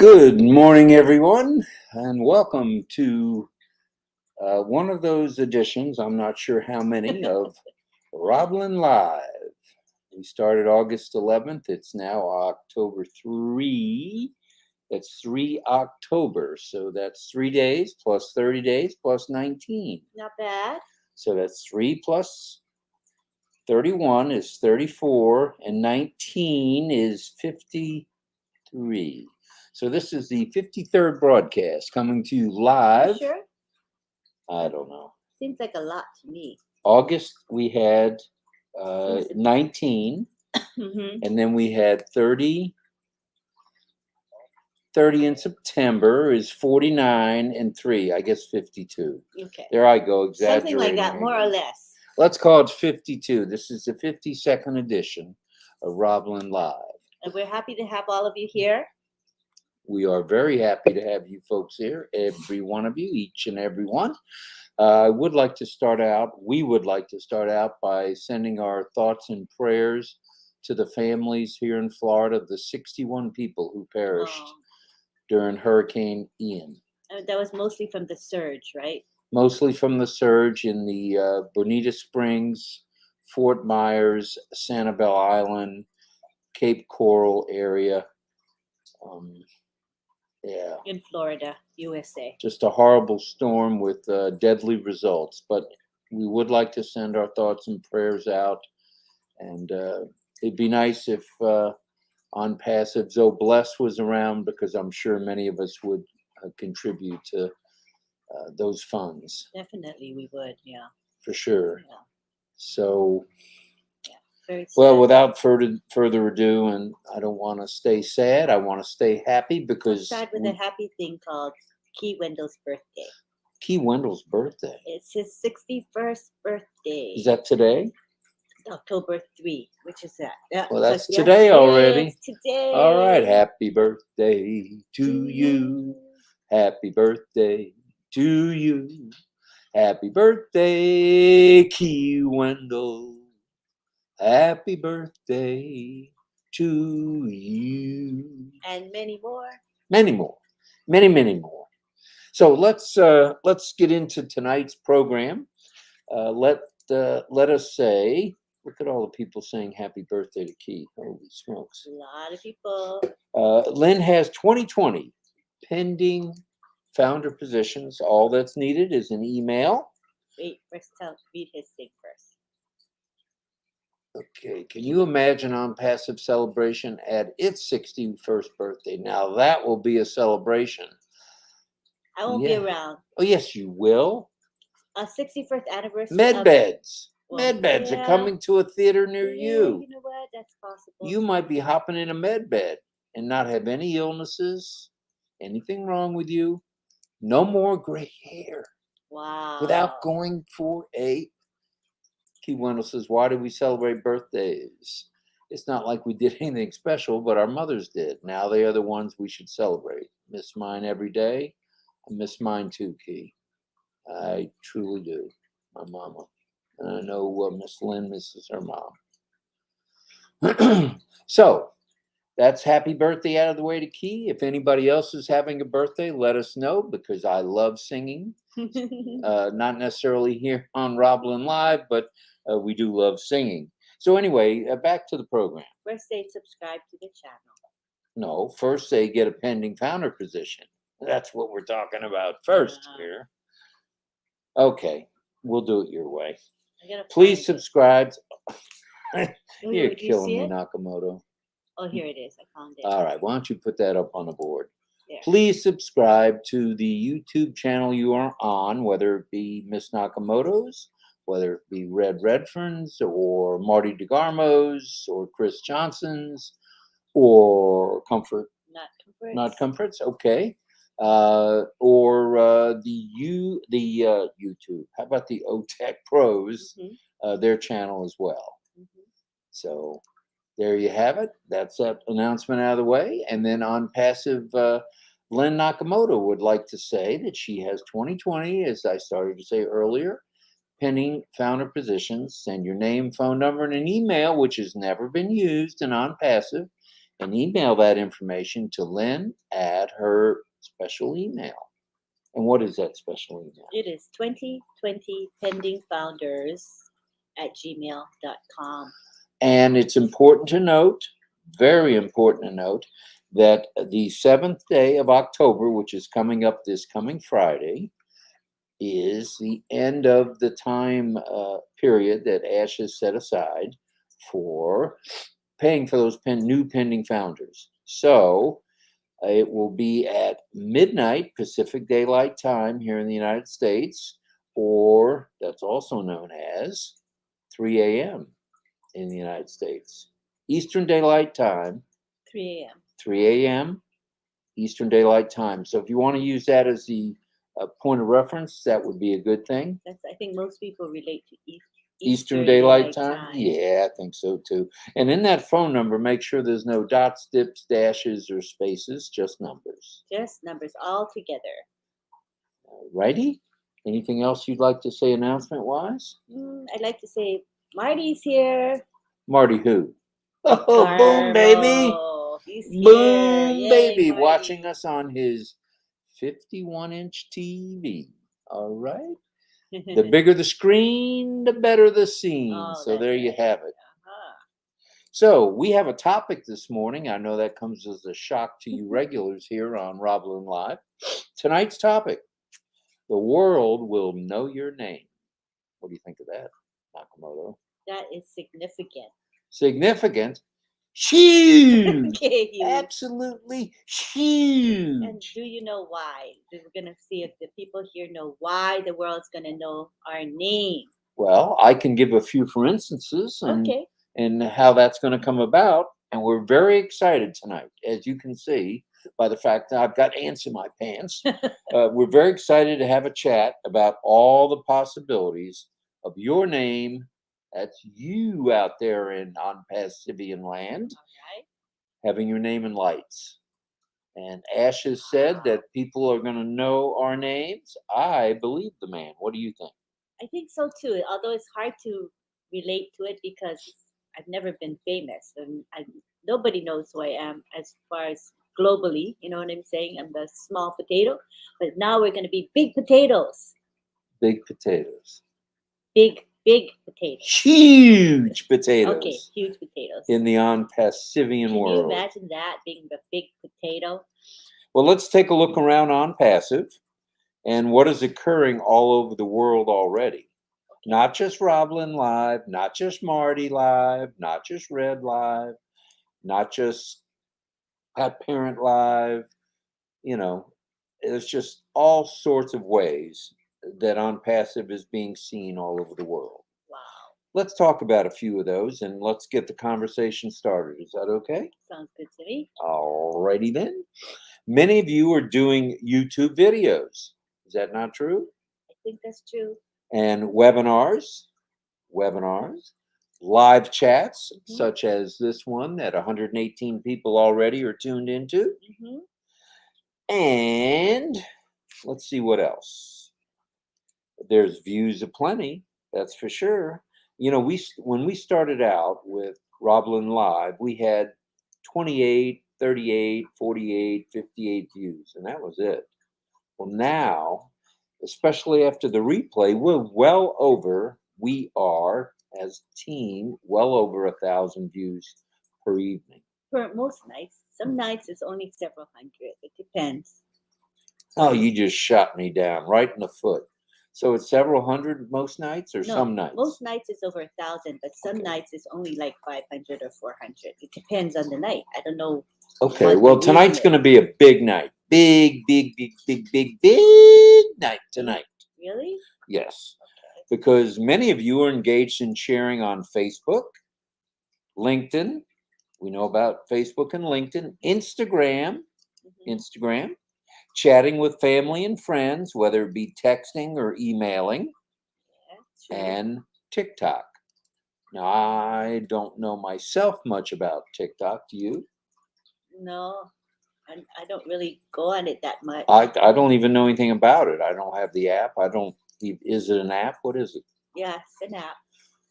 Good morning, everyone, and welcome to one of those editions, I'm not sure how many, of RobLynn Live. We started August 11th. It's now October 3. That's 3 October. So that's 3 days plus 30 days plus 19. Not bad. So that's 3 plus 31 is 34, and 19 is 53. So this is the 53rd broadcast coming to you live. You sure? I don't know. Seems like a lot to me. August we had 19, and then we had 30. 30 in September is 49 and 3. I guess 52. Okay. There I go, exaggerating. Something like that, more or less. Let's call it 52. This is the 52nd edition of RobLynn Live. And we're happy to have all of you here. We are very happy to have you folks here, every one of you, each and every one. We would like to start out by sending our thoughts and prayers to the families here in Florida of the 61 people who perished during Hurricane Ian. That was mostly from the surge, right? Mostly from the surge in the Bonita Springs, Fort Myers, Sanibel Island, Cape Coral area. Yeah. In Florida, USA. Just a horrible storm with deadly results. But we would like to send our thoughts and prayers out. And it'd be nice if OnPassive Zoe Bless was around, because I'm sure many of us would contribute to those funds. Definitely we would, yeah. For sure. Yeah. So, very sad. Well, without further ado, and I don't want to stay sad, I want to stay happy, because... Start with a happy thing called Key Wendell's birthday. Key Wendell's birthday? It's his 61st birthday. Is that today? October 3, which is that? Yeah. Well, that's today already. Today. All right. Happy birthday to you. Happy birthday to you. Happy birthday, Key Wendell. Happy birthday to you. And many more. Many more. Many, many more. So let's get into tonight's program. Let us say, look at all the people saying happy birthday to Key. Holy smokes. A lot of people. Lynn has 2020 pending founder positions. All that's needed is an email. Wait, first read his thing first. Okay, can you imagine OnPassive celebration at its 61st birthday? Now that will be a celebration. I won't be around. Oh, yes, you will. A 61st anniversary. Medbeds. Medbeds are coming to a theater near you. You know what? That's possible. You might be hopping in a medbed and not have any illnesses, anything wrong with you. No more gray hair. Wow. Without going for a... Key Wendell says, why do we celebrate birthdays? It's not like we did anything special, but our mothers did. Now they are the ones we should celebrate. Miss mine every day. I miss mine too, Key. I truly do. My mama. And I know Miss Lynn misses her mom. So, that's happy birthday out of the way to Key. If anybody else is having a birthday, let us know, because I love singing. Not necessarily here on RobLynn Live, but we do love singing. So anyway, back to the program. First say subscribe to the channel. No, first say get a pending founder position. That's what we're talking about first here. Okay, we'll do it your way. Please subscribe. You're killing me, Nakamoto. Oh, here it is. I found it. All right, why don't you put that up on the board? There. Please subscribe to the YouTube channel you are on, whether it be Miss Nakamoto's, whether it be Red Redfern's, or Marty DeGarmo's, or Chris Johnson's, or Not Comfort's, okay. Or the YouTube. How about the OTech Pros? Their channel as well. So there you have it. That's that announcement out of the way. And then OnPassive, Lynn Nakamoto would like to say that she has 2020, as I started to say earlier, pending founder positions. Send your name, phone number, and an email, which has never been used in OnPassive, and email that information to Lynn at her special email. And what is that special email? It is 2020pendingfounders@gmail.com. And it's important to note, very important to note, that the 7th day of October, which is coming up this coming Friday, is the end of the time period that Ash has set aside for paying for those new pending founders. So it will be at midnight Pacific Daylight Time here in the United States, or that's also known as 3 a.m. in the United States. Eastern Daylight Time, 3 a.m. 3 a.m. Eastern Daylight Time. So if you want to use that as the point of reference, that would be a good thing. I think most people relate to Eastern Daylight Time? Yeah, I think so too. And in that phone number, make sure there's no dots, dips, dashes, or spaces, just numbers. Just numbers all together. Righty? Anything else you'd like to say announcement-wise? I'd like to say Marty's here. Marty who? Oh, boom, baby! He's Boom, here. baby! Yay, Watching us on his 51-inch TV. All right? The bigger the screen, the better the scene. Oh, so there you right. have it. Uh-huh. So we have a topic this morning. I know that comes as a shock to you regulars here on RobLynn Live. Tonight's topic: the world will know your name. What do you think of that, Nakamoto? That is significant. Significant? Huge! Okay, huge. Absolutely huge! And do you know why? We're going to see if the people here know why the world's going to know our name. Well, I can give a few for instances and how that's going to come about. And we're very excited tonight, as you can see by the fact that I've got ants in my pants. We're very excited to have a chat about all the possibilities of your name. That's you out there in OnPassive land, having your name in lights. And Ash has said that people are going to know our names. I believe the man. What do you think? I think so too, although it's hard to relate to it because I've never been famous and nobody knows who I am as far as globally. You know what I'm saying? I'm the small potato, but now we're going to be big potatoes. Big potatoes. Big potatoes. Huge potatoes. Okay, huge potatoes. In the OnPassive world. Can you imagine that, being the big potato? Well, let's take a look around OnPassive and what is occurring all over the world already. Not just RobLynn Live, not just Marty Live, not just Red Live, not just Pat Parent Live. You know, there's just all sorts of ways that OnPassive is being seen all over the world. Wow. Let's talk about a few of those and let's get the conversation started. Is that okay? Sounds good to me. All righty then. Many of you are doing YouTube videos. Is that not true? I think that's true. And webinars, live chats, such as this one that 118 people already are tuned into. And let's see what else. There's views aplenty, that's for sure. You know, when we started out with RobLynn Live, we had 28, 38, 48, 58 views, and that was it. Well, now, especially after the replay, we are, as a team, well over 1,000 views per evening. For most nights. Some nights it's only several hundred. It depends. Oh, you just shot me down right in the foot. So it's several hundred most nights, or some nights? Most nights it's over 1,000, but some nights it's only like 500 or 400. It depends on the night. I don't know. Okay, well, tonight's going to be a big night. Big night tonight. Really? Yes. Okay. Because many of you are engaged in sharing on Facebook, LinkedIn. We know about Facebook and LinkedIn. Instagram. Chatting with family and friends, whether it be texting or emailing, and TikTok. Now, I don't know myself much about TikTok. Do you? No, I don't really go on it that much. I don't even know anything about it. I don't have the app. Is it an app? What is it? Yeah, it's an app.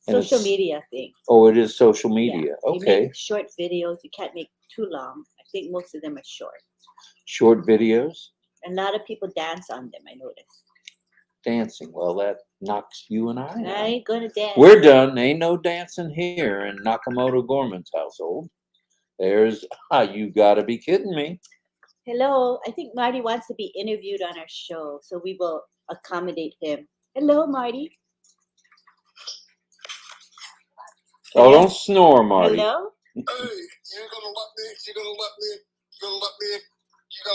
Social media thing. Oh, it is social media. Yeah. Okay. You make short videos. You can't make too long. I think most of them are short. Short videos, And a lot of people dance on them, I noticed. dancing. Well, that knocks you and I I out. ain't gonna dance. We're done. Ain't no dancing here in Nakamoto Gorman's household. There's, you gotta be kidding me. Hello, I think Marty wants to be interviewed on our show, so we will accommodate him. Hello, Marty. Oh, don't snore, Marty. Hello. Hey, you're gonna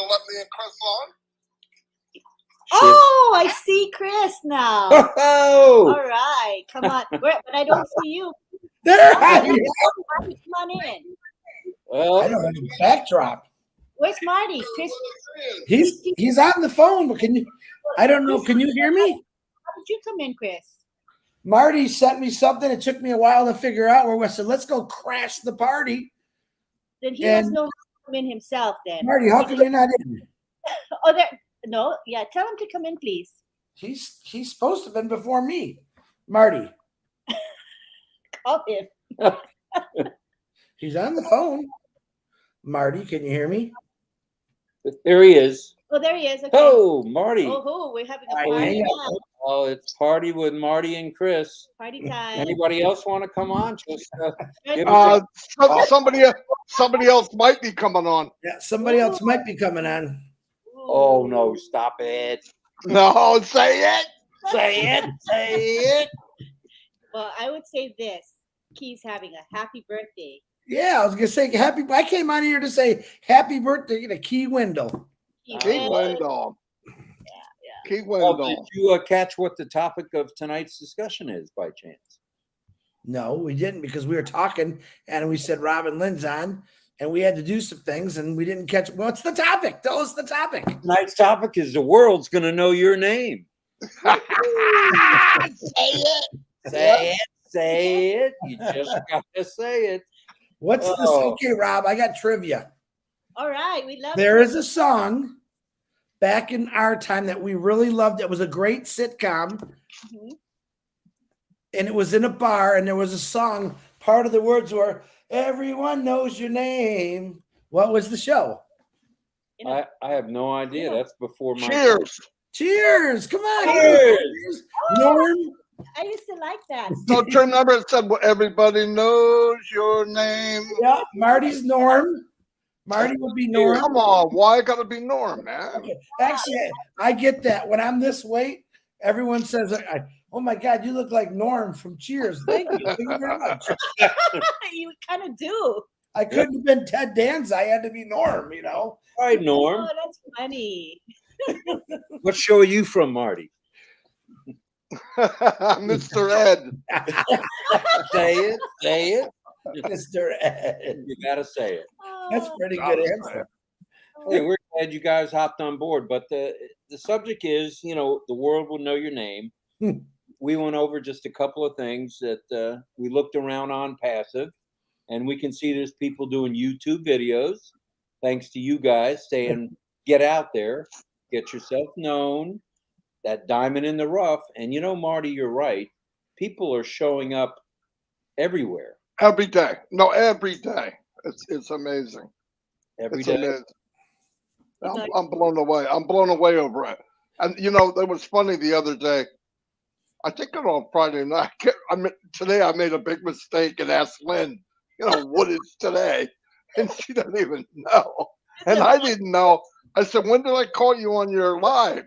let me and Chris on? Oh, I see Chris now. Oh, All right, come on. But I don't see you. There I Marty, am. come on in. well, I don't have a backdrop. Where's Marty? Chris, He's on the phone, but can you? I don't know. Can you hear me? how did you come in, Chris? Marty sent me something. It took me a while to figure out where we said, let's go crash the party. Then he And- must know how to come in himself. Then. Marty, how come you're not in? Oh, there. No, yeah. Tell him to come in, please. He's supposed to have been before me. Marty, Call him. he's on the phone. Marty, can you hear me? there he is. Oh, there he is. Okay. Oh, Marty. Oh, we're having a I party am. now. Oh, it's party with Marty and Chris. Party time. Anybody else want to come on? Just give Uh, us somebody else might be coming on. Yeah, somebody else might be coming on. oh no, stop it. No, say it. Say it. Say it. Well, I would say this. Key's having a happy birthday. Yeah, I was gonna say happy. I came on here to say happy birthday to Key Wendell. Key Wendell. Key Well, Wendell. did you catch what the topic of tonight's discussion is by chance? No, we didn't because we were talking and we said RobLynn's on and we had to do some things and we didn't catch. What's the topic? Tell us the topic. Tonight's topic is the world's going to know your name. Say it. Say it. Say it. You just got to say it. What's this? Oh. Okay, Rob, I got trivia. All right, we love There it. is a song back in our time that we really loved. It was a great sitcom Mhm. and it was in a bar and there was a song. Part of the words were, everyone knows your name. What was the show? You know, I have no idea. That's before my Cheers. Cheers. Come on. Cheers. Norm. I used to like that. Don't you remember it said, well, everybody knows your name? Yeah, Marty's Norm. Marty would be Norm. Come on, why gotta be Norm, man? Okay. Actually, I get that. When I'm this weight, everyone says, oh my God, you look like Norm from Cheers. Thank you. Thank you very much. You kind of do. I couldn't have been Ted Danza. I had to be Norm, you know? All right, Norm. Oh, that's funny. What show are you from, Marty? Mr. Ed. Say it. Say it. Mr. Ed. You got to say it. That's Oh, pretty good answer. Hey, we're glad you guys hopped on board. But the subject is, the world will know your name. Hmm. We went over just a couple of things that we looked around OnPassive, and we can see there's people doing YouTube videos. Thanks to you guys saying, get out there, get yourself known, that diamond in the rough. And Marty, you're right. People are showing up everywhere. Every day. No, every day. It's amazing. Every It's day. amazing. I'm blown away. I'm blown away over it. And it was funny the other day. I think it on Friday night. Today I made a big mistake and asked Lynn, what is today? And she doesn't even know. And I didn't know. I said, when did I call you on your live?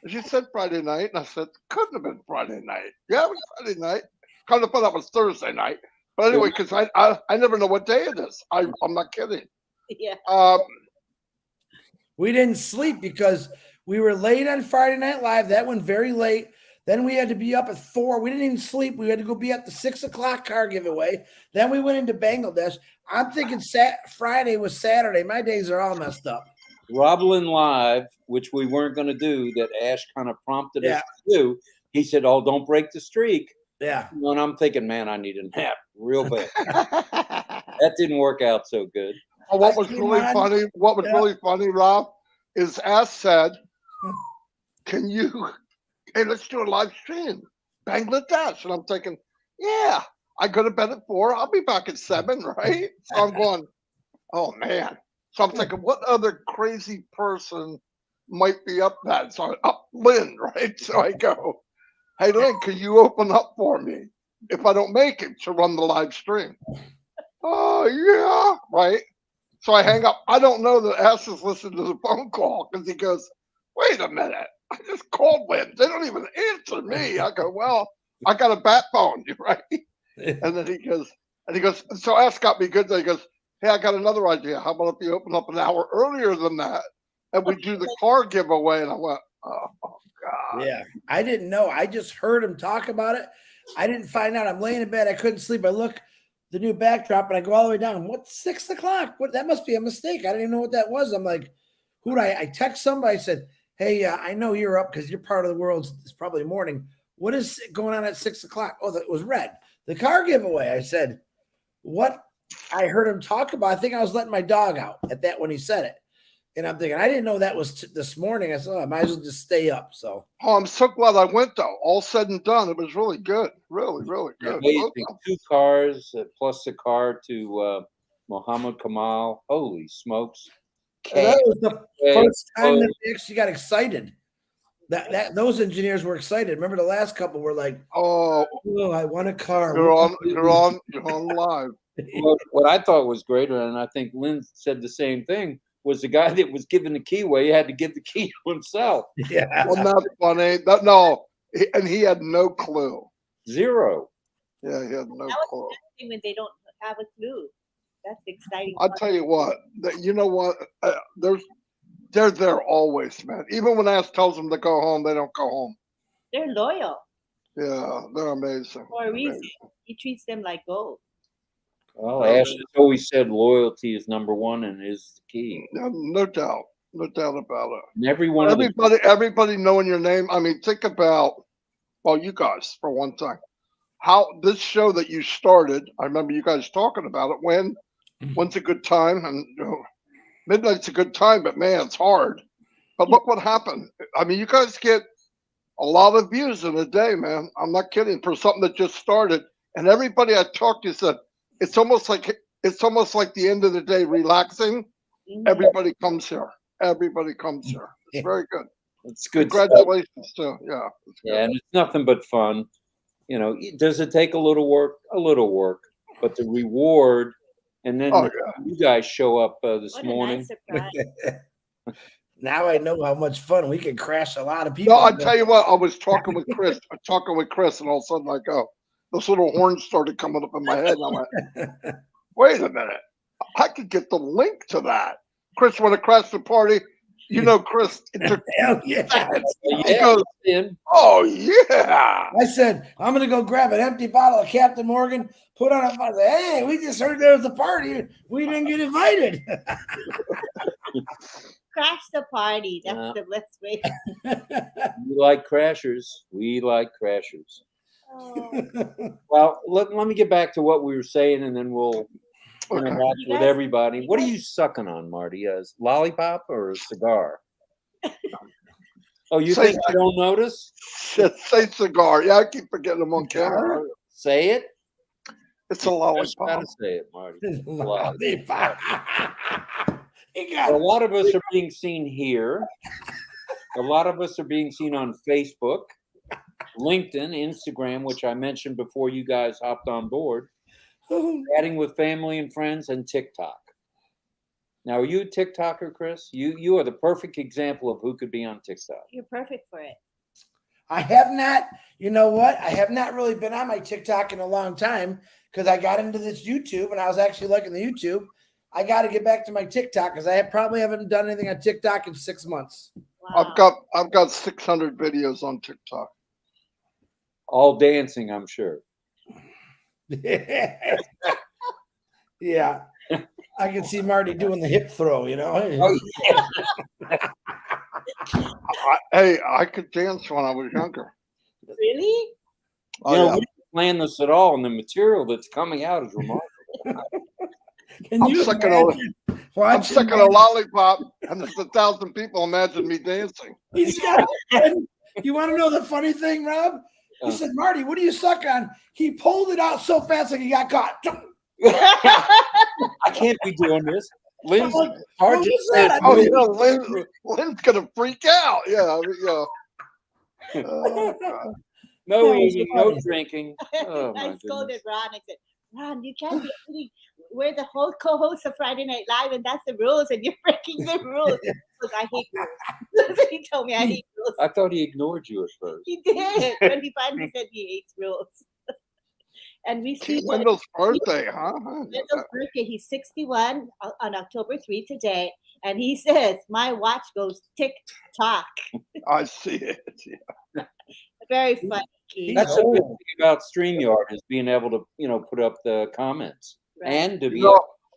And she said Friday night. And I said, couldn't have been Friday night. Yeah, it was Friday night. Kind of thought that was Thursday night. But anyway, because I never know what day it is. I'm not kidding. yeah. We didn't sleep because we were late on Friday Night Live. That went very late. Then we had to be up at 4. We didn't even sleep. We had to go be at the 6 o'clock car giveaway. Then we went into Bangladesh. I'm thinking Friday was Saturday. My days are all messed up. RobLynn Live, which we weren't going to do, that Ash kind of prompted us to do. He said, "Oh, don't break the streak." Yeah. And I'm thinking, man, I need a nap real bad. That didn't work out so good. What was really funny? What was really funny, Rob, is Ash said, "Can you? Hey, let's do a live stream, Bangladesh." And I'm thinking, yeah, I go to bed at 4. I'll be back at 7, right? So I'm going, Oh man. So I'm thinking, what other crazy person might be up that? So up Lynn, right? So I go, hey Lynn, can you open up for me if I don't make it to run the live stream? Oh yeah, right. So I hang up. I don't know that Ash is listening to the phone call because he goes, wait a minute. I just called Lynn. They don't even answer me. I go, well, I got a bat phone, right? And then he goes, so Ash got me good. He goes, hey, I got another idea. How about if you open up an hour earlier than that and we do the car giveaway? And I went, oh God. Yeah, I didn't know. I just heard him talk about it. I didn't find out. I'm laying in bed. I couldn't sleep. I look the new backdrop and I go all the way down. What, 6 o'clock? What? That must be a mistake. I didn't even know what that was. I'm like, who'd I text somebody? I said, hey, I know you're up because you're part of the world. It's probably morning. What is going on at 6 o'clock? Oh, it was red. The car giveaway. I said, what? I heard him talk about. I think I was letting my dog out at that when he said it. And I'm thinking, I didn't know that was this morning. I said, oh, I might as well just stay up. So, oh, I'm so glad I went though. All said and done, it was really good. Really, really good. Amazing. 2 cars plus a car to Muhammad Kamal. Holy smokes. and that was the first time that they actually got excited. That those engineers were excited. Remember the last couple were like, oh, I want a car. You're on live. Well, what I thought was greater, and I think Lynn said the same thing, was the guy that was giving the key away. He had to give the key to himself. Yeah. Well, not funny. No, and he had no clue. Zero. Yeah, he had no clue. When they don't have a clue, that's exciting. I'll tell you what. You know what? They're there always, man. Even when Ash tells them to go home, they don't go home. They're loyal. Yeah, they're amazing. For a reason. He treats them like gold. Well, Ash has always said loyalty is number one and is the key. No doubt about it. And everybody knowing your name. I mean, think about, well, you guys for one thing. How this show that you started, I remember you guys talking about it. When's a good time? And midnight's a good time, but man, it's hard. But look what happened. I mean, you guys get a lot of views in a day, man. I'm not kidding. For something that just started, and everybody I talked to said it's almost like the end of the day, relaxing. Mm-hmm. Everybody comes here. It's very good. It's good. Congratulations too. Yeah. Yeah, and it's nothing but fun. You know, does it take a little work? A little work, but the reward. And then you guys show up this morning. Nice surprise. Now I know how much fun we can crash a lot of people. No, I tell you what, I was talking with Chris. And all of a sudden I go, those little horns started coming up in my head. And I went, wait a minute, I could get the link to that. Chris, want to crash the party? You know, Chris. Hell yeah. He goes, oh yeah. I said, I'm gonna go grab an empty bottle of Captain Morgan, put on a bottle. Hey, we just heard there was a party. We didn't get invited. Crash the party. That's the best way. We like crashers. We like crashers. Oh. Well, let me get back to what we were saying, and then we'll interact with everybody. What are you sucking on, Marty? A lollipop or a cigar? Oh, you think I don't notice? Say cigar. Yeah, I keep forgetting them on camera. Say it. It's a lollipop. Just gotta say it, Marty. Lollipop. A lot of us are being seen here. A lot of us are being seen on Facebook, LinkedIn, Instagram, which I mentioned before you guys hopped on board, chatting with family and friends, and TikTok. Now, are you a TikToker, Chris? You are the perfect example of who could be on TikTok. You're perfect for it. I have not, you know what? I have not really been on my TikTok in a long time because I got into this YouTube and I was actually liking the YouTube. I got to get back to my TikTok because I probably haven't done anything on TikTok in 6 months. Wow. I've got 600 videos on TikTok. All dancing, I'm sure. Yeah. I can see Marty doing the hip throw, you know. Oh, yeah. I could dance when I was younger. Really? Oh, we didn't plan this at all, and the material that's coming out is remarkable. I'm sucking a lollipop, and there's 1,000 people imagine me dancing. You want to know the funny thing, Rob? He said, Marty, what do you suck on? He pulled it out so fast like he got caught. I can't be doing this. Lynn's hard What to was say. that? Oh, yeah, Lynn's gonna freak out. Yeah, yeah. No That was eating, no funny. drinking. Oh my I scolded goodness. Ron. I said, Ron, you can't be eating. We're the whole co-hosts of Friday Night Live, and that's the rules, and you're breaking the rules. Because I hate rules. He told me I hate rules. I thought he ignored you at first. He did. When he finally said he hates rules. And we see Wendell's birthday, huh? Wendell's birthday. He's 61 on October 3 today. And he says, my watch goes tick-tock. I see it. Yeah. Very funny. Keith. That's the good thing about StreamYard is being able to, put up the comments Right. and to be. You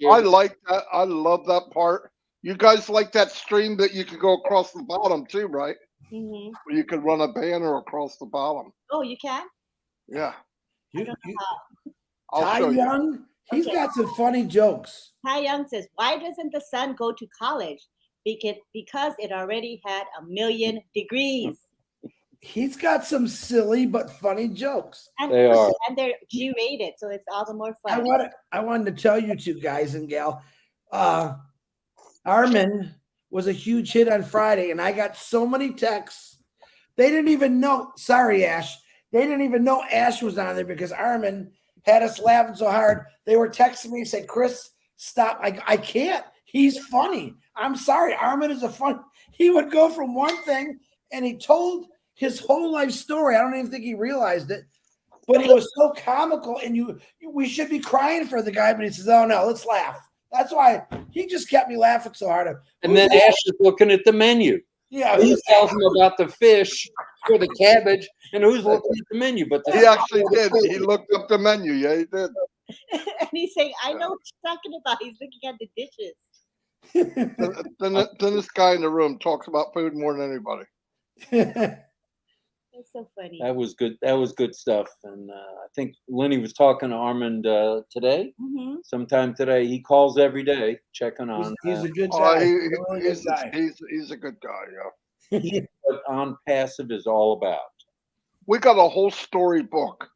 know, I like that. I love that part. You guys like that stream that you could go across the bottom too, right? Mhm. Where you could run a banner across the bottom. Oh, you can? Yeah, I don't know how. I'll Ty show you. Young, he's Okay. got some funny jokes. Ty Young says, why doesn't the sun go to college? Because it already had 1,000,000 degrees. He's got some silly but funny jokes. And, They are. and they're G-rated, so it's all the more I fun. wanted to tell you two guys and gal, Armin was a huge hit on Friday, and I got so many texts. They didn't even know. Sorry, Ash. They didn't even know Ash was on there because Armin had us laughing so hard. They were texting me, say, Chris, stop. I can't. He's funny. I'm sorry. Armin is a fun. He would go from one thing, and he told his whole life story. I don't even think he realized it, but it was so comical. And we should be crying for the guy, but he says, "Oh no, let's laugh." That's why he just kept me laughing so hard. And then Ash is looking at the menu. Yeah, He tells him about the fish or the cabbage, and who's looking at the menu? But He actually did. He looked up the menu. Yeah, he did. And he's saying, I know what you're talking about. He's looking at the dishes. Then this guy in the room talks about food more than anybody. That's so funny. that was good. That was good stuff. And I think Lenny was talking to Armand today. Mm-hmm. Sometime today, he calls every day, checking on. he's a good guy. He's a good guy. Yeah. What OnPassive is all about. We got a whole storybook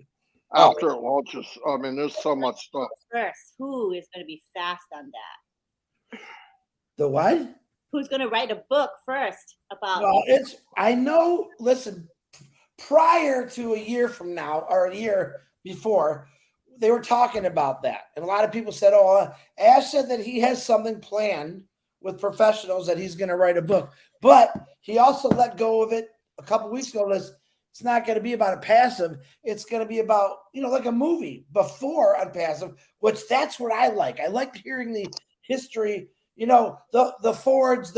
after it launches. I mean, there's so much stuff. First, who is going to be fast on that? The what? Who's going to write a book first about? Well, I know. Listen, prior to a year from now or a year before, they were talking about that, and a lot of people said, "Oh, Ash said that he has something planned with professionals that he's going to write a book." But he also let go of it a couple weeks ago. It's not going to be about a passive. It's going to be about, like a movie before OnPassive, which that's what I like. I like hearing the history. The Fords.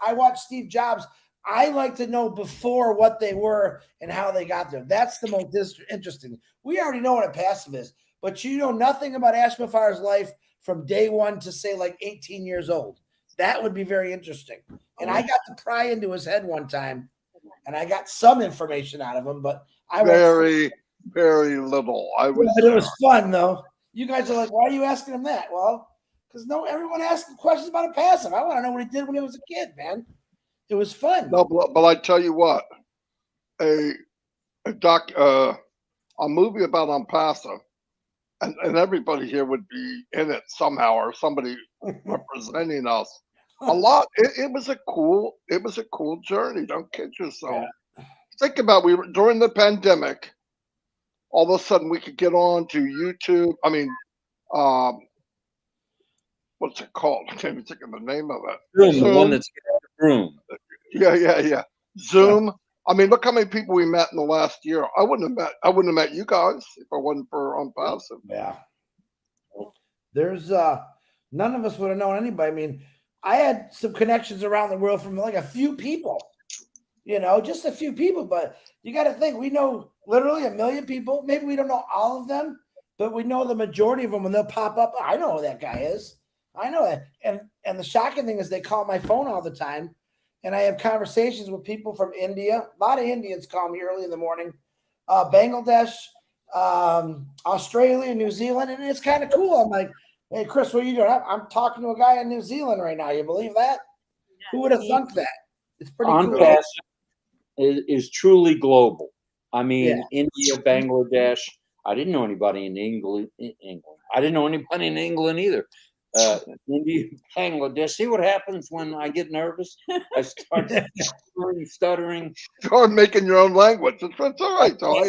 I watched Steve Jobs. I like to know before what they were and how they got there. That's the most interesting. We already know what a passive is, but you know nothing about Ash Mufareh's life from day one to say like 18 years old. That would be very interesting. And I got to pry into his head one time, and I got some information out of him, but very, very little. But it was fun though. You guys are like, why are you asking him that? Well, because everyone asking questions about a passive. I want to know what he did when he was a kid, man. It was fun. No, but I tell you what, a movie about OnPassive, and everybody here would be in it somehow, or somebody representing us. A lot. It was a cool journey. Don't kid yourself. Yeah. Think about during the pandemic. All of a sudden, we could get on to YouTube. I mean, what's it called? I can't even think of the name of it. Zoom, the one that's Zoom. Yeah. Zoom. I mean, look how many people we met in the last year. I wouldn't have met you guys if it wasn't for OnPassive. Yeah. There's none of us would have known anybody. I mean, I had some connections around the world from like a few people, just a few people. But you got to think, we know literally 1 million people. Maybe we don't know all of them, but we know the majority of them when they'll pop up. I know who that guy is. I know that. And the shocking thing is they call my phone all the time. And I have conversations with people from India. A lot of Indians call me early in the morning. Bangladesh, Australia, New Zealand. And it's kind of cool. I'm like, hey, Chris, what are you doing? I'm talking to a guy in New Zealand right now. You believe that? Yeah, who would have thunk that? It's pretty OnPassive cool. is truly global. I mean, India, Bangladesh. I didn't know anybody in England. I didn't know anybody in England either. India, Bangladesh. See what happens when I get nervous? I start stuttering. Start making your own language. It's all right. So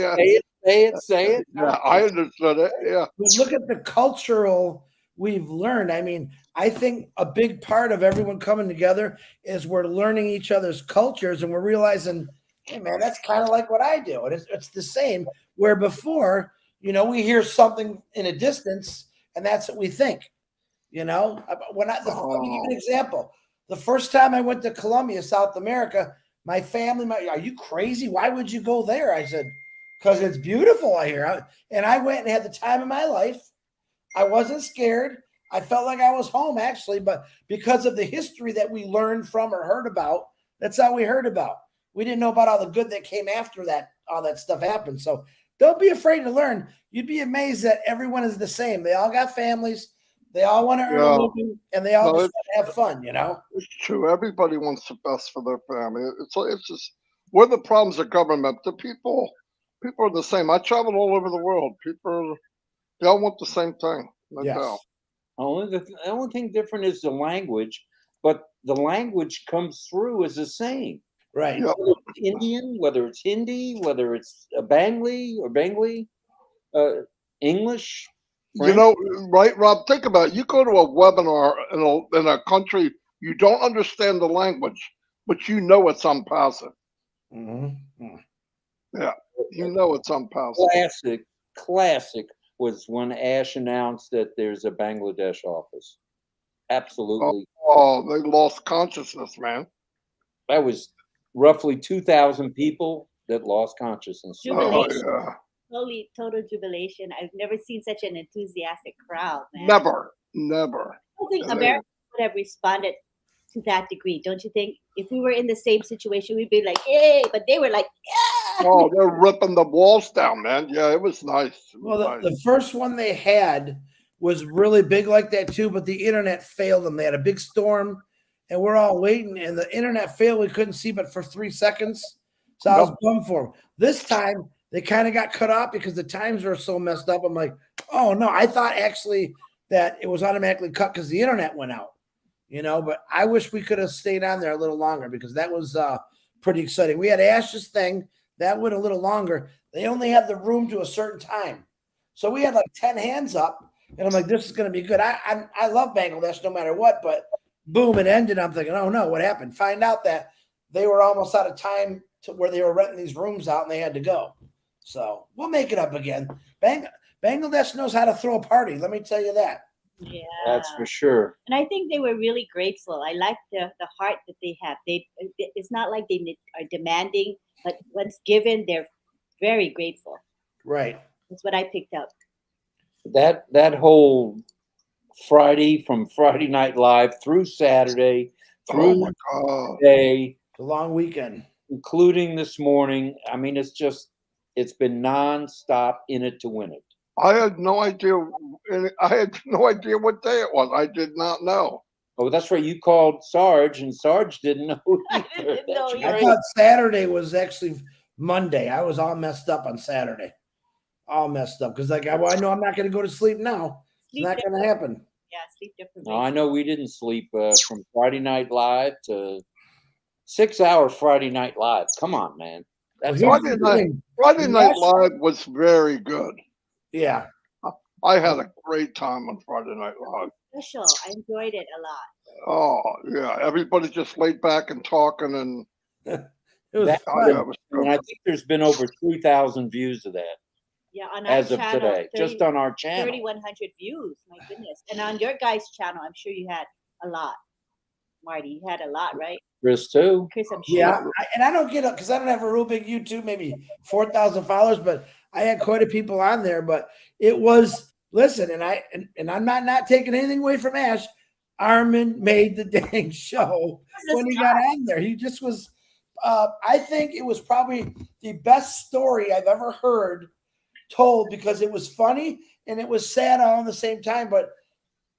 Say it. Yeah, I understood it. Yeah. But look at the cultural we've learned. I mean, I think a big part of everyone coming together is we're learning each other's cultures and we're realizing, hey, man, that's kind of like what I do. And it's the same. Where before, we hear something in a distance and that's what we think. Let me give you an example. The first time I went to Colombia, South America, my family, are you crazy? Why would you go there? I said, because it's beautiful out here. And I went and had the time of my life. I wasn't scared. I felt like I was home, actually. But because of the history that we learned from or heard about, that's all we heard about. We didn't know about all the good that came after that, all that stuff happened. So don't be afraid to learn. You'd be amazed that everyone is the same. They all got families. They all want to earn a living, and they all just want to have fun, It's true. Everybody wants the best for their family. It's just where the problems are government. The people are the same. I travel all over the world. They all want the same thing. Yes. The only thing different is the language, but the language comes through as the same. Right. Yep. Whether it's Indian, whether it's Hindi, whether it's Bengali, English. French. Right, Rob? Think about it. You go to a webinar in a country you don't understand the language, but you know it's OnPassive. Mm-hmm. Yeah, you know it's OnPassive. Classic was when Ash announced that there's a Bangladesh office. Absolutely. Oh, they lost consciousness, man. That was roughly 2,000 people that lost consciousness. Jubilation. Oh, yeah. Total jubilation. I've never seen such an enthusiastic crowd, man. Never. I don't think America would have responded to that degree, don't you think? If we were in the same situation, we'd be like, "Yay!" But they were like, "Yeah!" Oh, they're ripping the walls down, man. Yeah, it was nice. The first one they had was really big like that too, but the internet failed them. They had a big storm, and we're all waiting, and the internet failed. We couldn't see but for 3 seconds, so I was bummed for them. This time, they kind of got cut off because the times were so messed up. I'm like, oh, no. I thought actually that it was automatically cut because the internet went out, but I wish we could have stayed on there a little longer because that was pretty exciting. We had Ash's thing. That went a little longer. They only had the room to a certain time. So we had like 10 hands up, and I'm like, this is going to be good. I love Bangladesh no matter what, but boom, it ended. I'm thinking, oh, no, what happened? Find out that they were almost out of time to where they were renting these rooms out, and they had to go. So we'll make it up again. Bangladesh knows how to throw a party. Let me tell you that. Yeah, that's for sure. And I think they were really grateful. I like the heart that they have. It's not like they are demanding, but what's given, they're very grateful. Right. That's what I picked up. That whole Friday, from Friday Night Live through Saturday, through day, the long weekend, including this morning. I mean, it's been nonstop in it to win it. I had no idea. I had no idea what day it was. I did not know. Oh, that's right. You called Sarge, and Sarge didn't know either. I thought Saturday was actually Monday. I was all messed up on Saturday. All messed up because I know I'm not going to go to sleep now. It's not going to happen. Yeah, sleep differently. No, I know we didn't sleep from Friday Night Live to 6 hours Friday Night Live. Come on, man. That's Friday Night Live was very good. Yeah. I had a great time on Friday Night Live. Special. I enjoyed it a lot. Oh, yeah. Everybody just laid back and talking. And it was and I think there's been over 3,000 views of that. Yeah, on our as of channel, today, just on our channel. 3,100 views. My goodness. And on your guys' channel, I'm sure you had a lot. Marty, you had a lot, right? Chris, too. Chris, I'm sure. Yeah, and I don't get it because I don't have a real big YouTube, maybe 4,000 followers, but I had quite a people on there. But it was, listen, and I'm not taking anything away from Ash. Armin made the dang show when he got on there. He just was, I think it was probably the best story I've ever heard told because it was funny and it was sad all at the same time, but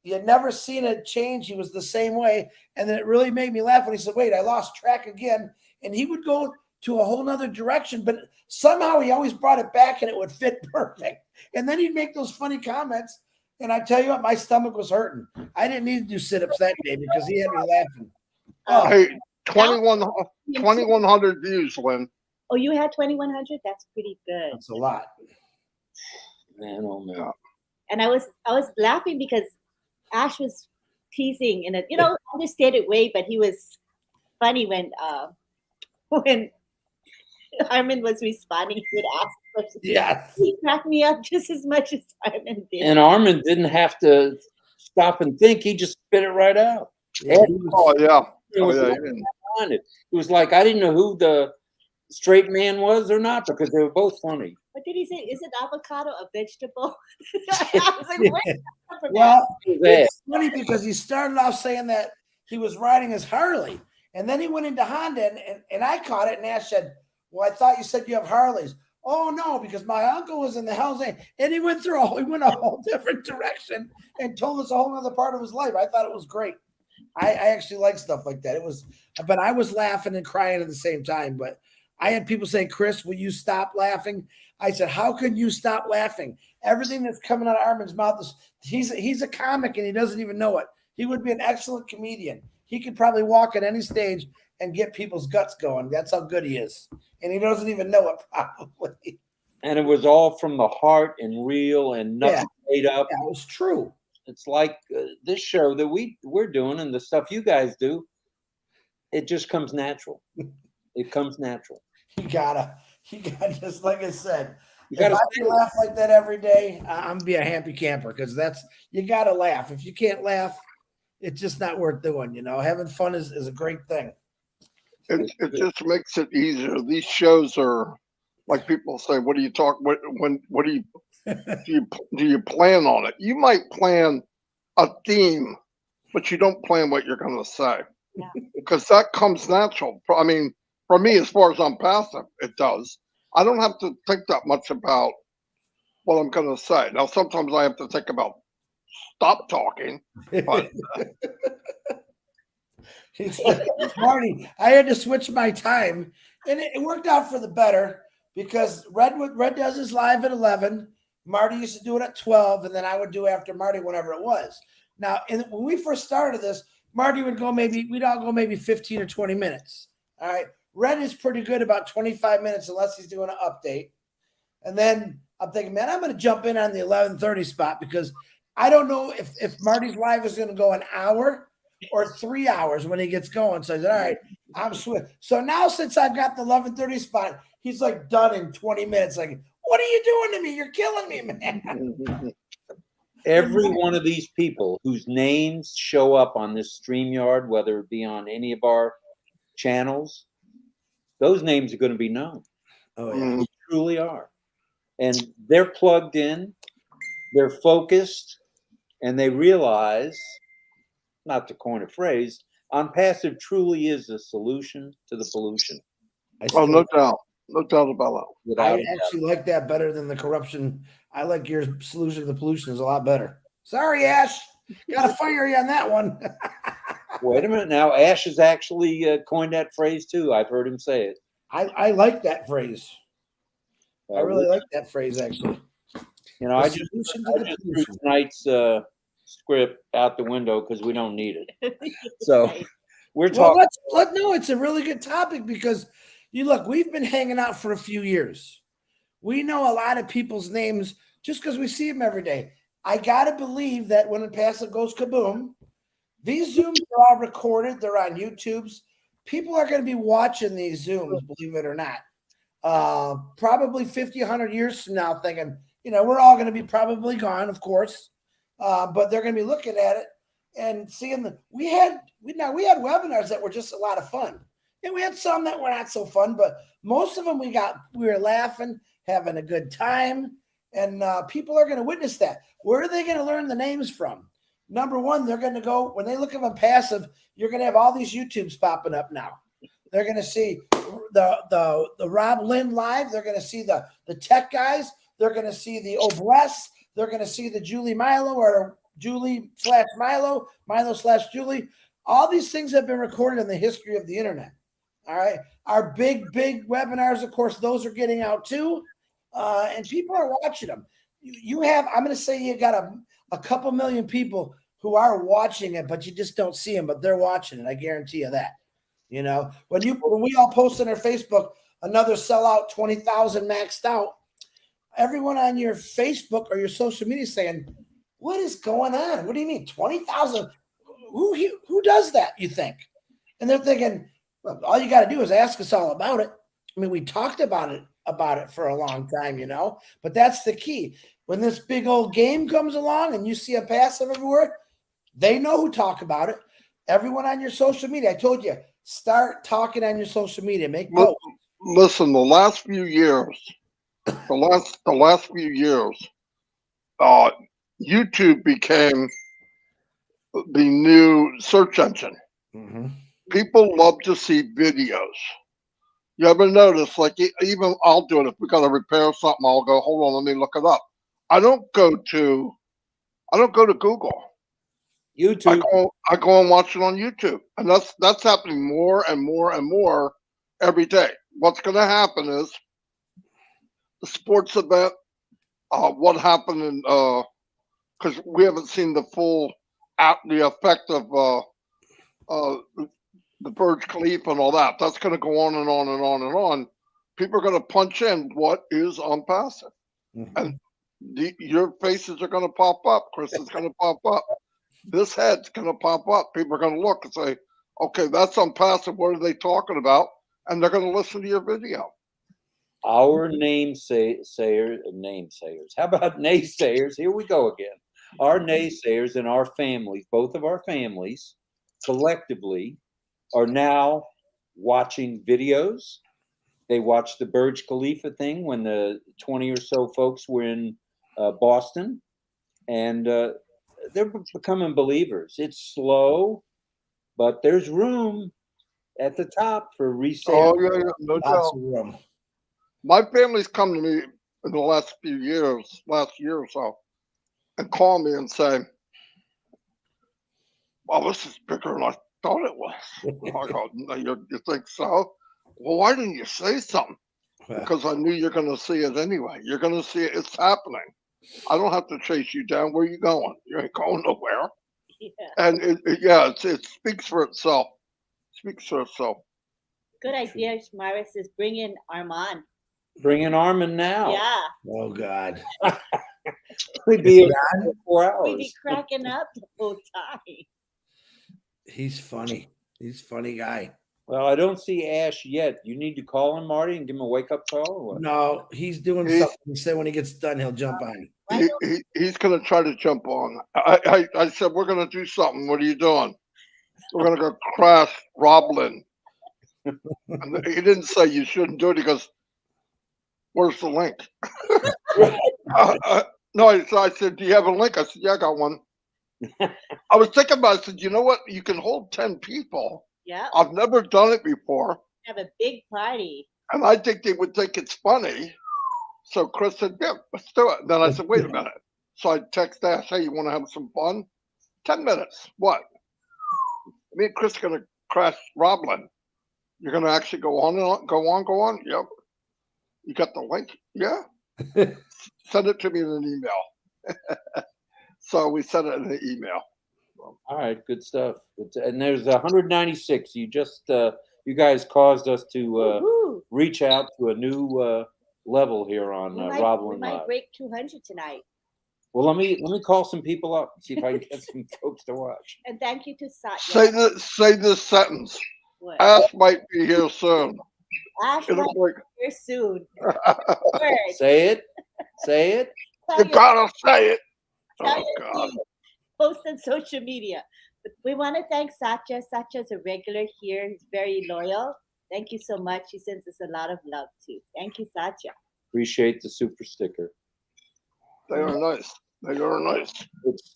you had never seen it change. He was the same way. And then it really made me laugh when he said, wait, I lost track again. And he would go to a whole nother direction, but somehow he always brought it back and it would fit perfect. And then he'd make those funny comments. And I tell you what, my stomach was hurting. I didn't need to do sit-ups that day because he had me laughing. Oh, Hey, 2,100 views, Lynn. Oh, you had 2,100. That's pretty good. that's a lot. Man, oh man. Yeah. And I was laughing because Ash was teasing in a understated way, but he was funny when Armin was responding. He would ask questions. Yes. He cracked me up just as much as Armin did. And Armin didn't have to stop and think; he just spit it right out. Yeah, he was- Oh yeah. It was, yeah, like, behind it. It was like I didn't know who the straight man was or not because they were both funny. What did he say? Is it avocado a vegetable? I was like, where did that come from? well, It was it's funny because he started off saying that he was riding his Harley, and then he went into Honda, and I caught it, and Ash said, "Well, I thought you said you have Harleys." Oh no, because my uncle was in the Hell's Angels, and he went a whole different direction and told us a whole other part of his life. I thought it was great. I actually like stuff like that. But I was laughing and crying at the same time. But I had people say, "Chris, will you stop laughing?" I said, "How can you stop laughing? Everything that's coming out of Armin's mouth is he's a comic and he doesn't even know it. He would be an excellent comedian. He could probably walk at any stage and get people's guts going. That's how good he is, and he doesn't even know it probably." And it was all from the heart and real and nothing made up. Yeah, it was true. It's like this show that we're doing and the stuff you guys do. It just comes natural. It comes natural. You gotta just like I said. You If gotta I can laugh like that every day, I'm be a happy camper because you gotta laugh. If you can't laugh, it's just not worth doing. Having fun is a great thing. It just makes it easier. These shows are like people say, "What do you talk? What do you do you plan on it?" You might plan a theme, but you don't plan what you're going to say Yeah. because that comes natural. I mean, for me, as far as OnPassive, it does. I don't have to think that much about what I'm going to say. Now, sometimes I have to think about stop talking, but Marty, I had to switch my time, and it worked out for the better because Red does his live at 11. Marty used to do it at 12, and then I would do after Marty whenever it was. Now, when we first started this, Marty would go we'd all go maybe 15 or 20 minutes. All right. Red is pretty good about 25 minutes unless he's doing an update. And then I'm thinking, man, I'm going to jump in on the 11:30 spot because I don't know if Marty's live is going to go an hour or 3 hours when he gets going. So I said, all right, I'm switch. So now since I've got the 11:30 spot, he's like done in 20 minutes. Like, what are you doing to me? You're killing me, man. Every one of these people whose names show up on this StreamYard, whether it be on any of our channels, those names are going to be known. Oh, yeah. They truly are. And they're plugged in, they're focused, and they realize, not to coin a phrase, OnPassive truly is the solution to the pollution. oh, no doubt about that. I actually like that better than the corruption. I like your solution to the pollution is a lot better. Sorry, Ash. Got to fire you on that one. Wait a minute now. Ash has actually coined that phrase too. I've heard him say it. I like that phrase. I really like that phrase, actually. I just threw tonight's script out the window because we don't need it. So we're talking. No, it's a really good topic because we've been hanging out for a few years. We know a lot of people's names just because we see them every day. I got to believe that when OnPassive goes kaboom, these Zooms are all recorded. They're on YouTube's. People are going to be watching these Zooms, believe it or not. Probably 50, 100 years from now thinking, we're all going to be probably gone, of course. But they're going to be looking at it and seeing we had webinars that were just a lot of fun. And we had some that were not so fun, but most of them we were laughing, having a good time, and people are going to witness that. Where are they going to learn the names from? Number one, they're going to go, when they look at OnPassive, you're going to have all these YouTubes popping up now. They're going to see the RobLynn Live. They're going to see the tech guys. They're going to see the Obress. They're going to see the Julie Milo or Julie/Milo, Milo/Julie. All these things have been recorded in the history of the internet. All right. Our big webinars, of course, those are getting out too. And people are watching them. I'm going to say you got a couple million people who are watching it, but you just don't see them, but they're watching it. I guarantee you that. You know, when we all post on our Facebook, another sellout, 20,000 maxed out, everyone on your Facebook or your social media saying, what is going on? What do you mean 20,000? Who does that, you think? And they're thinking, well, all you got to do is ask us all about it. I mean, we talked about it for a long time, you know, but that's the key. When this big old game comes along and you see a passive everywhere, they know who talk about it. Everyone on your social media, I told you, start talking on your social media. Make posts. Listen, the last few years, YouTube became the new search engine. Mm-hmm. People love to see videos. You ever notice, like, even I'll do it if we got to repair something, I'll go, hold on, let me look it up. I don't go to Google. YouTube. I go and watch it on YouTube, and that's happening more and more and more every day. What's going to happen is the sports event. What happened in because we haven't seen the full the effect of the Burj Khalifa and all that. That's going to go on and on and on and on. People are going to punch in what is OnPassive, and your faces are going to pop up. Chris is going to pop up. This head's going to pop up. People are going to look and say, okay, that's OnPassive. What are they talking about? And they're going to listen to your video. Our namesayers. How about naysayers? Here we go again. Our naysayers and our families, both of our families, collectively, are now watching videos. They watched the Burj Khalifa thing when the 20 or so folks were in Boston, and they're becoming believers. It's slow, but there's room at the top for resale. Oh, yeah, no Lots doubt. of room. My family's come to me in the last year or so, and call me and say, well, this is bigger than I thought it was. I go, no, you think so? Well, why didn't you say something? Because I knew you're going to see it anyway. You're going to see it. It's happening. I don't have to chase you down. Where are you going? You ain't going nowhere. Yeah. And it speaks for itself. Speaks for itself. Good idea, Maris, is bring in Armand. Bring in Armin now. Yeah. Oh God. We'd be here for 4 hours. We'd be cracking up the whole time. He's funny. He's a funny guy. Well, I don't see Ash yet. You need to call him, Marty, and give him a wake-up call or what? No, he's doing something. He said when he gets done, he'll jump on. He's going to try to jump on. I said, we're going to do something. What are you doing? We're going to go crash RobLynn. And he didn't say you shouldn't do it. He goes, where's the link? No, I said, do you have a link? I said, yeah, I got one. I was thinking about it. I said, you know what? You can hold 10 people. Yeah. I've never done it before. Have a big party. And I think they would think it's funny. So Chris said, yeah, let's do it. Then I said, wait a minute. So I text Ash, hey, you want to have some fun? 10 minutes. What? Me and Chris are going to crash RobLynn. You're going to actually go on and on, go on? Yep. You got the link? Yeah. Send it to me in an email. So we sent it in an email. All right, good stuff. And there's 196. You just, you guys caused us to reach out to a new level here on RobLynn We might Live. break 200 tonight. Well, let me call some people up and see if I can get some folks to watch. And thank you to Satya. Say this sentence. What? Ash might be here soon. Ash It'll might break. be here soon. Word. Say it. Say it. Tell You your- gotta say it. tell Oh your God. team. Post on social media. But we want to thank Satya. Satya's a regular here. He's very loyal. Thank you so much. He sends us a lot of love too. Thank you, Satya. Appreciate the super sticker. They are nice. They are nice.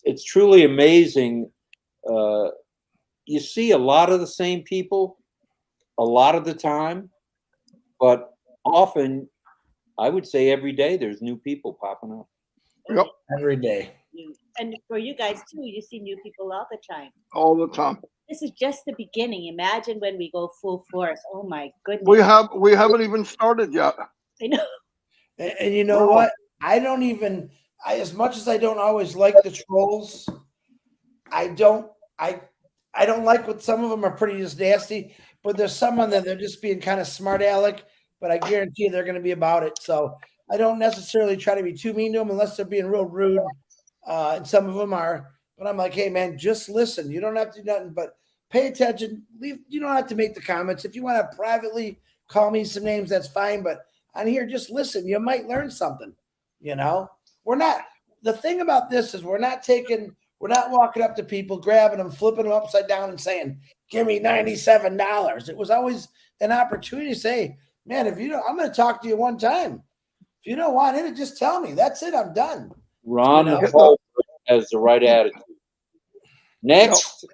It's truly amazing. You see a lot of the same people a lot of the time, but often, I would say every day, there's new people popping up. Yep. Every day. And for you guys too, you see new people all the time. All the time. This is just the beginning. Imagine when we go full force. Oh my goodness. We haven't even started yet. I know. And you know what? I don't even as much as I don't always like the trolls, I don't like what some of them are pretty just nasty, but there's some of them they're just being kind of smart aleck, but I guarantee they're going to be about it. So I don't necessarily try to be too mean to them unless they're being real rude. And some of them are, but I'm like, hey man, just listen. You don't have to do nothing but pay attention. You don't have to make the comments. If you want to privately call me some names, that's fine. But on here, just listen. You might learn something. The thing about this is we're not walking up to people, grabbing them, flipping them upside down and saying, give me $97. It was always an opportunity to say, man, I'm going to talk to you one time. If you don't want it, just tell me. That's it. I'm done. Ron has the right attitude. Next.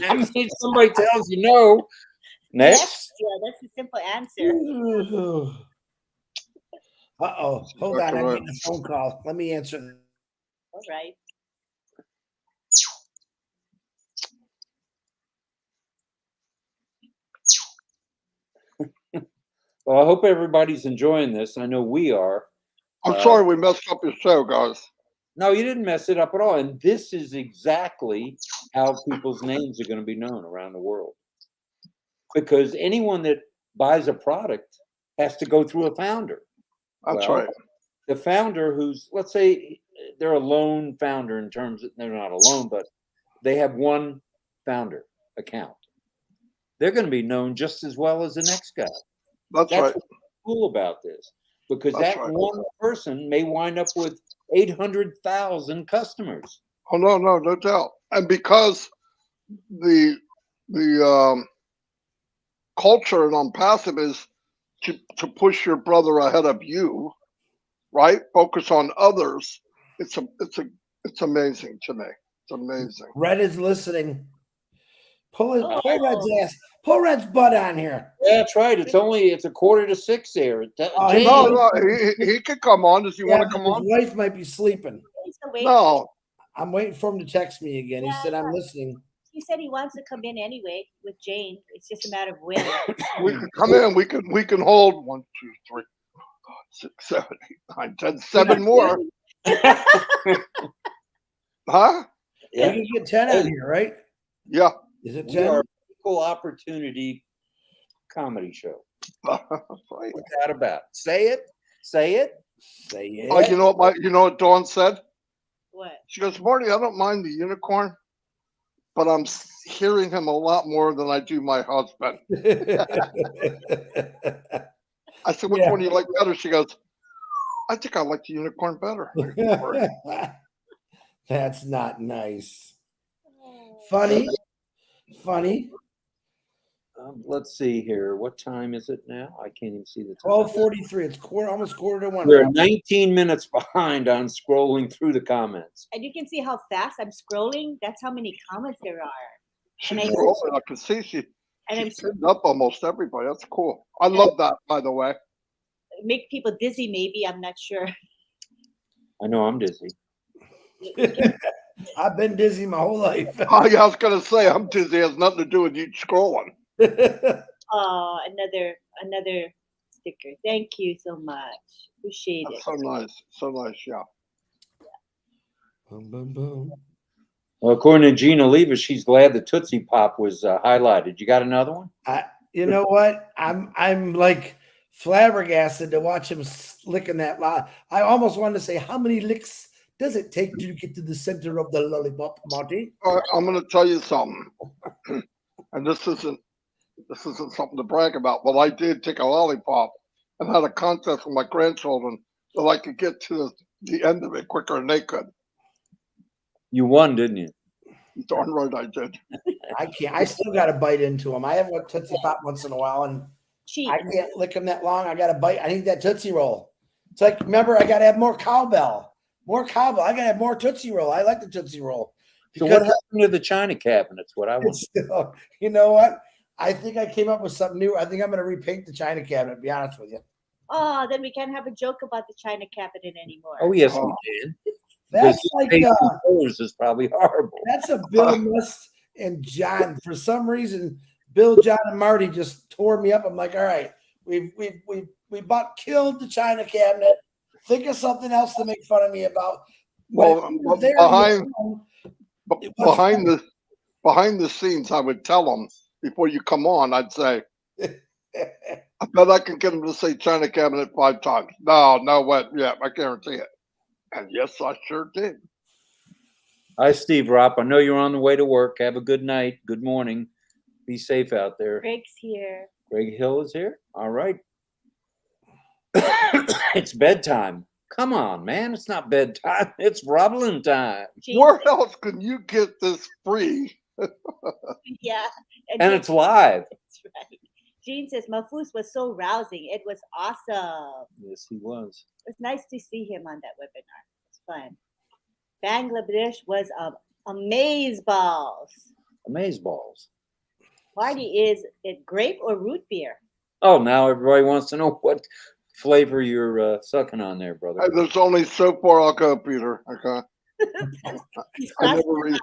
I mean, somebody tells you no. Next. Yeah, that's a simple answer. Uh-oh. Hold on. I'm getting a phone call. Let me answer. All right. Well, I hope everybody's enjoying this. I know we are. I'm sorry we messed up your show, guys. No, you didn't mess it up at all. And this is exactly how people's names are going to be known around the world. Because anyone that buys a product has to go through a founder. That's right. The founder who's, let's say they're a lone founder in terms of, they're not alone, but they have one founder account. They're going to be known just as well as the next guy. That's right. What's cool about this. Because That's that right. one person may wind up with 800,000 customers. Oh no doubt. And because the culture in OnPassive is to push your brother ahead of you, right? Focus on others. It's amazing to me. It's amazing. Red is listening. Pull Red's ass. Pull Red's butt on here. Yeah, that's right. It's 5:45 there. No, he could come on. Does he want to come on? His wife might be sleeping. No. I'm waiting for him to text me again. He said, I'm listening. He said he wants to come in anyway with Jane. It's just a matter of when. We can come in. We can hold 1, 2, 3, 4, 5, 6, 7, 8, 9, 10, 7 more. Huh? Yeah. You can get 10 on here, right? Yeah. Is it 10? We are an equal opportunity comedy show. Right. What's that about? Say it. Say it. Say it. Oh, you know what Dawn said? What? She goes, Marty, I don't mind the unicorn, but I'm hearing him a lot more than I do my husband. I said, which one do you like better? She goes, I think I like the unicorn better. That's not nice. Funny. Let's see here. What time is it now? I can't even see the time. 12:43. It's almost quarter to 1. We're 19 minutes behind on scrolling through the comments. And you can see how fast I'm scrolling. That's how many comments there are. She's rolling. I can see she's hitting up almost everybody. That's cool. I love that, by the way. Make people dizzy, maybe. I'm not sure. I know I'm dizzy. I've been dizzy my whole life. Oh, yeah, I was going to say, I'm dizzy. It has nothing to do with you scrolling. Oh, another sticker. Thank you so much. Appreciate it. So nice. So nice, yeah. Boom, boom, boom. Well, according to Gina Leva, she's glad the Tootsie Pop was highlighted. You got another one? You know what? I'm like flabbergasted to watch him licking that lot. I almost wanted to say, how many licks does it take to get to the center of the lollipop, Marty? I'm going to tell you something, and this isn't something to brag about, but I did take a lollipop and had a contest with my grandchildren so I could get to the end of it quicker than they could. You won, didn't you? Darn right I did. I can't. I still got to bite into them. I have a Tootsie Pop once in a while, and I can't lick them that long. I got to bite. I need that Tootsie Roll. It's like, remember, I got to have more cowbell. More cowbell. I got to have more Tootsie Roll. I like the Tootsie Roll. So what happened to the China cabinets? What I want. You know what? I think I came up with something new. I think I'm going to repaint the China cabinet, to be honest with you. Oh, then we can't have a joke about the China cabinet anymore. Oh, yes, we can. That's like this is probably horrible. That's a Bill Must and John. For some reason, Bill, John, and Marty just tore me up. I'm like, all right, we about killed the China cabinet. Think of something else to make fun of me about. Well, But there, behind it was behind the scenes, I would tell them before you come on. I'd say, I bet I can get them to say China cabinet 5 times. No, what? Yeah, I guarantee it. And yes, I sure did. Hi, Steve Ropp. I know you're on the way to work. Have a good night. Good morning. Be safe out there. Greg's here. Greg Hill is here. All right. It's bedtime. Come on, man. It's not bedtime. It's RobLynn time. Gene Where says- else can you get this free? Yeah. And Gene- it's live. That's right. Gene says Mahfouz was so rousing. It was awesome. Yes, he was. It was nice to see him on that webinar. It was fun. Bangladesh was amazeballs. Amazeballs. Marty, is it grape or root beer? Oh, now everybody wants to know what flavor you're sucking on there, brother. There's only so far I'll go, Peter. Okay. He's I crossing never the read.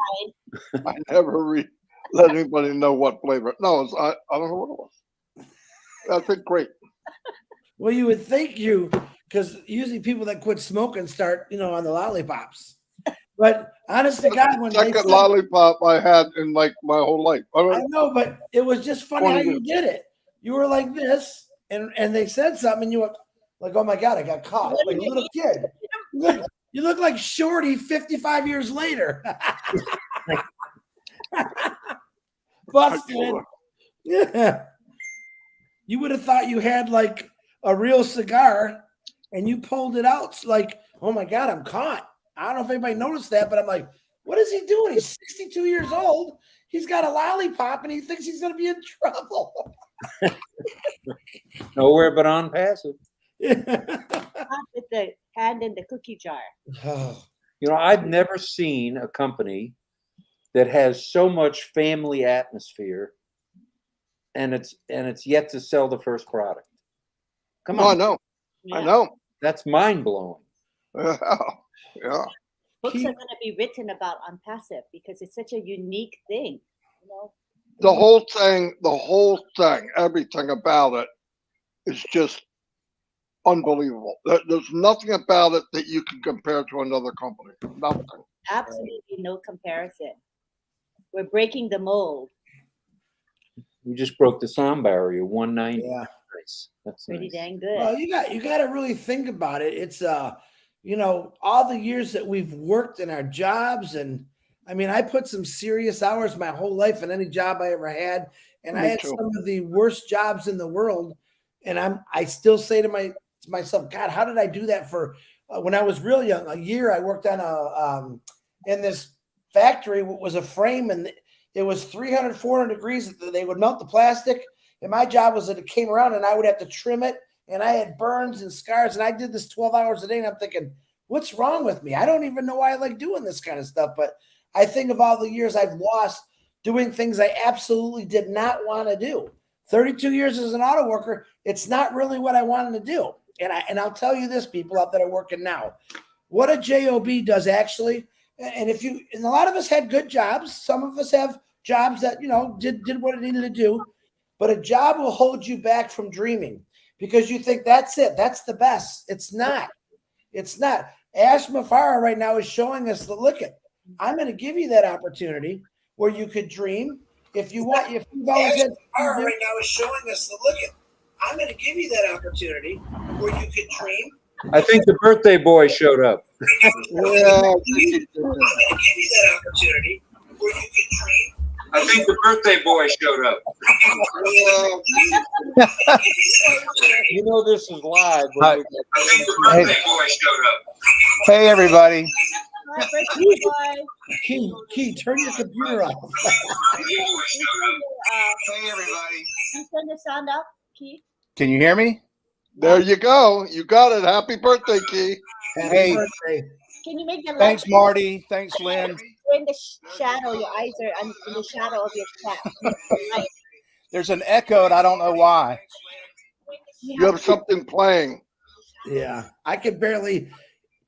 line. I never let anybody know what flavor. No, I don't know what it was. I think great. well, you would think because usually people that quit smoking start, on the lollipops. But honest to God, when they Second said, lollipop I had in like my whole life. I know, but it was just funny how 20 you did it. You were like this, and they said something, and you were like, "Oh my God, I got caught!" Like a little kid. You look like Shorty 55 years later. Busted. Yeah. You would have thought you had like a real cigar, and you pulled it out. Like, oh my God, I'm caught. I don't know if anybody noticed that, but I'm like, what is he doing? He's 62 years old. He's got a lollipop, and he thinks he's going to be in trouble. Nowhere but OnPassive. Not with the hand in the cookie jar. I've never seen a company that has so much family atmosphere, and it's yet to sell the first product. Come No, I on, know. Yeah. I know. that's mind blowing. Yeah. Books are going to be written about OnPassive because it's such a unique thing. The whole thing, everything about it is just unbelievable. There's nothing about it that you can compare to another company. Nothing. Absolutely no comparison. We're breaking the mold. We just broke the sound barrier, 190. Yeah. Nice. That's Pretty nice. dang good. Well, you got to really think about it. It's all the years that we've worked in our jobs, and I mean, I put some serious hours my whole life in any job I ever had, and I Me had too. some of the worst jobs in the world, and I still say to myself, God, how did I do that for when I was real young? A year I worked on in this factory. It was a frame, and it was 300, 400 degrees. They would melt the plastic. And my job was that it came around and I would have to trim it. And I had burns and scars. And I did this 12 hours a day. And I'm thinking, what's wrong with me? I don't even know why I like doing this kind of stuff. But I think of all the years I've lost doing things I absolutely did not want to do. 32 years as an auto worker, it's not really what I wanted to do. And I'll tell you this, people out there working now, what a job does actually. And a lot of us had good jobs. Some of us have jobs that, did what it needed to do. But a job will hold you back from dreaming because you think that's it. That's the best. It's not. It's not. Ash Mufareh right now is showing us I'm going to give you that opportunity where you could dream if you want. If you've always had right now is showing us I'm going to give you that opportunity where you could dream. I think the birthday boy showed up. Yeah. I'm going to give you that opportunity where you could dream. I think the birthday boy showed up. This is live. Hi. I think the birthday boy showed up. Hey, everybody. Hi, birthday boy. Key, turn your computer off. Hey, everybody. You turn the sound up, Keith? Can you hear me? There you go. You got it. Happy birthday, Key. Hey. Birthday. Can you make the Thanks, light- Marty. Thanks, Lynn. You're in the shadow. Your eyes are in the shadow of your cat. There's an echo, and I don't know why. You have something playing. Yeah, I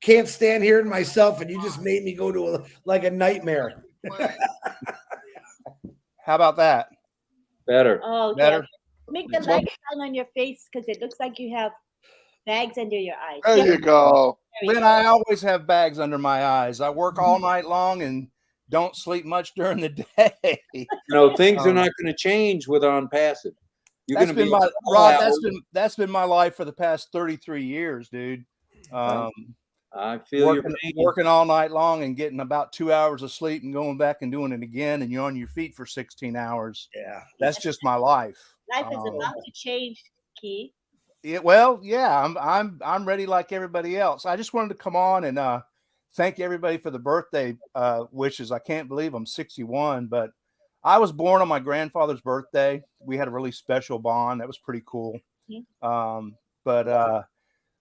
can't stand hearing myself, and you just made me go to a nightmare. How about that? Better. Oh, Better? yeah. Make the light shine on your face because it looks like you have Bags under your eyes. There Yeah, you go. very Lynn, good. I always have bags under my eyes. I work all night long and don't sleep much during the day. You know, things are Um, not going to change with OnPassive. You're That's going to been be my all Rob. hours. That's been my life for the past 33 years, dude. Well, I feel your pain. Working all night long and getting about 2 hours of sleep and going back and doing it again, and you're on your feet for 16 hours. Yeah. That's just my life. Life is about to change, Key. I'm ready like everybody else. I just wanted to come on and thank everybody for the birthday wishes. I can't believe I'm 61, but I was born on my grandfather's birthday. We had a really special bond. That was pretty cool. But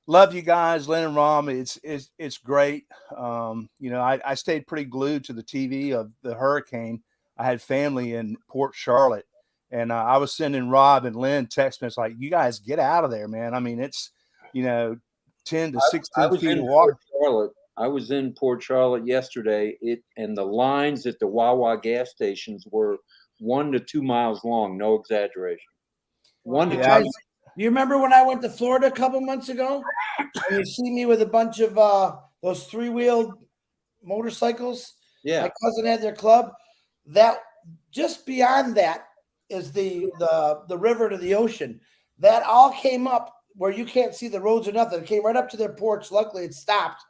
love you guys, Lynn and Rom. It's great. You know, I stayed pretty glued to the TV of the hurricane. I had family in Port Charlotte, and I was sending Rob and Lynn text messages like, "You guys get out of there, man." I mean, it's 10 to 16 I was feet in of water. Port Charlotte. I was in Port Charlotte yesterday. And the lines at the Wawa gas stations were 1 to 2 miles long. No exaggeration. One to Yeah, two. Guys, do you remember when I went to Florida a couple months ago? And you see me with a bunch of those 3-wheeled motorcycles. Yeah. My cousin had their club. That just beyond that is the river to the ocean. That all came up where you can't see the roads or nothing. It came right up to their porch. Luckily, it stopped,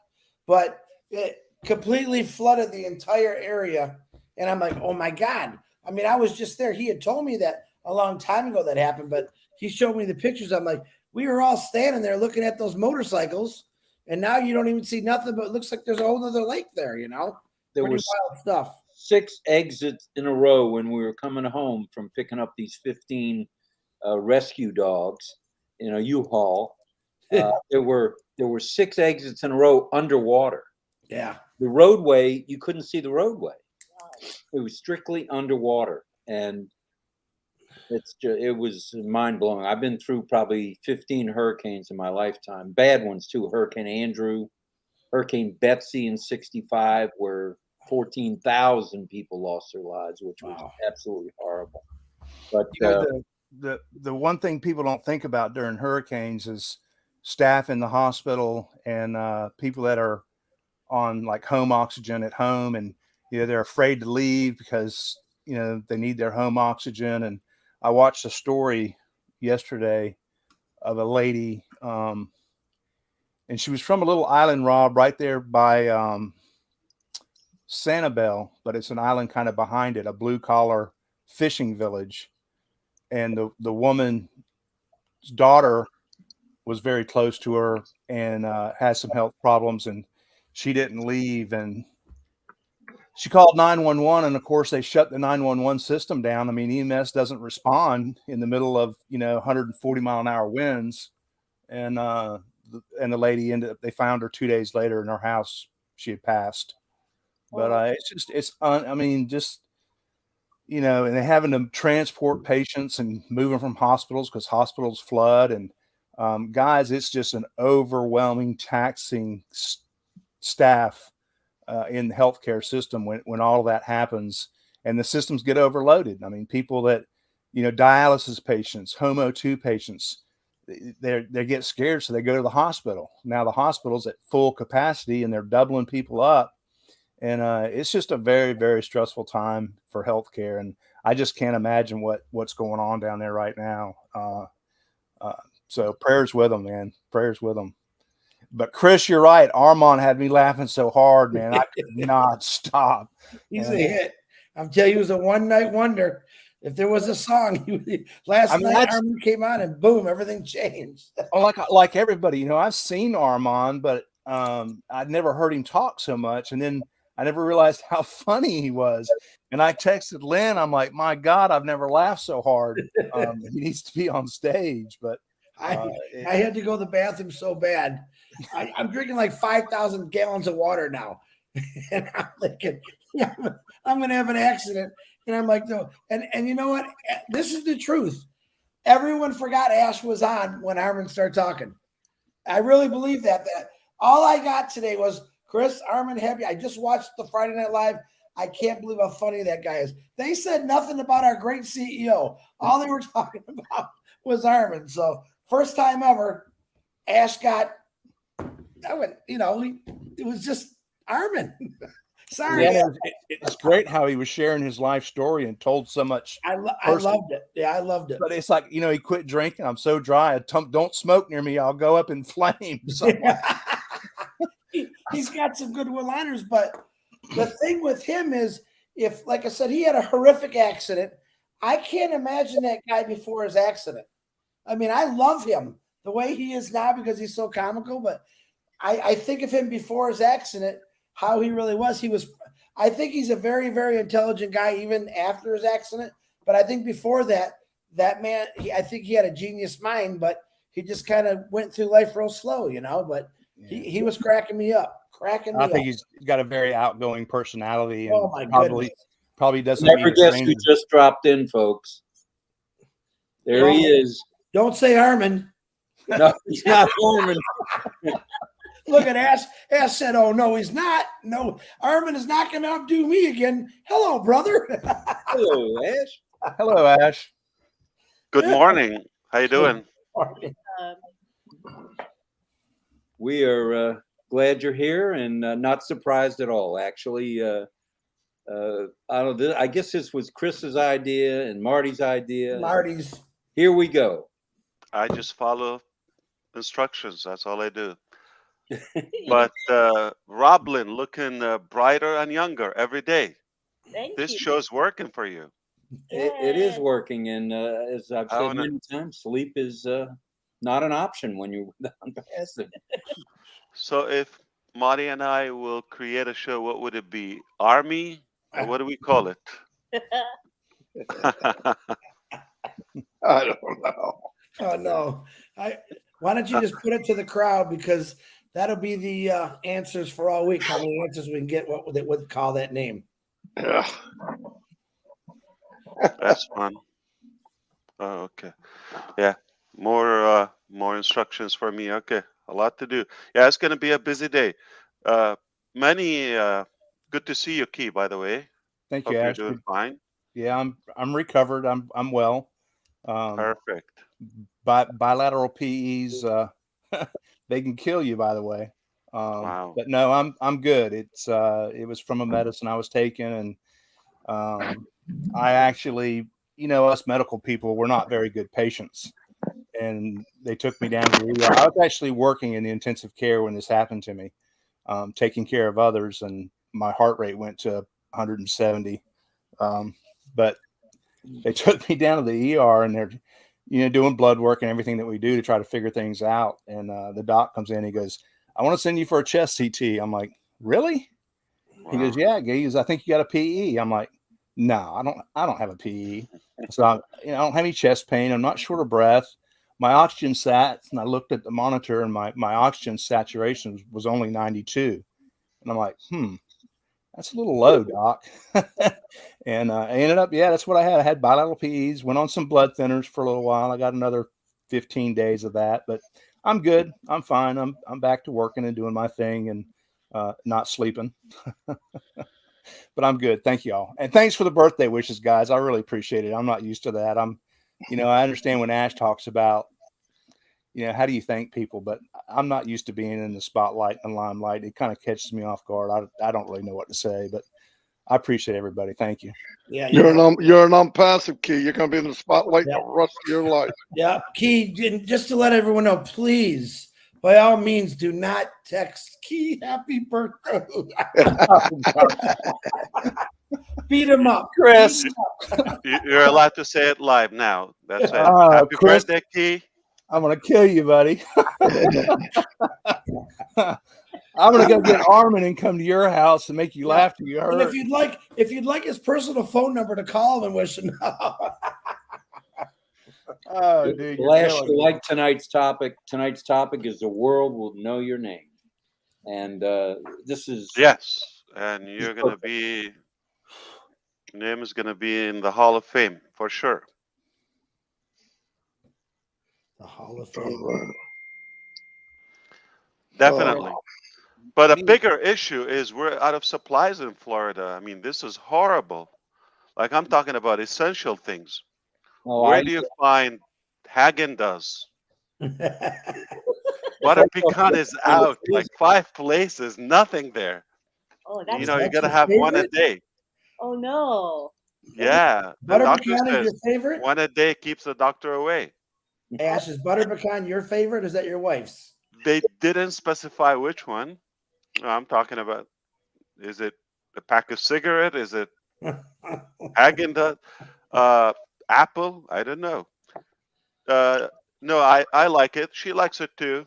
but it completely flooded the entire area. And I'm like, oh my God. I mean, I was just there. He had told me that a long time ago that happened, but he showed me the pictures. I'm like, we were all standing there looking at those motorcycles, and now you don't even see nothing, but it looks like there's a whole other lake there, There Pretty were wild stuff. 6 exits in a row when we were coming home from picking up these 15 rescue dogs in a U-Haul. There were 6 exits in a row underwater. Yeah. The roadway, you couldn't see the roadway. It was strictly underwater, and it was mind blowing. I've been through probably 15 hurricanes in my lifetime, bad ones too. Hurricane Andrew, Hurricane Betsy in '65, where 14,000 people lost their lives, which was absolutely horrible. But the one thing people don't think about during hurricanes is staff in the hospital and people that are on like home oxygen at home, and they're afraid to leave because they need their home oxygen. And I watched a story yesterday of a lady, and she was from a little island, Rob, right there by Sanibel, but it's an island kind of behind it, a blue collar fishing village. And the woman's daughter was very close to her and has some health problems, and she didn't leave. And she called 911, and of course they shut the 911 system down. I mean, EMS doesn't respond in the middle of 140 mile an hour winds. And the lady they found her 2 days later in her house. She had passed. But and they're having to transport patients and move them from hospitals because hospitals flood. And guys, it's just an overwhelming, taxing staff in the healthcare system when all of that happens and the systems get overloaded. I mean, people that, dialysis patients, HOMO2 patients, they get scared, so they go to the hospital. Now the hospital's at full capacity and they're doubling people up. And it's just a very, very stressful time for healthcare. And I just can't imagine what's going on down there right now. So prayers with them, man. Prayers with them. But Chris, you're right. Armand had me laughing so hard, man. I could not stop. He's a hit. I'm telling you, he was a one-night wonder. If there was a song, last night Armand came on and boom, everything changed. like everybody, I've seen Armand, but I'd never heard him talk so much. And then I never realized how funny he was. And I texted Lynn. I'm like, my God, I've never laughed so hard. He needs to be on stage. But I had to go to the bathroom so bad. I'm drinking like 5,000 gallons of water now. And I'm thinking, I'm going to have an accident. And I'm like, no. And you know what? This is the truth. Everyone forgot Ash was on when Armin started talking. I really believe that all I got today was, Chris, Armin, happy. I just watched the Friday Night Live. I can't believe how funny that guy is. They said nothing about our great CEO. All they were talking about was Armin. So first time ever, Ash got, it was just Armin. Sorry. Yeah, it's great how he was sharing his life story and told so much. I personal. loved it. Yeah, I loved it. But it's like, he quit drinking. I'm so dry. Don't smoke near me. I'll go up in flames. He's got some good one-liners, but the thing with him is, if, like I said, he had a horrific accident, I can't imagine that guy before his accident. I mean, I love him the way he is now because he's so comical, but I think of him before his accident, how he really was. I think he's a very, very intelligent guy, even after his accident. But I think before that man, I think he had a genius mind, but he just kind of went through life real slow, But he was cracking me up. I think he's got a very outgoing personality, and Oh my goodness. probably doesn't. Never guess who just dropped in, folks. There he is. Don't say Armin. No, he's not Armin. Look at Ash. Ash said, "Oh no, he's not. No, Armin is not going to outdo me again." Hello, brother. Hello, Ash. Hello, Ash. Good morning. How you doing? We are glad you're here and not surprised at all. Actually, I don't know. I guess this was Chris's idea and Marty's idea. Marty's. Here we go. I just follow instructions. That's all I do. But RobLynn looking brighter and younger every day. Thank This you. show's working for you. It is working, and as I've said many times, sleep is not an option when you're OnPassive. So if Marty and I will create a show, what would it be? Army? Or what do we call it? I don't know. Oh no! Why don't you just put it to the crowd, because that'll be the answers for all week. How many answers we can get? What would it would call that name? Yeah. That's fun. Oh, okay. Yeah. More instructions for me. Okay. A lot to do. Yeah, it's gonna be a busy day. Good to see you, Key, by the way. Thank Hope you, you're Ash. doing fine. Yeah, I'm recovered. I'm well. Perfect. Bilateral PEs, they can kill you, by the way. Wow. But no, I'm good. It was from a medicine I was taking, and I actually, us medical people, we're not very good patients, and they took me down to the ER. I was actually working in the intensive care when this happened to me, taking care of others, and my heart rate went to 170. But they took me down to the ER, and they're, doing blood work and everything that we do to try to figure things out. And the doc comes in, he goes, "I want to send you for a chest CT." I'm like, "Really?" Wow. He goes, "Yeah." He goes, "I think you got a PE." I'm like, "No, I don't have a PE." So I don't have any chest pain. I'm not short of breath. My oxygen sat, and I looked at the monitor, and my oxygen saturation was only 92. And I'm like, that's a little low, doc. And I ended up, that's what I had. I had bilateral PEs, went on some blood thinners for a little while. I got another 15 days of that, but I'm good. I'm fine. I'm back to working and doing my thing and not sleeping. But I'm good. Thank you all. And thanks for the birthday wishes, guys. I really appreciate it. I'm not used to that. I understand when Ash talks about, how do you thank people, but I'm not used to being in the spotlight and limelight. It kind of catches me off guard. I don't really know what to say, but I appreciate everybody. Thank you. Yeah, You're an OnPassive, Key. You're gonna be in the spotlight the rest of your life. Yeah, Key. Just to let everyone know, please, by all means, do not text Key happy birthday. Beat him up, Chris. You're allowed to say it live now. That's it. Happy Chris, birthday, Key. I'm gonna kill you, buddy. I'm gonna go get Armin and come to your house and make you laugh till you hurt. And if you'd like his personal phone number to call him and wish him. Oh, dude, Lash, like tonight's topic. Tonight's topic is the world will know your name, and this is and you're gonna be. Name is gonna be in the Hall of Fame for sure. The Hall of Fame. Definitely. But a bigger issue is we're out of supplies in Florida. I mean, this is horrible. Like, I'm talking about essential things. Where do you find Häagen-Dazs? Butter pecan is out like 5 places, nothing there. Oh, You that's know, you That's gotta your have one a favorite? day. oh no. Yeah, the Butter doctor pecan is says your favorite? one a day keeps the doctor away. Ash, is butter pecan your favorite? Or is that your wife's? They didn't specify which one. I'm talking about. Is it a pack of cigarette? Is it Haagen-Dazs? Apple? I don't know. No, I like it. She likes it too.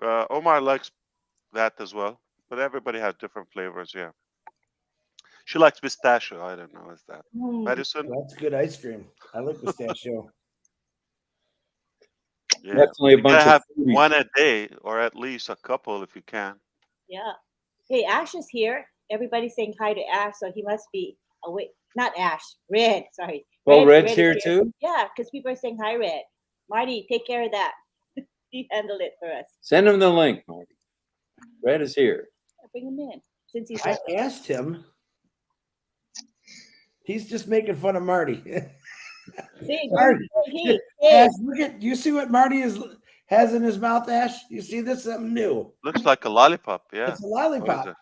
Omar likes that as well. But everybody has different flavors. Yeah. She likes pistachio. I don't know. Is that medicine? That's good ice cream. I like pistachio. Yeah. Definitely a You gotta bunch of have foodies. one a day, or at least a couple if you can. Yeah. Hey, Ash is here. Everybody's saying hi to Ash, so he must be awake. Not Ash, Red. Sorry. Oh, Red's is here too? Yeah, because people are saying hi, Red. Marty, take care of that. He handled it for us. Send him the link, Marty. Red is here. Bring him in since he's I asked him. He's just making fun of Marty. See, Marty. hey, Ash, look at you see what Marty has in his mouth, Ash? You see this? Something new. Looks like a lollipop. Yeah. It's a What is lollipop. it?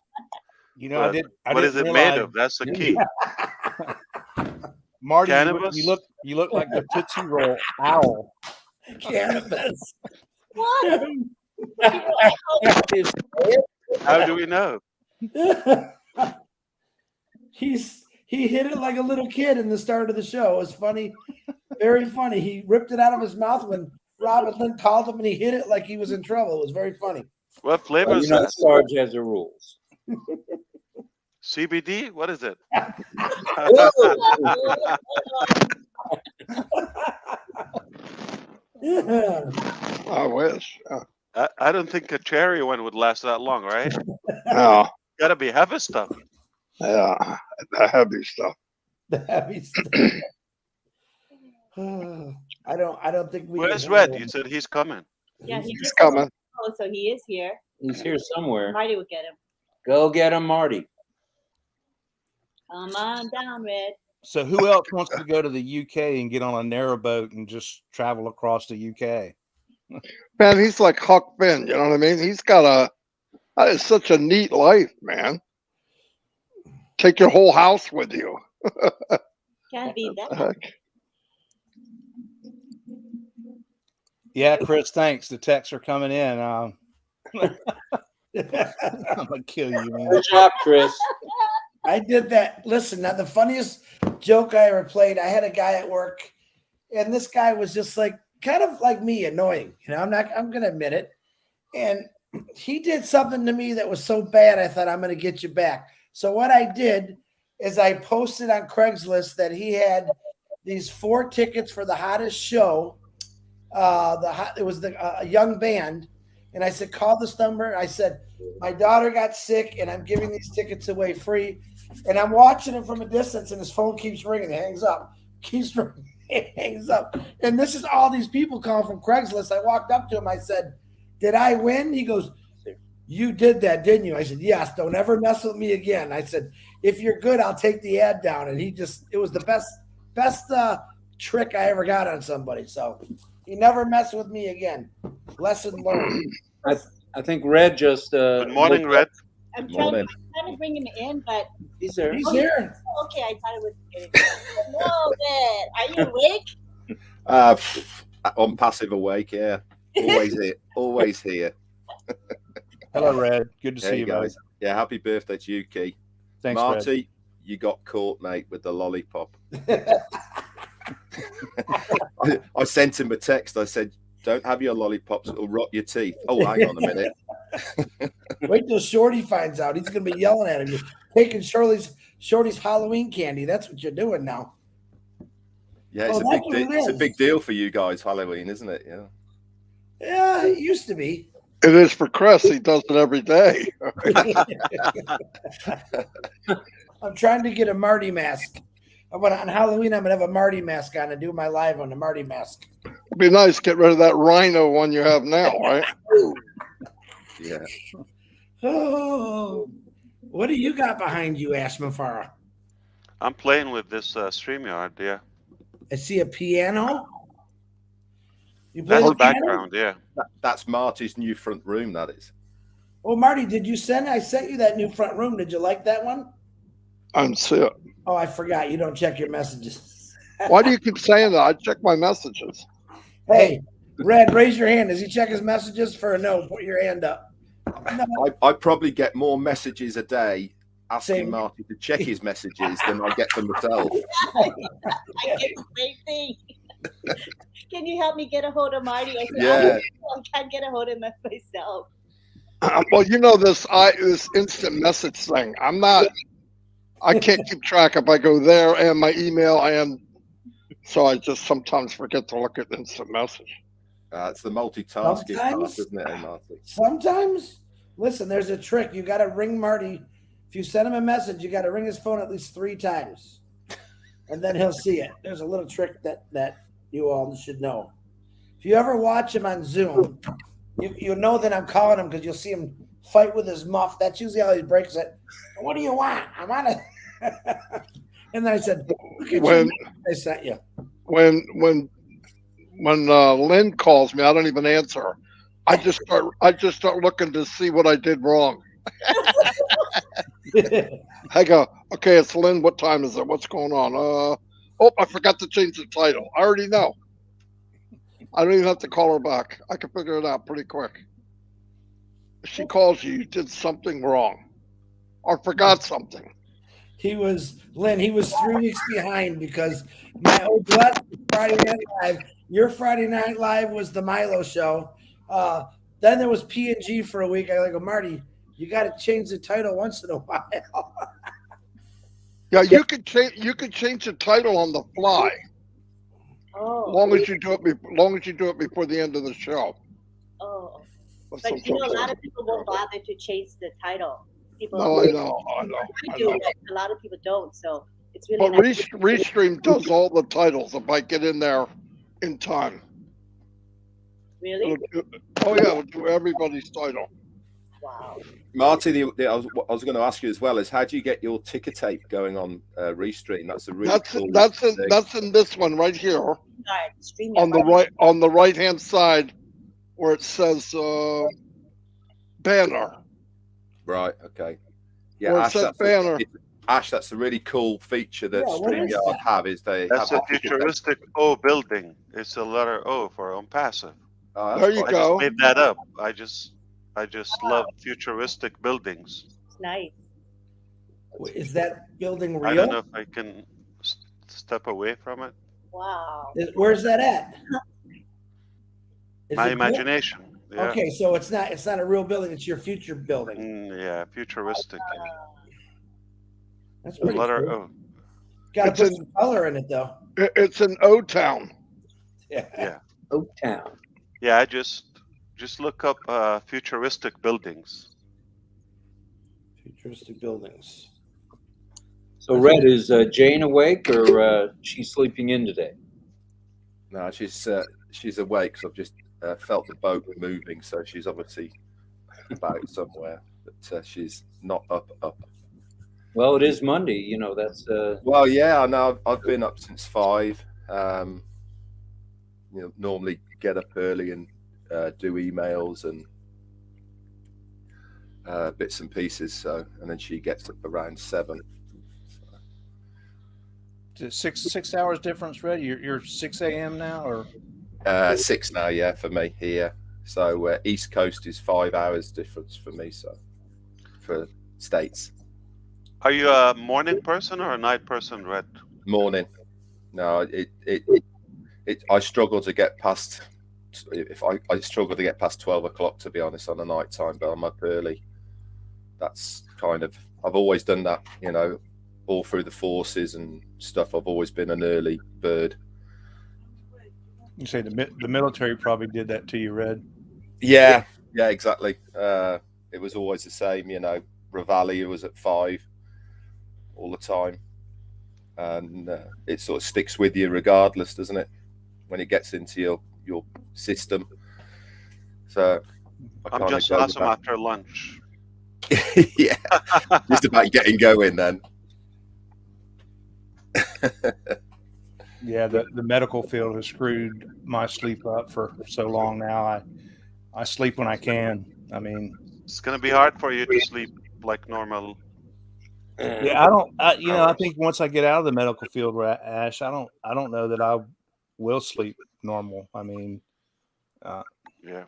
You know, I What- didn't what is it made realize, of? That's the key. Marty, Cannabis? you look like the Tootsie Roll owl. Cannabis. what? How do we know? He hit it like a little kid in the start of the show. It was funny, very funny. He ripped it out of his mouth when RobLynn called him, and he hit it like he was in trouble. It was very funny. What flavor Well, is you know, that? Sarge has the rules. CBD? What is it? I wish. I don't think a cherry one would last that long, right? No, Gotta be heavy stuff. yeah, the heavy stuff. The heavy stuff. I don't think we. Where's can Red? handle You him. said he's coming. Yeah, he He's just coming. Oh, so he is here. He's here somewhere. Marty will get him. Go get him, Marty. Come on down, Red. So who else wants to go to the UK and get on a narrowboat and just travel across the UK? Man, he's like Huck Finn. You know what I mean? He's got that is such a neat life, man. Take your whole house with you. Can't beat The that. heck? Yeah, Chris, thanks. The texts are coming in. I'm gonna kill you, man. Good job, Chris. I did that. Listen, now the funniest joke I ever played, I had a guy at work, and this guy was just like kind of like me, annoying. You know, I'm gonna admit it. And he did something to me that was so bad, I thought, I'm gonna get you back. So what I did is I posted on Craigslist that he had these 4 tickets for the hottest show. It was a young band, and I said, call this number. I said, my daughter got sick, and I'm giving these tickets away free. And I'm watching him from a distance, and his phone keeps ringing. It hangs up. Keeps ringing. It hangs up. And this is all these people calling from Craigslist. I walked up to him. I said, did I win? He goes, you did that, didn't you? I said, yes. Don't ever mess with me again. I said, if you're good, I'll take the ad down. And it was the best trick I ever got on somebody. So he never messed with me again. Lesson learned. I think Red just. Good morning, Red. I'm trying to bring him in, but He's there. He's here. oh, okay, I thought it was. No, Red. Are you awake? On passive awake, yeah. Always here. Always here. Hello, Red. Good to There see you you, go. guys. Yeah, happy birthday to you, Key. Thanks, Red. Marty, you got caught, mate, with the lollipop. I sent him a text. I said, don't have your lollipops, it'll rot your teeth. Oh, hang on a minute. Wait till Shorty finds out. He's gonna be yelling at him. You're taking Shorty's Halloween candy. That's what you're doing now. Yeah, it's Oh, a that's big what it deal. It's a is. big deal for you guys, Halloween, isn't it? Yeah. Yeah, it used to be. It is for Chris. He does it every day. I'm trying to get a Marty mask. On Halloween, I'm gonna have a Marty mask on and do my live on the Marty mask. It'd be nice to get rid of that rhino one you have now, right? Yeah. Oh, what do you got behind you, Ash Mufareh? I'm playing with this StreamYard, yeah. I see a piano. You play That's the the piano? background, yeah. That's Marty's new front room. That is. Oh, Marty, did you send? I sent you that new front room. Did you like that one? I'm sick. Oh, I forgot. You don't check your messages. Why do you keep saying that? I check my messages. Hey, Red, raise your hand. Does he check his messages for a no? Put your hand up. No. I probably get more messages a day asking Same. Marty to check his messages than I get for myself. I get the same thing. Can you help me get a hold of Marty? I said, Yeah. I can't get a hold of myself. Well, you know this instant message thing. I can't keep track if I go there and my email so I just sometimes forget to look at instant message. It's the multitasking part, Sometimes. isn't it, Marty? Sometimes, listen, there's a trick. You got to ring Marty. If you send him a message, you got to ring his phone at least 3 times, and then he'll see it. There's a little trick that you all should know. If you ever watch him on Zoom, you know that I'm calling him because you'll see him fight with his muff. That's usually how he breaks it. What do you want? I'm on it. And then I said, "Look at you. I sent you." When Lynn calls me, I don't even answer her. I just start looking to see what I did wrong. I go, okay, it's Lynn. What time is it? What's going on? Oh, I forgot to change the title. I already know. I don't even have to call her back. I can figure it out pretty quick. If she calls you, you did something wrong or forgot something. Lynn, he was 3 weeks behind because my old Friday Night Live, your Friday Night Live was the Milo show. Then there was P&G for a week. I go, Marty, you got to change the title once in a while. Yeah, you could change the title on the fly. Oh. Long as you do it before the end of the show. Oh. But But you know, a lot of people won't bother to change the title. People No, I know. I do, but a lot of people don't. So it's really But nice. Restream does all the titles if I get in there in time. Really? It'll do everybody's title. Wow. Marty, I was going to ask you as well is how do you get your ticker tape going on Restream? That's a really cool thing. That's in this one right here Stream on the right hand side where it says banner. Right. Okay. Yeah. Where it Ash, says banner. Ash, that's a really cool feature that StreamYard have. Is they That's have a futuristic O building. It's a letter O for OnPassive. Oh, There you I go. just made that up. I just love futuristic buildings. It's nice. Is that building real? I don't know if I can step away from it. Wow. Where's that at? Is My it imagination. Yeah. Okay, so it's not a real building. It's your future building. Yeah, futuristic. That's pretty Letter cool. O. Got to It's put in- some color in it, though. It's an O town. Yeah. Oak Town. Yeah, I just look up futuristic buildings. Futuristic buildings. So, Red, is Jane awake or she's sleeping in today? No, she's awake. So I've just felt the boat moving. So she's obviously about somewhere, but she's not up. Well, it is Monday. You know, that's. Well, yeah, I know. I've been up since 5. Normally get up early and do emails and bits and pieces. So, and then she gets up around 7. Six hours difference, Red? You're 6 a.m. now, or 6 now, yeah, for me here. So East Coast is 5 hours difference for me. So for states. Are you a morning person or a night person, Red? Morning. No, I struggle to get past. I struggle to get past 12 o'clock, to be honest, on the night time. But I'm up early. That's kind of. I've always done that, all through the forces and stuff. I've always been an early bird. you say the military probably did that to you, Red? Yeah, exactly. It was always the same, Reveille was at 5 all the time, and it sort of sticks with you regardless, doesn't it? When it gets into your system. So I'm just awesome after lunch. Yeah, just about getting going then. Yeah, the medical field has screwed my sleep up for so long now. I sleep when I can. I mean, It's gonna be hard for you to sleep like normal yeah, I hours. think once I get out of the medical field, Ash, I don't know that I will sleep normal. I mean, Yeah.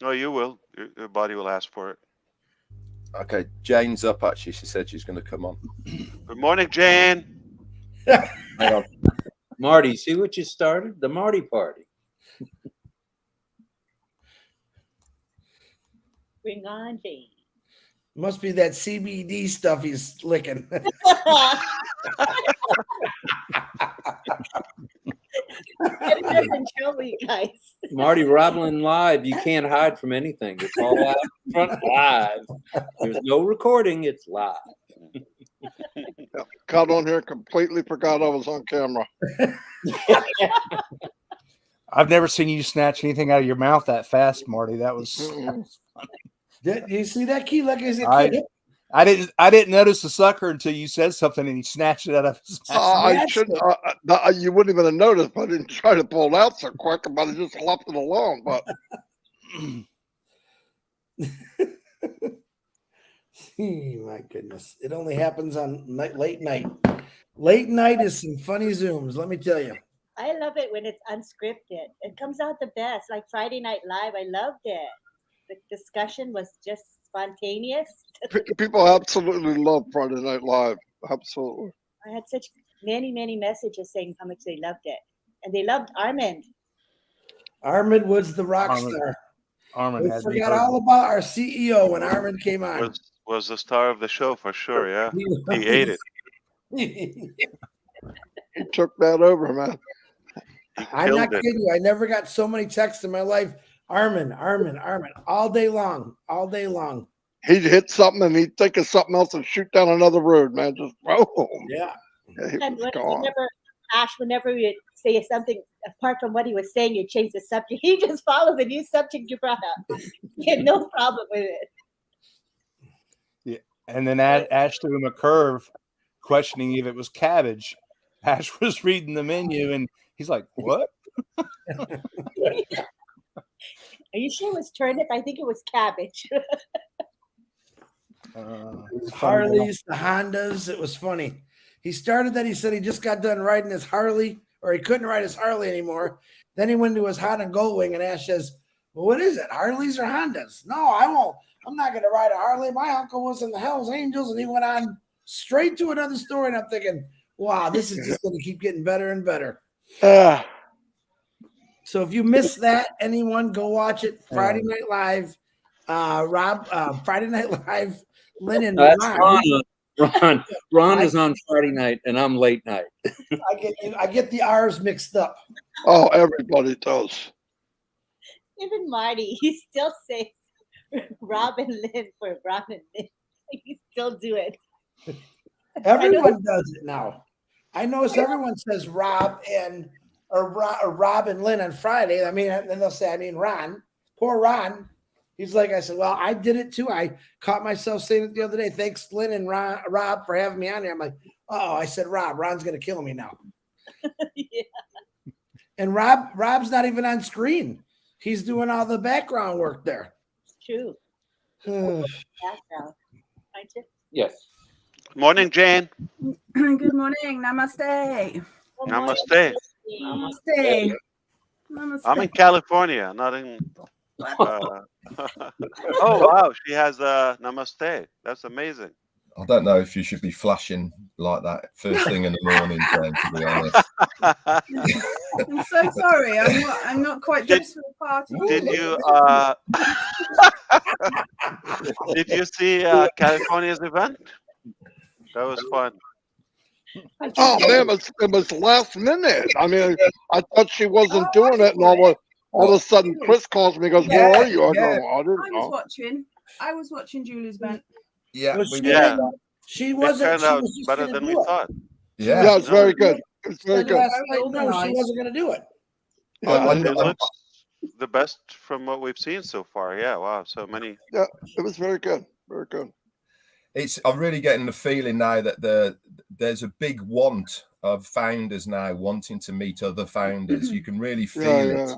No, you will. Your body will ask for it. Okay, Jane's up. Actually, she said she's going to come on. Good morning, Jane. Hang on. Marty, see what you started? The Marty party. Bring on Jane. Must be that CBD stuff he's licking. It doesn't show you guys. Marty, RobLynn Live, you can't hide from anything. It's all out front live. There's no recording, it's live. Got on here, completely forgot I was on camera. I've never seen you snatch anything out of your mouth that fast, Marty. That was funny. Did you see that key? Look, is it? I didn't notice the sucker until you said something and he snatched it out of his mouth. I should. You wouldn't even have noticed. But I didn't try to pull it out so quick. But I just left it alone. But My goodness, it only happens on late night. Late night is some funny Zooms. Let me tell you. I love it when it's unscripted. It comes out the best. Like Friday Night Live, I loved it. The discussion was just spontaneous. people absolutely love Friday Night Live. Absolutely. I had such many messages saying how much they loved it. And they loved Armand. Armand was the rock star. Armand We had forgot all about our CEO when Armand came on. Was the star of the show for sure, yeah. He ate it. He took that over, man. I'm not kidding you. I never got so many texts in my life. Armand, all day long. He'd hit something and he'd think of something else and shoot down another road, man. Just boom. Yeah. He And was gone. whenever you say something apart from what he was saying, you change the subject. He just followed the new subject you brought up. He had no problem with it. Yeah, and then Ash threw him a curve, questioning if it was cabbage. Ash was reading the menu and he's like, "What?" Are you sure it was turnip? I think it was cabbage. Harleys, the Hondas. It was funny. He started that. He said he just got done riding his Harley, or he couldn't ride his Harley anymore. Then he went to his Honda Goldwing, and Ash says, "Well, what is it? Harleys or Hondas?" "No, I won't. I'm not going to ride a Harley. My uncle was in the Hells Angels," and he went on straight to another story. And I'm thinking, wow, this is just going to keep getting better and better. So if you missed that, anyone go watch it. Friday Night Live. Friday Night Live. Lynn and Ron. Ron is on Friday night, and I'm late night. I get the R's mixed up. Oh, everybody does. Even Marty, he still says Rob and Lynn for Rob and Lynn. He still do it. Everyone does it now. I notice everyone says Rob and Rob and Lynn on Friday. I mean, then they'll say, Ron. Poor Ron. He's like, I said, well, I did it too. I caught myself saying it the other day. Thanks, Lynn and Rob, for having me on here. I'm like, oh, I said Rob. Ron's going to kill me now. Yeah. And Rob's not even on screen. He's doing all the background work there. It's true. Background. Aren't you? Yes. Morning, Jane. Good morning. Namaste. Namaste. Namaste. Namaste. I'm in California, not in. Oh wow, she has a namaste. That's amazing. I don't know if you should be flashing like that first thing in the morning, Jane, to be honest. I'm so sorry. I'm not quite dressed for the party. Did you see California's event? That was fun. Oh man, it was last minute. I mean, I thought she wasn't doing it, and all of a sudden Chris calls me and goes, "Where are you?" I go, "I didn't know." I was watching Julie's event. Yeah, she It turned out was just better gonna than do we it. thought. Yeah, it's very good. It's very good. No, she wasn't going to do it. It looks the best from what we've seen so far. Yeah, wow, so many. Yeah, it was very good. Very good. I'm really getting the feeling now that there's a big want of founders now wanting to meet other founders. You can really feel it,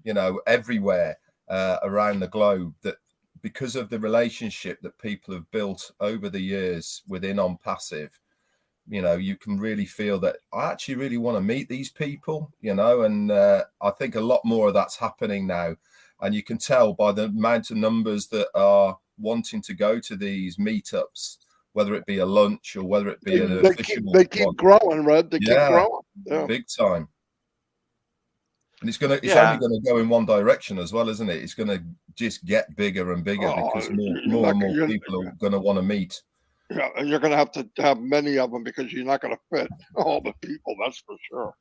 you know, everywhere around the globe, that because of the relationship that people have built over the years within OnPassive, you know, you can really feel that I actually really want to meet these people, you know, and I think a lot more of that's happening now. And you can tell by the amount of numbers that are wanting to go to these meetups, whether it be a lunch or whether it be an official they keep one. growing, Red. They keep growing. Yeah. Big time. And it's only going to go in one direction as well, isn't it? It's going to just get bigger and bigger because more and more people are going to want to meet. Yeah, and you're going to have many of them because you're not going to fit all the people. That's for sure.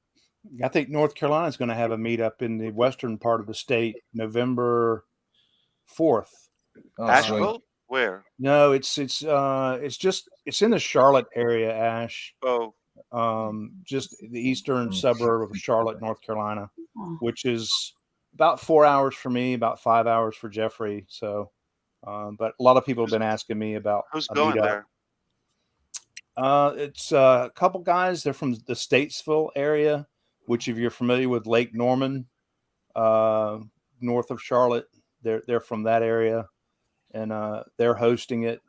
I think North Carolina is going to have a meetup in the western part of the state, November 4th. Asheville? Where? No, it's in the Charlotte area, Ash. Oh. Just the eastern suburb of Charlotte, North Carolina, which is about 4 hours for me, about 5 hours for Jeffrey. So, but a lot of people have been asking me about who's going there. It's a couple guys. They're from the Statesville area, which, if you're familiar with Lake Norman, north of Charlotte, they're from that area, and they're hosting it.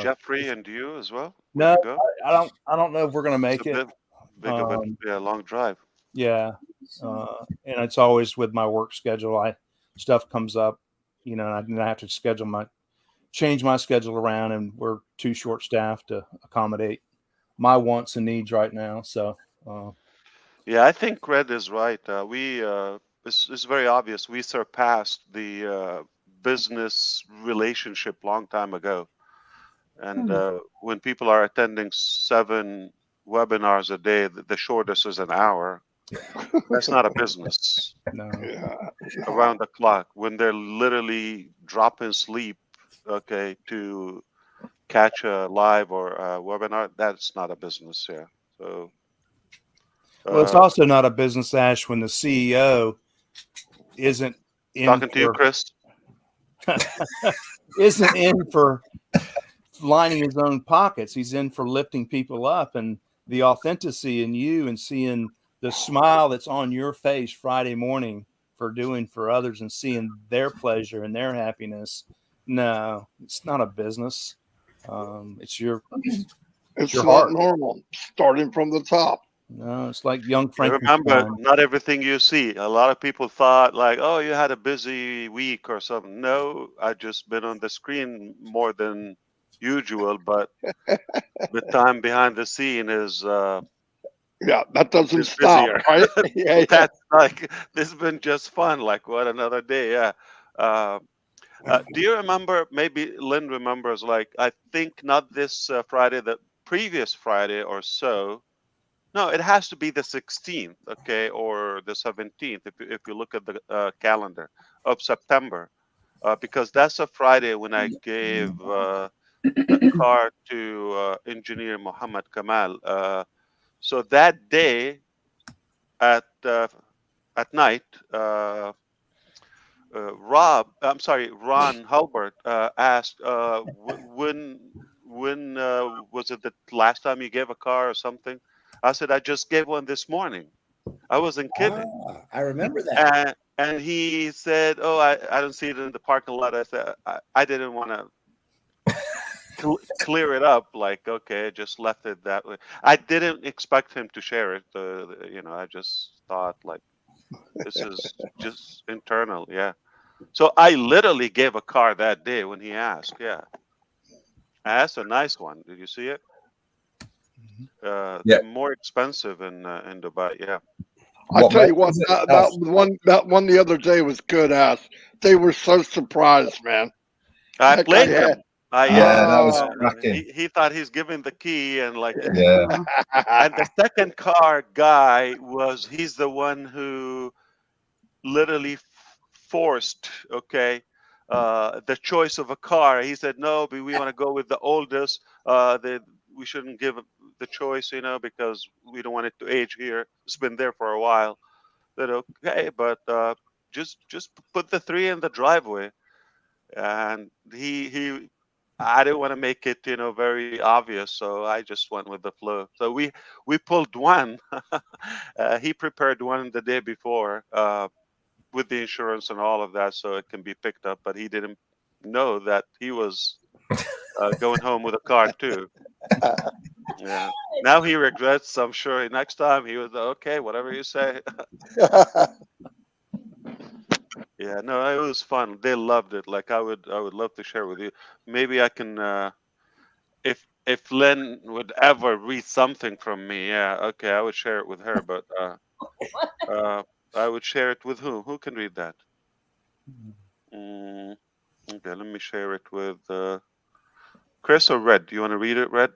Jeffrey and you as well? No, I don't know if we're gonna make it. Big of a long drive. Yeah, and it's always with my work schedule. Stuff comes up, you know, and I have to change my schedule around, and we're too short staffed to accommodate my wants and needs right now. So, yeah, I think Red is right. It's very obvious. We surpassed the business relationship long time ago, and when people are attending 7 webinars a day, the shortest is an hour. That's not a business. No. Around the clock, when they're literally dropping sleep, okay, to catch a live or a webinar, that's not a business. Yeah. So. Well, it's also not a business, Ash, when the CEO isn't in talking to you, Chris. Isn't in for lining his own pockets. He's in for lifting people up, and the authenticity in you and seeing the smile that's on your face Friday morning for doing for others and seeing their pleasure and their happiness. No, it's not a business. It's your not normal. Starting from the top. No, it's like young Frank. Remember, not everything you see. A lot of people thought like, oh, you had a busy week or something. No, I just been on the screen more than usual, but the time behind the scene is that doesn't stop, right? That's like, this has been just fun. Like, what, another day? Yeah. Do you remember? Maybe Lynn remembers. Like, I think not this Friday, the previous Friday or so. No, it has to be the 16th, okay, or the 17th, if you look at the calendar of September, because that's a Friday when I gave a car to engineer Muhammad Kamal. So that day at night, Ron Hulbert asked, when was it the last time you gave a car or something? I said, I just gave one this morning. I wasn't kidding. I remember that. And he said, oh, I don't see it in the parking lot. I said, I didn't want to clear it up. Like, okay, just left it that way. I didn't expect him to share it. I just thought, like, this is just internal. Yeah. So I literally gave a car that day when he asked. Yeah. That's a nice one. Did you see it? They're more expensive in Dubai. Yeah. I tell you what, that one the other day was good. Ass. They were so surprised, man. I played him. That was cracking. He thought he's giving the key, and like, and the second car guy he's the one who literally forced, okay, the choice of a car. He said, no, but we want to go with the oldest. We shouldn't give the choice, because we don't want it to age here. It's been there for a while. Said, okay, but just put the 3 in the driveway. And I didn't want to make it, very obvious, so I just went with the flow. So we pulled one. He prepared one the day before with the insurance and all of that, so it can be picked up. But he didn't know that he was going home with a car too. Yeah. Now he regrets. I'm sure next time he was okay. Whatever you say. Yeah, no, it was fun. They loved it. Like I would love to share with you. Maybe I can, if Lynn would ever read something from me, yeah, okay, I would share it with her. But I would share it with who? Who can read that? Mm, okay, let me share it with Chris or Red. Do you want to read it, Red?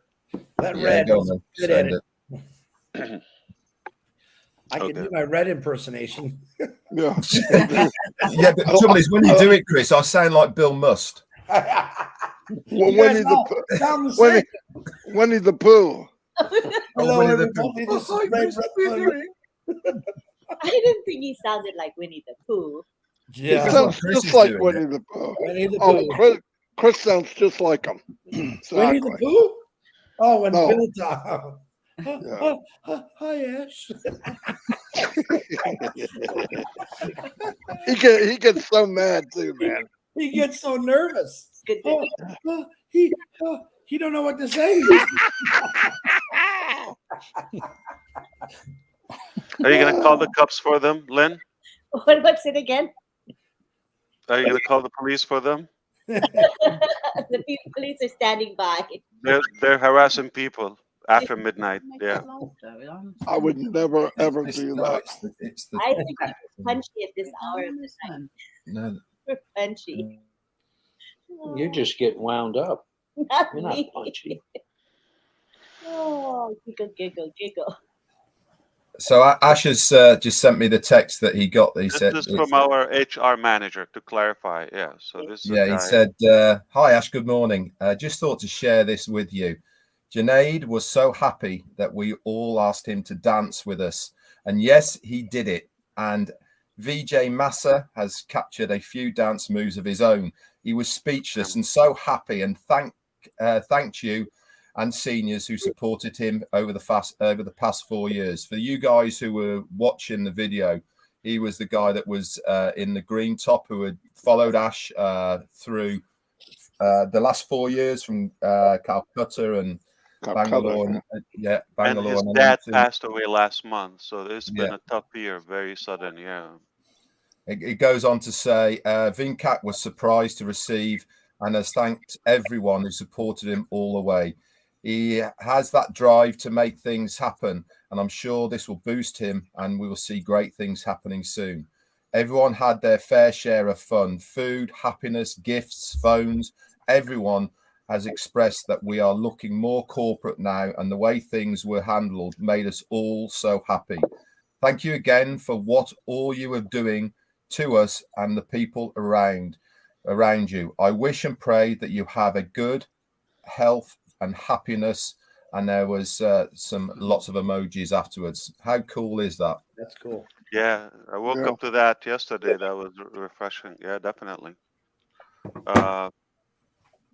Let Yeah, Red. go on then. Good at Send it. I can Okay. do my Red impersonation. Yeah. Yeah, but the trouble is when you do it, Chris, I sound like Bill Must. Well, You Winnie guys all the sound the Winnie, same. Winnie the Pooh. Hello, Winnie the everybody. This is Red. I didn't think he sounded like Winnie the Pooh. He Yeah. sounds Chris just is like doing Winnie the Pooh. Winnie the Oh, Pooh. Chris sounds just like him. Winnie Exactly. the Pooh? Oh, when No. Bill talks. Yeah. Hi, Ash. He gets so mad too, man. He gets so nervous. Good to He don't know what to say. Are you gonna call the cops for them, Lynn? What's it again? Are you gonna call the police for them? The police are standing by. They're harassing people after midnight. Yeah. I would never ever do that. I think he's punchy at this hour of the night. No, Punchy. You just get wound up. Not You're not me. punchy. Oh, giggle. so Ash has just sent me the text that he got. He This said, is from our HR manager to clarify. Yeah. So this is a yeah, he guy. said, "Hi Ash, good morning. Just thought to share this with you. Junaid was so happy that we all asked him to dance with us, and yes, he did it. And VJ Massa has captured a few dance moves of his own. He was speechless and so happy, and thanked you and seniors who supported him over the past 4 years. For you guys who were watching the video, he was the guy that was in the green top who had followed Ash through the last 4 years from Calcutta and Bangalore. And his dad passed away last month, so it's been a tough year, very sudden. Yeah. It goes on to say, Vinkat was surprised to receive and has thanked everyone who supported him all the way. He has that drive to make things happen, and I'm sure this will boost him and we will see great things happening soon. Everyone had their fair share of fun, food, happiness, gifts, phones. Everyone has expressed that we are looking more corporate now, and the way things were handled made us all so happy. Thank you again for what all you are doing to us and the people around you. I wish and pray that you have a good health and happiness. And there was lots of emojis afterwards. How cool is that? That's cool. Yeah, I woke up to that yesterday. That was refreshing. Yeah, definitely. I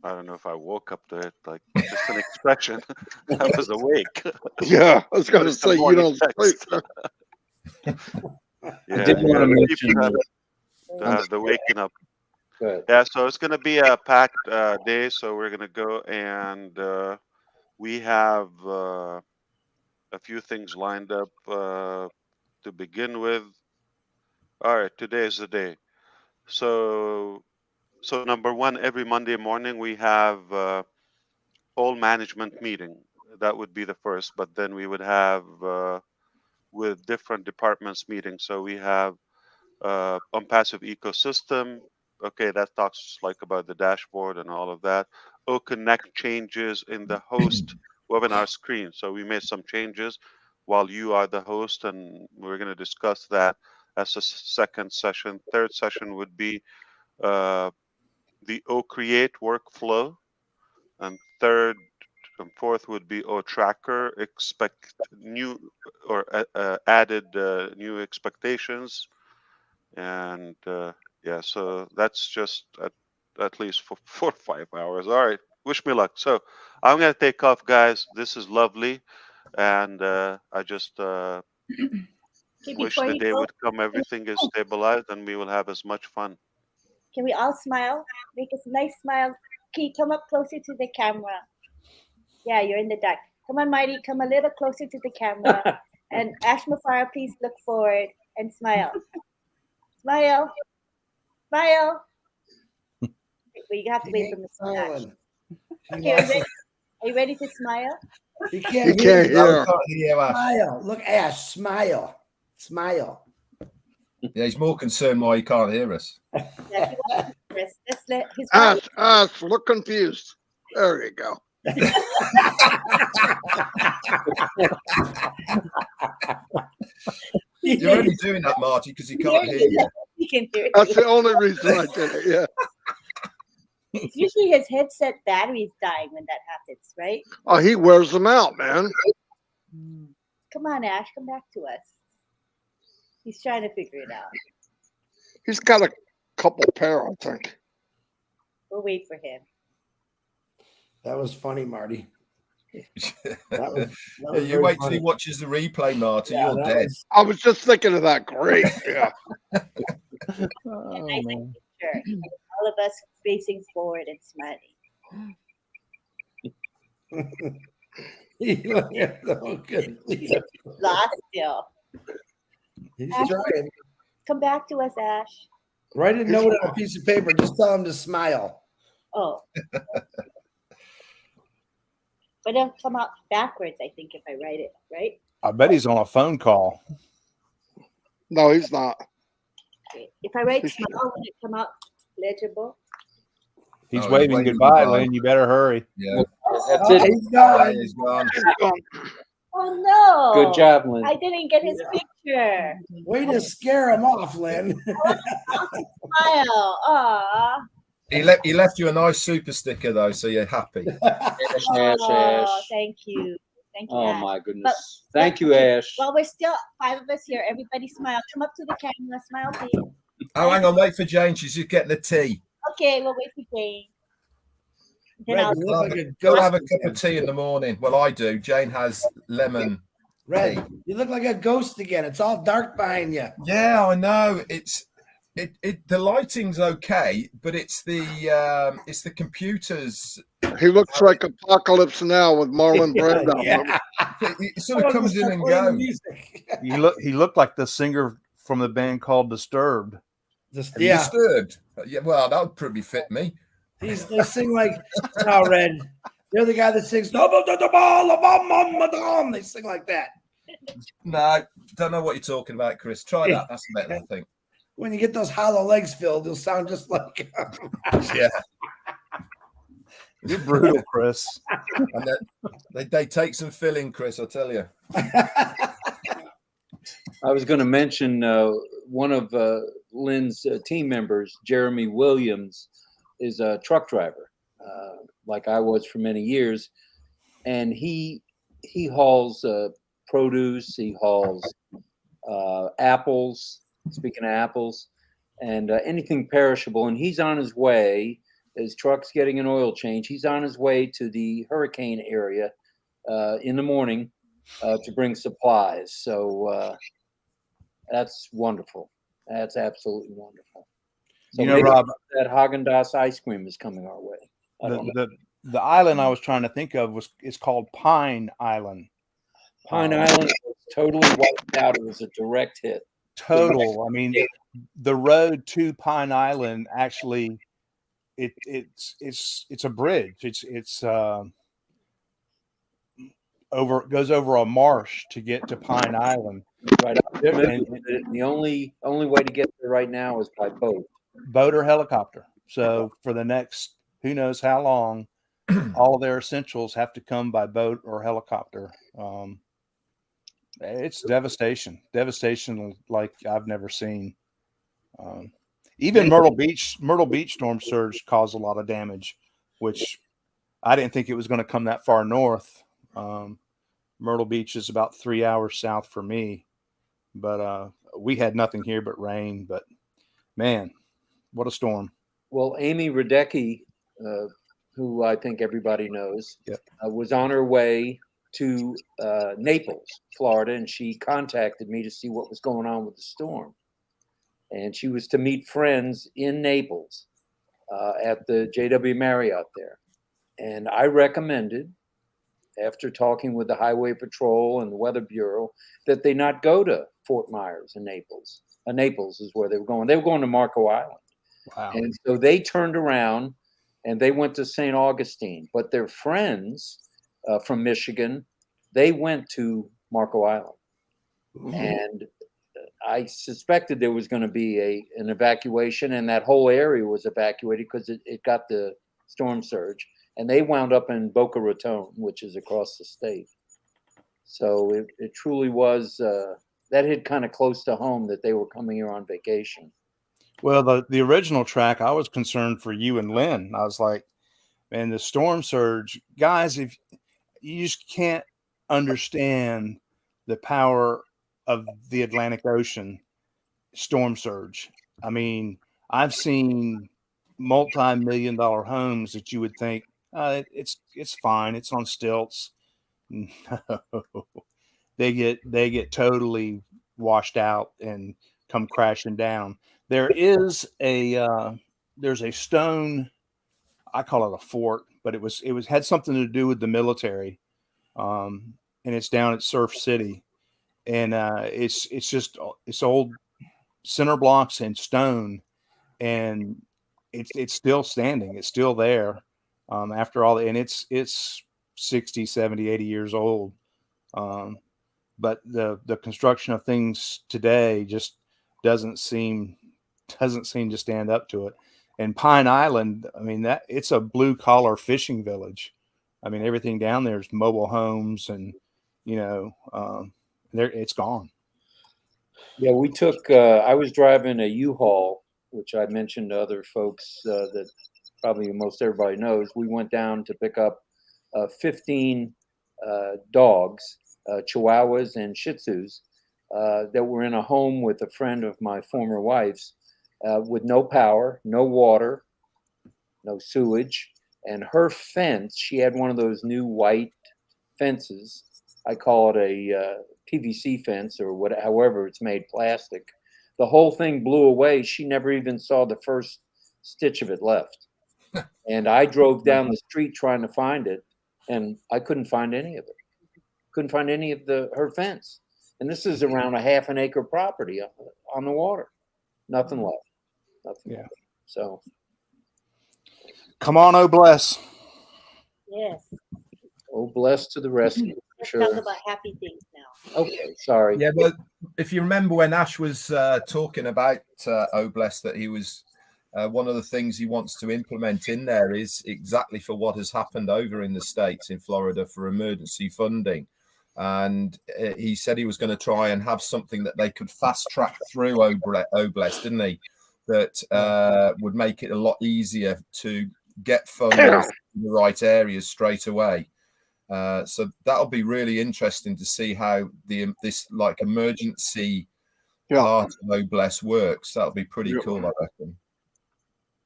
don't know if I woke up to it, like just an expression. I was awake. Yeah, I was going to say you don't sleep. Yeah, did want to mention to have the waking up. Good. Yeah, so it's going to be a packed day. So we're going to go and we have a few things lined up to begin with. All right, today is the day. So number one, every Monday morning we have all management meeting. That would be the first, but then we would have with different departments meeting. So we have OnPassive ecosystem. Okay, that talks like about the dashboard and all of that. Connect changes in the host webinar screen. So we made some changes while you are the host, and we're going to discuss that as a second session. Third session would be the create workflow, and third and fourth would be tracker, expect new or added new expectations. And yeah, so that's just at least for 4 or 5 hours. All right, wish me luck. So I'm gonna take off, guys. This is lovely, and I just Okay, wish before the you day go, would come. Everything is stabilized, and we will have as much fun. can we all smile? Make us a nice smile. Okay, come up closer to the camera. Yeah, you're in the dark. Come on, Marty, come a little closer to the camera. And Ash Mufareh, please look forward and smile. Smile. Smile. Well, you have to wait for Mr. Ash. Smiling. Okay, are you ready to smile? He He can't can't hear. hear. Yeah, Ash. Smile. Look, Ash, smile. Smile. Yeah, he's more concerned why he can't hear us. Yeah, he wants to press. Let's let his mouth. Ash, look confused. There you go. You're only doing that, Marty, because he can't hear you. He can hear it. That's the only reason I did it. Yeah. It's usually his headset battery is dying when that happens, right? Oh, he wears them out, man. Come on, Ash, come back to us. He's trying to figure it out. He's got a couple pair, I think. We'll wait for him. That was funny, Marty. That was Yeah, you very wait till funny. he watches the replay, Marty. Yeah, You're that dead. was- I was just thinking of that. Great. Yeah. A nice picture. All of us facing forward and smiling. Lost still. He's Ash, trying. come back to us, Ash. Write a note on a piece of paper. Just tell him to smile. Oh. But it'll come out backwards, I think, if I write it, right? I bet he's on a phone call. No, he's not. Okay. If I write smile, will it come out legible? He's Oh, waving goodbye, Lynn. You better hurry. Yeah. That's Oh, it. he's Yeah, gone. he's gone. Oh no! Good job, Lynn. I didn't get his picture. Way to scare him off, Lynn. Smile. Aw. He left you a nice super sticker though, so you're happy. Ash, Oh, Ash. thank you. Thank you. Oh Ash. my goodness. Thank you, Ash. Well, we're still 5 of us here. Everybody smile. Come up to the camera. Smile, please. Oh, hang on, wait for Jane. She's just getting the tea. Okay, we'll wait for Jane. Then Red, I'll you look like a Go ghost have a cup again. of tea in the morning. Well, I do. Jane has lemon. Red, you look like a ghost again. It's all dark behind you. Yeah, I know. The lighting's okay, but it's the computers. He looks like Apocalypse Now with Marlon Brando. Yeah. It sort of comes in and goes. He looked like the singer from the band called Disturbed. Just, Are you yeah. disturbed? Yeah, well, that would probably fit me. They sing like, no, Red. They're the guy that sings, they sing like that. No, don't know what you're talking about, Chris. Try that. That's better, I think. When you get those hollow legs filled, you'll sound just like Yeah. You're brutal, Chris. And they take some filling, Chris, I'll tell you. I was going to mention one of Lynn's team members, Jeremy Williams, is a truck driver, like I was for many years, and he hauls produce. He hauls apples. Speaking of apples, and anything perishable, and he's on his way. His truck's getting an oil change. He's on his way to the hurricane area in the morning to bring supplies. So that's wonderful. That's absolutely wonderful. So You know, maybe Rob, that Haagen-Dazs ice cream is coming our way. I don't know. the island I was trying to think of is called Pine Island. Pine Island was totally wiped out. It was a direct hit. Total. I mean, the road to Pine Island actually, it's a bridge. It's goes over a marsh to get to Pine Island. Right up. And the only way to get there right now is by boat. Boat or helicopter. So for the next who knows how long, all of their essentials have to come by boat or helicopter. It's devastation like I've never seen. Even Myrtle Beach storm surge caused a lot of damage, which I didn't think it was going to come that far north. Myrtle Beach is about 3 hours south for me, but we had nothing here but rain. But man, what a storm! Well, Amy Radecki who I think everybody knows, Yep. was on her way to Naples, Florida, and she contacted me to see what was going on with the storm. And she was to meet friends in Naples at the JW Marriott there. And I recommended, after talking with the Highway Patrol and the Weather Bureau, that they not go to Fort Myers and Naples. Naples is where they were going. They were going to Marco Island. Wow. And so they turned around and they went to St. Augustine. But their friends from Michigan, they went to Marco Island. And I suspected there was going to be an evacuation, and that whole area was evacuated because it got the storm surge. And they wound up in Boca Raton, which is across the state. So it truly was, that hit kind of close to home that they were coming here on vacation. Well, the original track, I was concerned for you and Lynn. I was like, man, the storm surge, guys, if you just can't understand the power of the Atlantic Ocean storm surge. I mean, I've seen multi-million-dollar homes that you would think it's fine, it's on stilts. No, they get totally washed out and come crashing down. There's a stone, I call it a fort, but it had something to do with the military, and it's down at Surf City, and it's old cinder blocks and stone, and it's still standing, it's still there after all, and it's 60, 70, 80 years old. But the construction of things today just doesn't seem to stand up to it. And Pine Island, I mean, that it's a blue collar fishing village. I mean, everything down there is mobile homes, and it's gone. Yeah, we took. I was driving a U-Haul, which I mentioned to other folks that probably most everybody knows. We went down to pick up 15 dogs, Chihuahuas and Shih Tzus, that were in a home with a friend of my former wife's, with no power, no water, no sewage, and her fence. She had one of those new white fences. I call it a PVC fence, or however it's made, plastic. The whole thing blew away. She never even saw the first stitch of it left. And I drove down the street trying to find it, and I couldn't find any of it. Couldn't find any of her fence. And this is around a half an acre property on the water. Nothing left. Nothing left. So, come on, oh bless. Yes. Oh, bless to the rescue. Let's Sure. talk about happy things now. Okay, sorry. Yeah, but if you remember when Ash was talking about Obless, that he was one of the things he wants to implement in there is exactly for what has happened over in the States, in Florida, for emergency funding. And he said he was going to try and have something that they could fast track through Obless, didn't he? That would make it a lot easier to get funds in the right areas straight away. So that'll be really interesting to see how this like emergency part of Obless works. That'll be pretty cool, I reckon.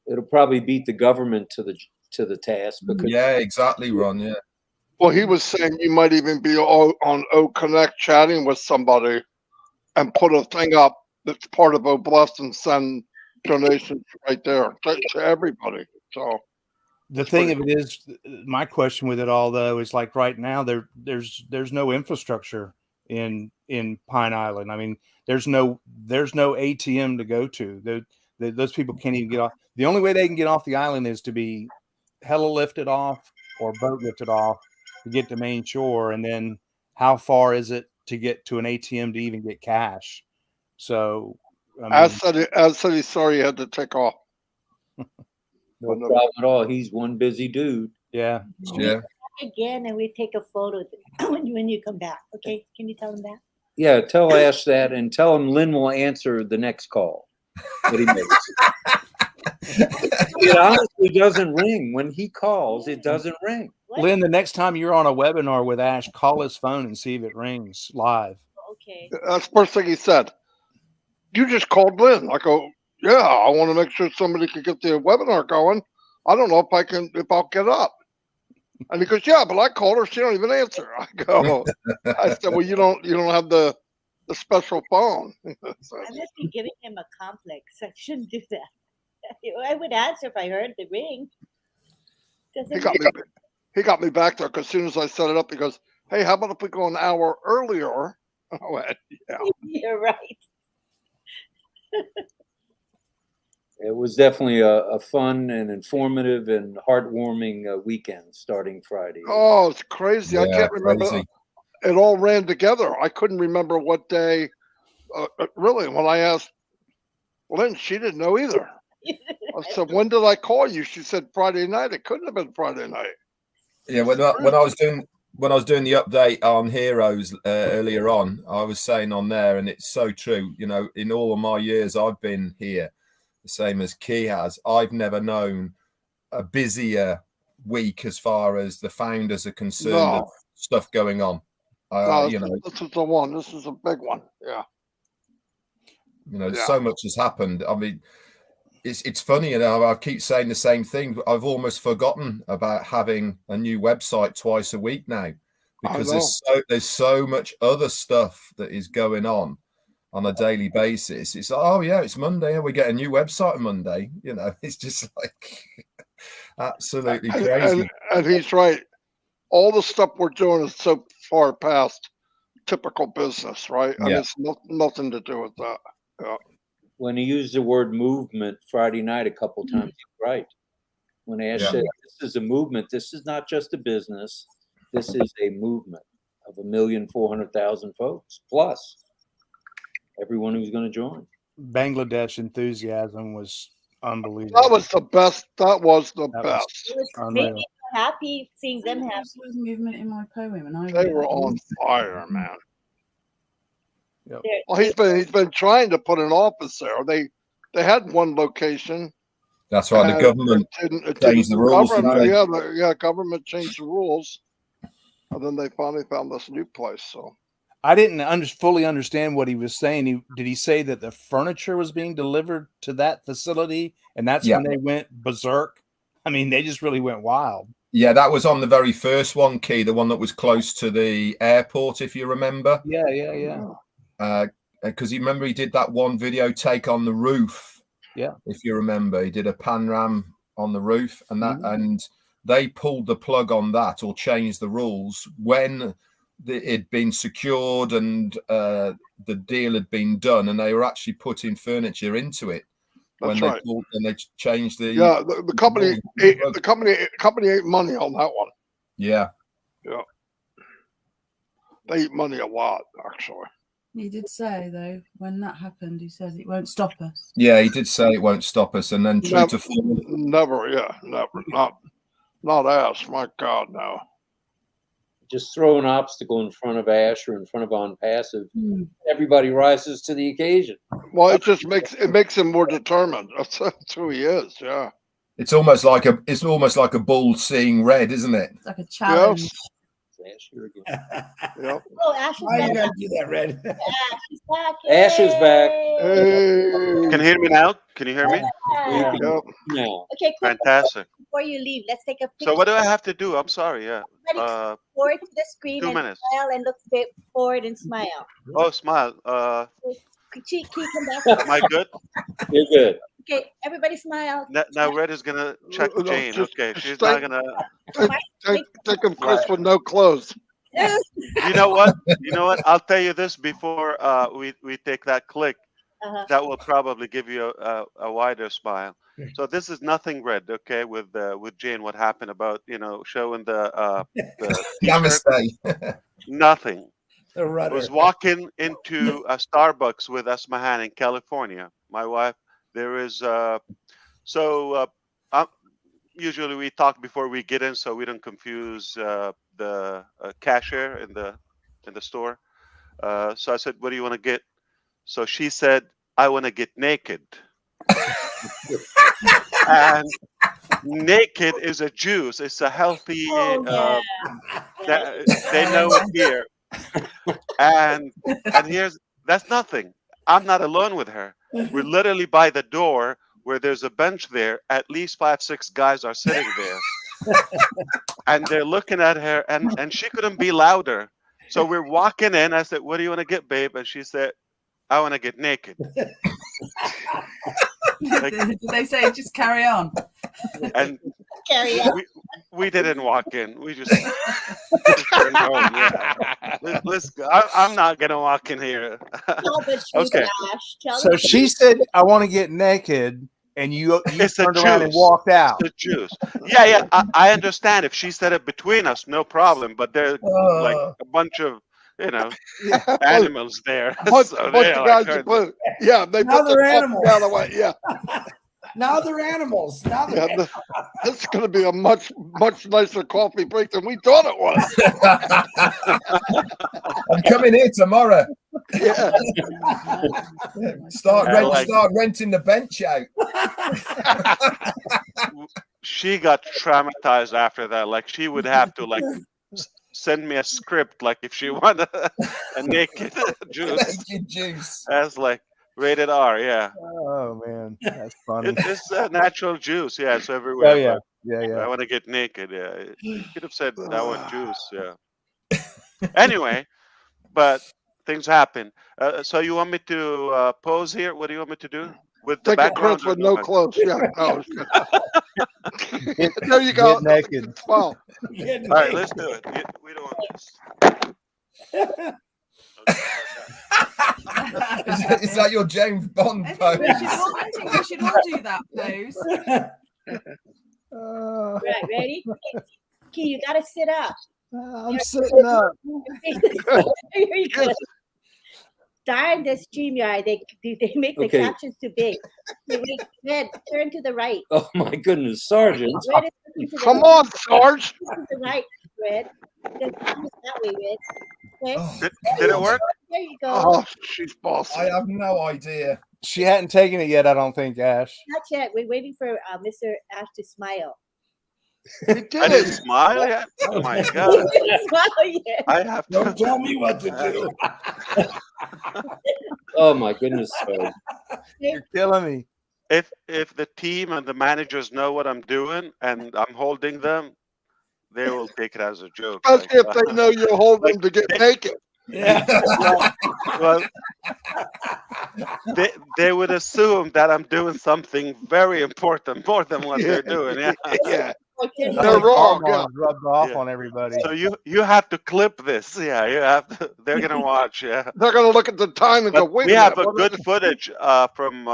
It'll probably beat the government to the task. Because exactly, Ron. Yeah. Well, he was saying you might even be on O Connect chatting with somebody and put a thing up that's part of Obless and send donations right there to everybody. So the thing of it is, my question with it all though is like right now there's no infrastructure in Pine Island. I mean, there's no ATM to go to. Those people can't even get off. The only way they can get off the island is to be heli lifted off or boat lifted off to get to main shore. And then how far is it to get to an ATM to even get cash? So I said he's sorry he had to take off. No problem at all. He's one busy dude. Yeah. Again, and we take a photo when you come back. Okay, can you tell him that? Yeah, tell Ash that, and tell him Lynn will answer the next call that he makes. It honestly doesn't ring. When he calls, it doesn't ring. What? Lynn, the next time you're on a webinar with Ash, call his phone and see if it rings live. Okay. That's the first thing he said. You just called Lynn. I go, yeah, I want to make sure somebody could get the webinar going. I don't know if I'll get up. And he goes, yeah, but I called her. She don't even answer. I said, well, you don't have the special phone. So, I must be giving him a complex. I shouldn't do that. I would answer if I heard the ring. he got me back there because as soon as I set it up, he goes, hey, how about if we go an hour earlier? I went, yeah. You're right. It was definitely a fun and informative and heartwarming weekend starting Friday. Oh, it's crazy. I can't remember. Crazy. It all ran together. I couldn't remember what day. Really, when I asked Lynn, she didn't know either. I said, when did I call you? She said Friday night. It couldn't have been Friday night. Yeah, when I was doing the update on Heroes earlier on, I was saying on there, and it's so true. You know, in all of my years I've been here, the same as Key has, I've never known a busier week as far as the founders are concerned of stuff going on. You know, this is the one. This is a big one. Yeah. You know, so much has happened. I mean, it's funny, you know, I keep saying the same thing. I've almost forgotten about having a new website twice a week now, because there's so much other stuff that is going on a daily basis. It's like, oh yeah, it's Monday, we get a new website on Monday. You know, it's just like absolutely crazy. And he's right. All the stuff we're doing is so far past typical business, right? I mean, it's nothing to do with that. Yeah. When he used the word movement Friday night a couple times, he's right. When Ash said, this is a movement, this is not just a business, this is a movement of 1,400,000 folks, plus everyone who's going to join. Bangladesh enthusiasm was unbelievable. That was the best. That was the best. It was made me so happy seeing them happy. There was movement in my poem, and They were on fire, man. Yep. Well, he's been trying to put an office there. They had one location. That's right. The government changed the rules. Government changed the rules, and then they finally found this new place. So I didn't fully understand what he was saying. Did he say that the furniture was being delivered to that facility, and that's when they went berserk? I mean, they just really went wild. Yeah, that was on the very first one, Key, the one that was close to the airport, if you remember. Yeah. Because you remember he did that one video take on the roof. Yeah, if you remember, he did a panorama on the roof, and and they pulled the plug on that or changed the rules when it'd been secured and the deal had been done, and they were actually putting furniture into it. That's when right. they changed the the company ate money on that one. Yeah. They eat money a lot, actually. He did say, though, when that happened, he said it won't stop us. Yeah, he did say it won't stop us, and then Never. Not Ash. My God, no. Just throw an obstacle in front of Ash or in front of OnPassive. Everybody rises to the occasion. Well, it just makes him more determined. That's who he is. Yeah. It's almost like a bull seeing red, isn't it? It's like a challenge. Yes. Ash here again. Yep. Oh, Ash is Why you back. gotta do that, Red? Ash is back. Ash is back. Hey. Can you hear me now? Can you hear me? Yeah. Yep. Now, Okay, quick. Fantastic. Before you leave, let's take a picture. So what do I have to do? I'm sorry. Yeah. Forward to the screen 2 and minutes. smile and look forward and smile. Oh, smile. Keep them back. Am I good? you're good. Okay, everybody smile. Now Red is gonna check No, Jane. just Okay, she's stay- not gonna. Take him, Chris, with no clothes. You know what? I'll tell you this before we take that click. That will probably give you a wider smile. So this is nothing, Red. Okay, with Jane, what happened about showing the Namaste. nothing. The I rudder. was walking into a Starbucks with Asmahan in California. My wife. There is usually we talk before we get in, so we don't confuse the cashier in the store. So I said, "What do you want to get?" So she said, "I want to get naked." And naked is a juice. It's a healthy. They know it here. And that's nothing. I'm not alone with her. We're literally by the door where there's a bench there. At least 5-6 guys are sitting there, and they're looking at her, and she couldn't be louder. So we're walking in. I said, "What do you want to get, babe?" And she said, "I want to get naked." Did they say just carry on? And Carry on. we didn't walk in. We just turned home. Yeah. Let's go. I'm not gonna walk in here. Tell the truth, Okay. Ash. Tell So the she truth. said, "I want to get naked," and you It's a turned around and juice. walked out. The juice. Yeah. I understand if she said it between us, no problem. But there's like a bunch of animals there. Bunch So of they're like, guys put, yeah, they Now put the they're top animals. down away. Yeah, Now they're animals. Now they're yeah. This is going to be a much nicer coffee break than we thought it was. I'm coming here tomorrow. Yeah. Start like- renting the bench out. she got traumatized after that. Like she would have to like send me a script, like if she wanted a naked juice. Naked juice. That's like rated R. Yeah, Oh man, that's funny. it's natural juice. Yeah, it's everywhere. Oh yeah, but yeah. I want to get naked. Yeah, you could have said I want juice. Yeah. Anyway, but things happen. So you want me to pose here? What do you want me to do with the Take a background? Chris or with no background? clothes. Yeah, no. There you go. Get naked. Wow. All right, let's do it. We don't want this. Is that your James Bond I think pose? we should all do that pose. Right, ready? Okay, you gotta sit up. I'm sitting up. Here you go. Darn the StreamYard, they make the Okay. captions too big. Okay, wait, Red, turn to the right. Oh my goodness, Sergeant. Red is turning to the Come right. on, Sarge. To the right, Red. Just turn that way, Red. Okay. Oh, Did it work? There you go. Oh, she's bossy. I have no idea. She hadn't taken it yet, I don't think, Ash. Not yet. We're waiting for Mr. Ash to smile. He I didn't did. smile yet. Oh my He god! didn't smile yet. I have Don't to. tell me what to do. Oh my goodness, Sergeant. You're killing me. If the team and the managers know what I'm doing and I'm holding them, they will take it as a joke. Especially if they know you hold them to get naked. Yeah. Well, they would assume that I'm doing something very important, more than what they're doing. Yeah. Yeah. Okay. They're wrong, yeah. Hormones rubbed off Yeah. on everybody. So you have to clip this. Yeah, you have to. They're gonna watch. Yeah. They're going to look at the time and go, But wait we a have minute. a good footage from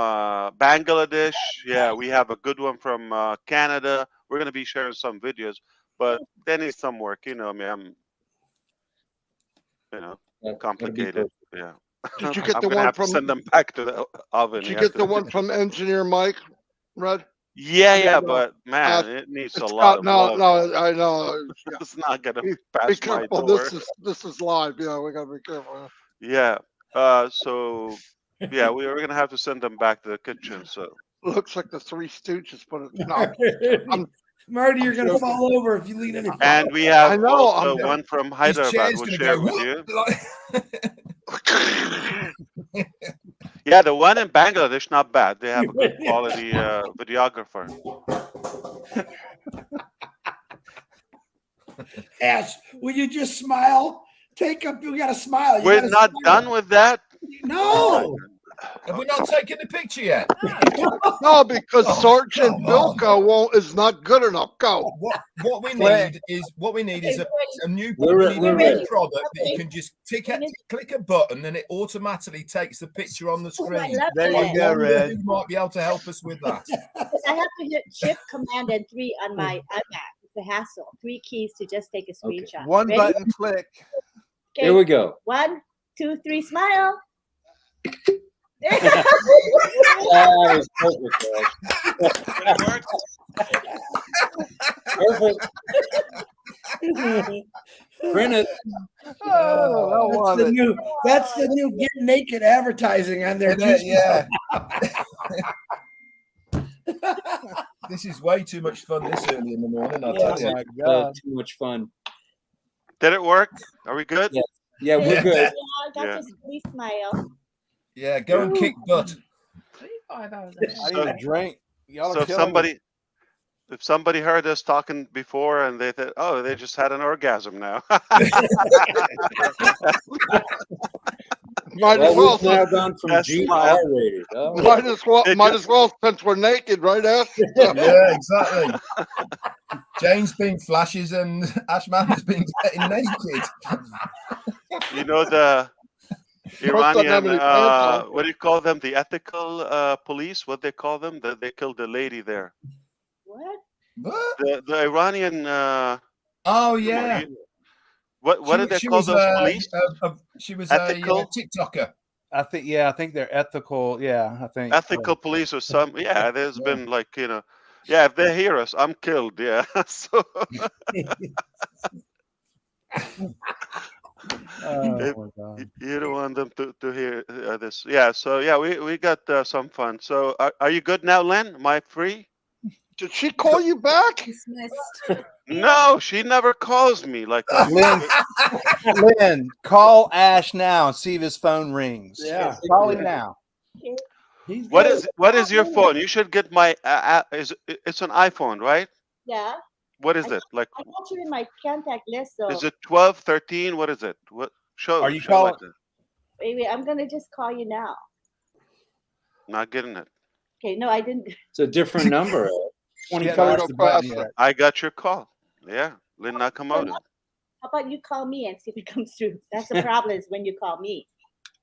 Bangladesh. Yeah, we have a good one from Canada. We're gonna be sharing some videos, but they need some work. You know me. I'm, That'll be complicated. Yeah. Did you get I'm the gonna one have to from? send them back to the oven. Did you Yeah. get the one from Engineer Mike, Red? Yeah, No, but man, it needs a It's lot got of no, love. no. I know. Yeah. It's not gonna Be pass my careful. door. This is live. Yeah, we got to be careful. Yeah. So yeah, we're gonna have to send them back to the kitchen. So Looks like the Three Stooges put it. No, Marty, you're gonna fall over if you lean any farther. and we have I know, also I'm- one from His Hyderabad. chair's We'll gonna share go with you. like- Yeah, the one in Bangladesh, not bad. They have a good quality videographer. Ash, will you just smile? Take up. You gotta smile. You We're gotta not smile. done with that. No. Have we not taken the picture yet? no, because Oh, Sergeant come on. Bilko is not good enough. Go. What we Where- need is a new We're we re- need we're a new ready. product that you Okay. can just click a button and it automatically takes the picture on the Oh, I screen. love There you that. go, Wonder Red. who might be able to help us with that. I have to hit Shift, Command, and 3 on my iMac. It's a hassle. 3 keys to just take a Okay. screenshot. One Ready? button click. Okay. Here we go. 1, 2, 3, smile. That was perfect, Ash. Perfect. Print it. Oh, I love it. That's the new get naked advertising on their juice. Yeah. This is way too much fun this early in the morning, I Oh tell you. my God. Too much fun. Did it work? Are we good? Yeah. Yeah, we're Yeah. good. That's Yeah. a squeeze smile. Yeah, go and kick butt. 5 hours I need a drink. Y'all So are if killing me. somebody heard us talking before and they thought, oh, they just had an orgasm now. Might Well, as well. we've now gone from That G to smile. R-rated. Oh, Did Might you? as well since we're naked, right, Ash? Yeah, exactly. Jane's been flashes and Ashman has been getting naked. You know the First doesn't have Iranian, any pants on. what do you call them? The ethical police, what they call them? They killed the lady there. What? What? The Iranian, Oh yeah. what did they She call was those police? she was Ethical? a TikToker. I think they're ethical. Yeah, I think Ethical police or some. Yeah, there's been like, yeah, if they hear us, I'm killed. Yeah. So Oh if my god. you don't want them to hear this. Yeah. So yeah, we got some fun. So are you good now, Len? Am I free? Did she call you back? Dismissed. No, she never calls me. Like Lynn, call Ash now and see if his phone rings. Yeah. Call him now. Okay. He's what good. is your phone? You should get my. It's an iPhone, right? Yeah. What is it like? I got you in my contact list, so Is it 12, 13? What is it? What show? Are you show calling? like that. wait, I'm gonna just call you now. Not getting it. Okay, no, I didn't. it's a different number. She hadn't 25. pressed the button yet. I got your call. Yeah, Lynn Nakamoto. How about you call me and see if it comes through? That's the problem is when you call me.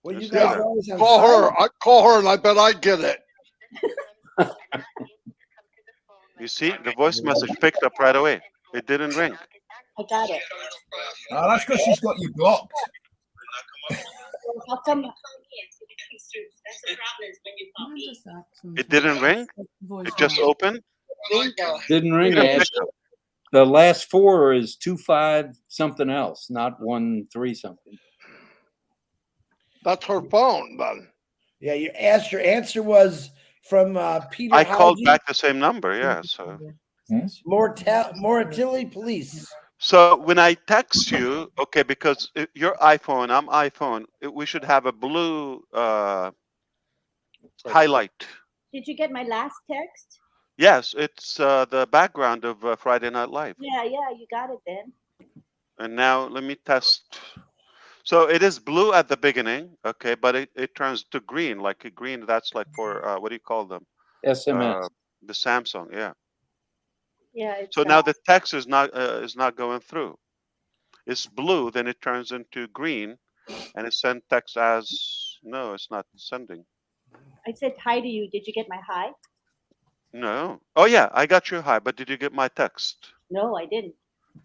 Well, you Just guys do are that. always on Call silent. her. I call her, and I bet I get it. You see, the voice message picked up right away. It didn't ring. I got it. Oh, that's because she's got you blocked. How come? That's the problem is when you call me. It didn't ring. It just opened. Bingo. Didn't ring, Didn't Ash. pick up. The last four is 25 something else, not 13 something. That's her phone, then. Yeah, you asked. Your answer was from Peter. I called Howgie, back the same number. Yeah. So Mortality Police. so when I text you, okay, because your iPhone, I'm iPhone. We should have a blue highlight. Did you get my last text? Yes, it's the background of Friday Night Live. Yeah, you got it then. And now let me test. So it is blue at the beginning, okay, but it turns to green, like a green. That's like for what do you call them? SMS. The Samsung, yeah. Yeah. It's, So now the text is not going through. It's blue, then it turns into green, and it sends text as no, it's not sending. I said hi to you. Did you get my hi? No. Oh yeah, I got your hi, but did you get my text? No, I didn't.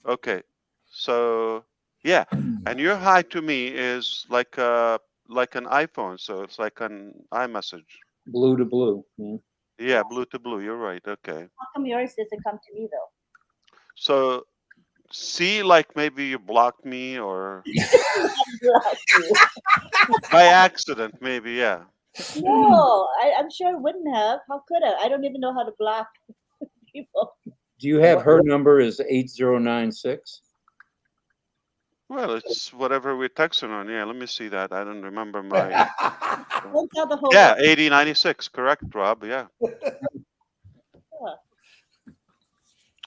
Okay. So yeah, and your hi to me is like an iPhone, so it's like an iMessage. Blue to blue. Yeah. Yeah, blue to blue. You're right. Okay. How come yours doesn't come to me though? So see, like maybe you blocked me or by accident, maybe. Yeah. No, I'm sure it wouldn't have. How could I? I don't even know how to block people. Do you have her number is 8096? Well, it's whatever we're texting on. Yeah, let me see that. I don't remember my. Don't tell the whole Yeah, world. 8096. Correct, Rob. Yeah.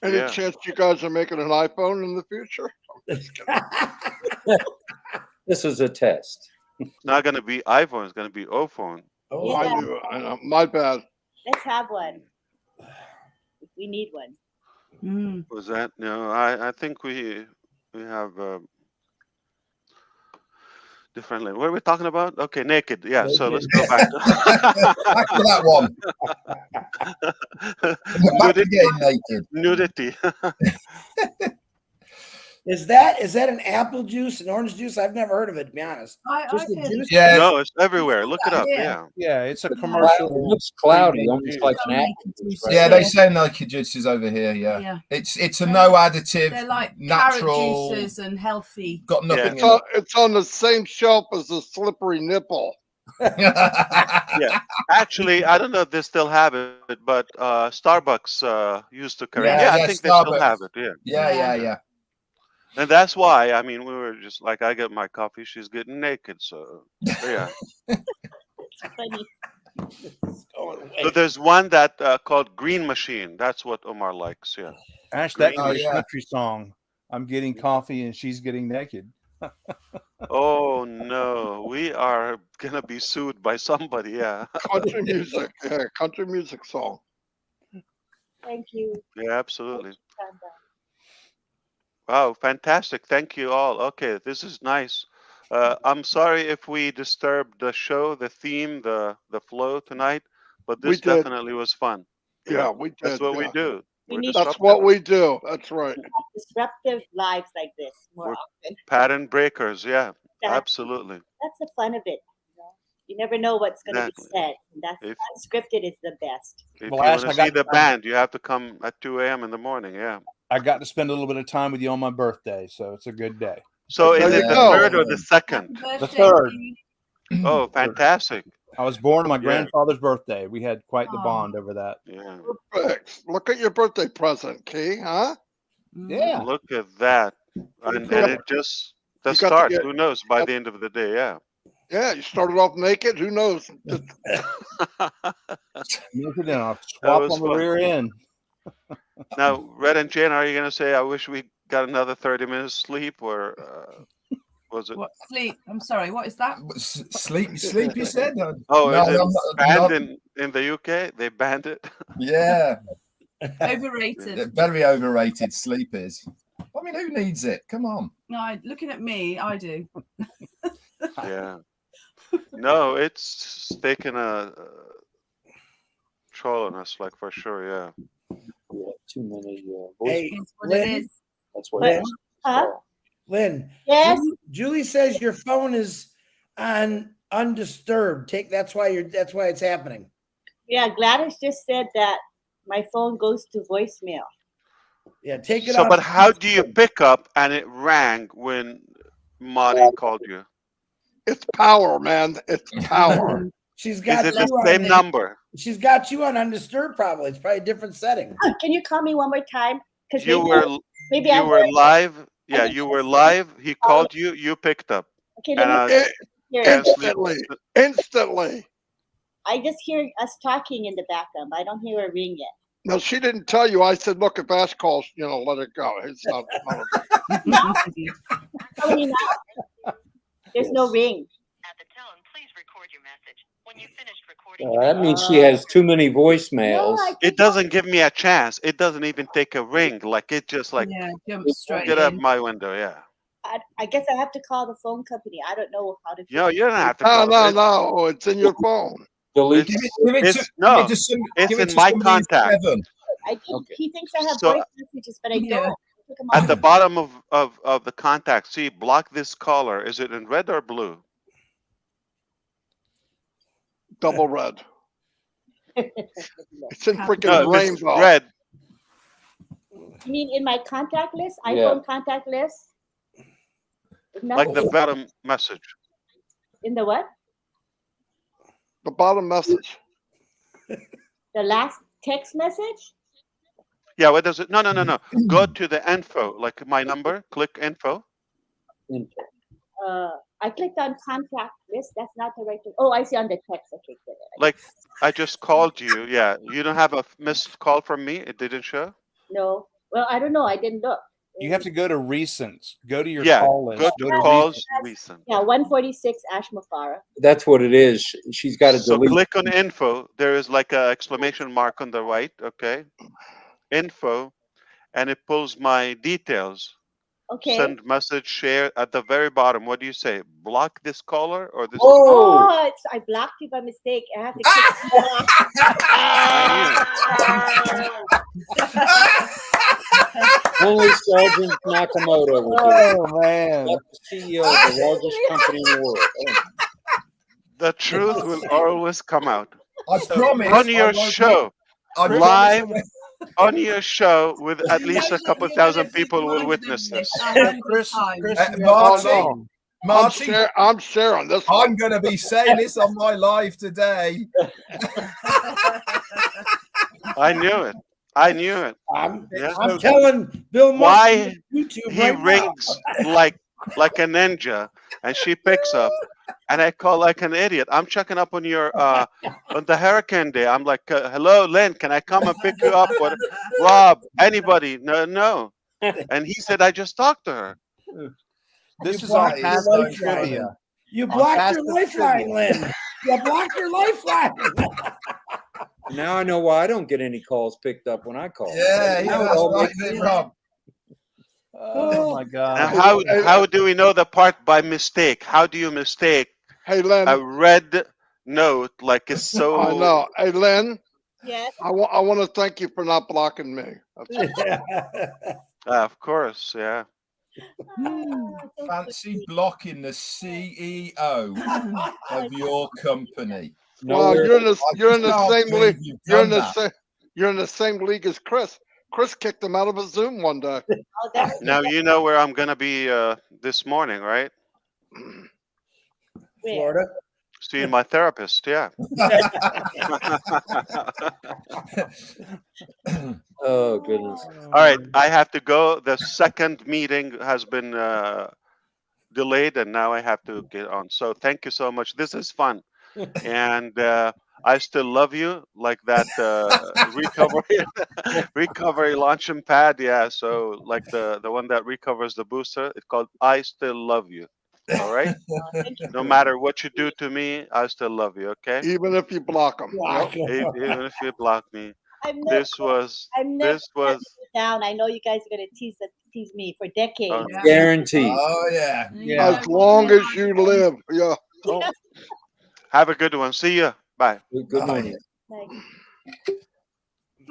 Any Yeah. chance you guys are making an iPhone in the future? This is a test. It's not going to be iPhone. It's going to be O-phone. Oh, Yeah. I know. My bad. Let's have one. We need one. Mm. Was that? No, I think we have differently. What are we talking about? Okay, naked. Yeah. So let's go back. Back to that one. Back to getting naked. Nudity. Is that an apple juice, an orange juice? I've never heard of it, to be honest. I've Just the heard juice? Yeah, No, it's everywhere. Look it up. Yeah. Yeah. Yeah, it's a It commercial. looks cloudy, Green almost juice. like an Some apple naked juice, juice. right? yeah, they say naked juices over here. Yeah, Yeah. it's a no additive, They're like natural. carrot juices and healthy. Got nothing It's on the same shelf as the slippery nipple. in it. Yeah. Actually, I don't know if they still have it, but Starbucks used to carry it. Yeah, Yeah, I yeah, think they still Starbucks. have it. Yeah. Yeah. And that's why, I mean, we were just like, I get my coffee, she's getting naked. So, yeah. It's funny. It's going away. So there's one that called Green Machine. That's what Omar likes. Yeah. Ash, that Green could be a yeah. country song. I'm getting coffee and she's getting naked. Oh no, we are gonna be sued by somebody. Yeah. Country music. Yeah, country music song. Thank you. Yeah, absolutely. Sandra. Wow, fantastic. Thank you all. Okay, this is nice. I'm sorry if we disturbed the show, the theme, the flow tonight, but We this did. definitely was fun. Yeah, we did. That's what we yeah. do. We We're need- That's disruptive. what we do. That's right. Disruptive lives like this more We're- often. Pattern breakers. Yeah, That- absolutely. That's the fun of it. You never know what's going to Exactly. be said. And that's If- unscripted is the best. If Well, you Ash, want I to got see the time. band, you have to come at 2 a.m. in the morning. Yeah. I got to spend a little bit of time with you on my birthday, so it's a good day. So There is you it the go. third or the second? Happy The birthday third. to you. Oh, fantastic. I was born on my Yeah. grandfather's birthday. We had quite the Oh. bond over that. Yeah. Perfect. Look at your birthday present, Key, huh? Yeah. Look at that. And it just the You got to start. get- Who knows? By the end of the day, yeah. Yeah, you started off naked. Who knows? Naked and I'll swap was on the fun. rear end. Now, Red and Jane, are you going to say, I wish we got another 30 minutes sleep, or was it? What sleep? I'm sorry. What is that? Sleep, you said? No, Oh, no, is it I'm banned not- in the UK? They banned it? yeah, Overrated. very overrated. Sleep is. I mean, who needs it? Come on. No, looking at me, I do. Yeah. No, it's taken a troll on us, like, for sure, yeah. We have too many voice. Hey, It's what it Lynn, is. That's what But- it is. Huh? Lynn. Yes. Julie says your phone is on undisturbed. That's why it's happening. Yeah, Gladys just said that my phone goes to voicemail. Yeah, take it So, off. but how do you pick up and it rang when Marty called you? It's power, man. It's power. She's Is got it you the on same the- number? She's got you on undisturbed. Probably it's probably a different setting. Can you call me one more time? Because You were maybe I you were heard- live. Yeah, think you I were said- live. He called you. You picked up. Okay, And let me It- hear Can't it. sleep. instantly. I just hear us talking in the background. I don't hear a ring yet. No, she didn't tell you. I said, look, if Ash calls, let it go. It's not. Tell me now. There's no ring. At the tone, please record your message. When you finished recording, That means she has too many voicemails. No, I It doesn't give me a chance. It doesn't even take a ring. Like, it just like Yeah, jump straight get out in. my window. Yeah. I guess I have to call the phone company. I don't know how to. You don't have to No, call. no, it. no. It's in your phone. Delete. It's- Give it It's- to, no, give it to some- it's give it in to my somebody who's contact. 7. I think Okay. he thinks I have So- voice messages, but I Yeah. don't. I took 'em At off. the bottom of the contact, see, block this caller. Is it in red or blue? Double red. It's in freaking No, it's rainbow. red. You mean in my contact list? Yeah. iPhone contact list? Like the Nothing. bottom message. In the what? The bottom message. The last text message? Yeah, what does it? No. Go to the info, like my number. Click info. I clicked on contact list. That's not the right thing. Oh, I see on the text. Okay, good. Like I just called you. Yeah, you don't have a missed call from me. It didn't show. No. Well, I don't know. I didn't look. You have to go to recents. Go to your Yeah, call list. go Go to to calls recents. recent. Yeah, 146 Ash Mufareh. That's what it is. She's got to So delete. click on info. There is like a exclamation mark on the right. Okay, info, and it pulls my details. Okay. Send message, share at the very bottom. What do you say? Block this caller or this? Oh, Oh, I blocked you by mistake. I have to click block. only Sergeant Nakamoto would do. Oh man. That's the CEO of the largest company in the world. Oh, The truth will always come out I promise. on I your won't- show. I promise live. I won't- On your show, with at least a Imagine couple you're thousand gonna be people will reminded witness of this. 100 Chris, times. Chris, Marty, Oh, no. Marty, I'm sharing this one. I'm going to be saying this on my live today. I knew it. I knew it. I'm Yeah. telling Bill Musk Why on YouTube He right now. rings like like a ninja, and she picks up, and I call like an idiot. I'm checking up on your on the hurricane day. I'm like, hello, Lynn, can I come and pick you up? What, Rob? Anybody? No, no. And he said, I just talked to her. This You is on blocked your passive lifeline. trivia. You On blocked your passive lifeline, trivia. Lynn. You blocked your lifeline. Now I know why I don't get any calls picked up when I call. Yeah, Now it that's all right, makes then, sense. Rob. Oh my Now, God. how do we know the part by mistake? How do you mistake Hey, Len. a red note like it's so? I know. Hey, Len. Yes. I want to thank you for not blocking me. Of course, yeah. So Fancy sweet. blocking the CEO of your company. Well, Nowhere. you're in the Can't same believe league. you've You're in done the that. same. You're in the same league as Chris. Chris kicked him out of a Zoom one day. Oh, that's Now you know where I'm gonna be this morning, right? where. Florida. Seeing my therapist. Yeah. Oh goodness. All right, I have to go. The second meeting has been delayed, and now I have to get on. So thank you so much. This is fun, and I still love you, like that recovery launching pad. Yeah, so like the one that recovers the booster. It's called I Still Love You. All right. Thank you. No matter what you do to me, I still love you. Okay. Even if you block him. Yep. Even if you block me. I'm never, This was I'm never this was down. I know you guys are gonna tease me for decades. Yeah. Guaranteed. Oh yeah. Yeah. As long as you live. Yeah. oh. Have a good one. See ya. Bye. Good morning. Like,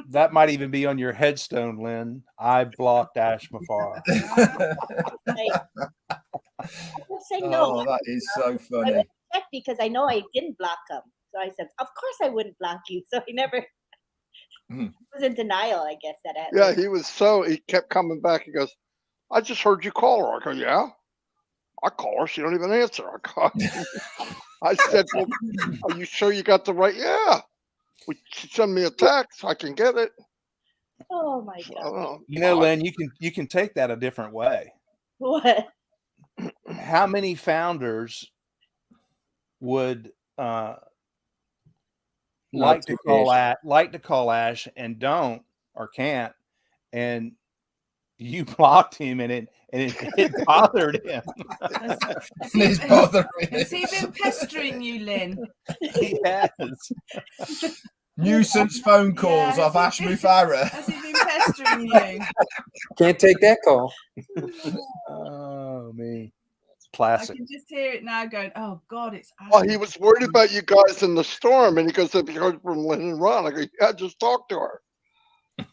That might even be on your headstone, Lynn. I blocked Ash Mufareh. I'm saying no. Oh, that is so I funny. wouldn't check because I know I didn't block him. So I said, of course I wouldn't block you. So he never was in denial, I guess. Yeah, he kept coming back. He goes, I just heard you call her. I go, yeah. I call her. She don't even answer. I said, well, are you sure you got the right? Yeah. She send me a text. I can get it. Oh my God. You know, Lynn, you can take that a different way. What? How many founders would like to call Ash and don't or can't, and you blocked him and it bothered him. It's bothering Has him. he been pestering you, Lynn? He has. Nuisance phone calls Yeah, off Ash Mufareh. Has he been pestering you? Can't take that call. Oh me. I Classic. can just hear it now going, oh God, it's Well, Ash. he was worried about you guys in the storm. And he goes, have you heard from Lynn and Ron? I go, yeah, just talk to her.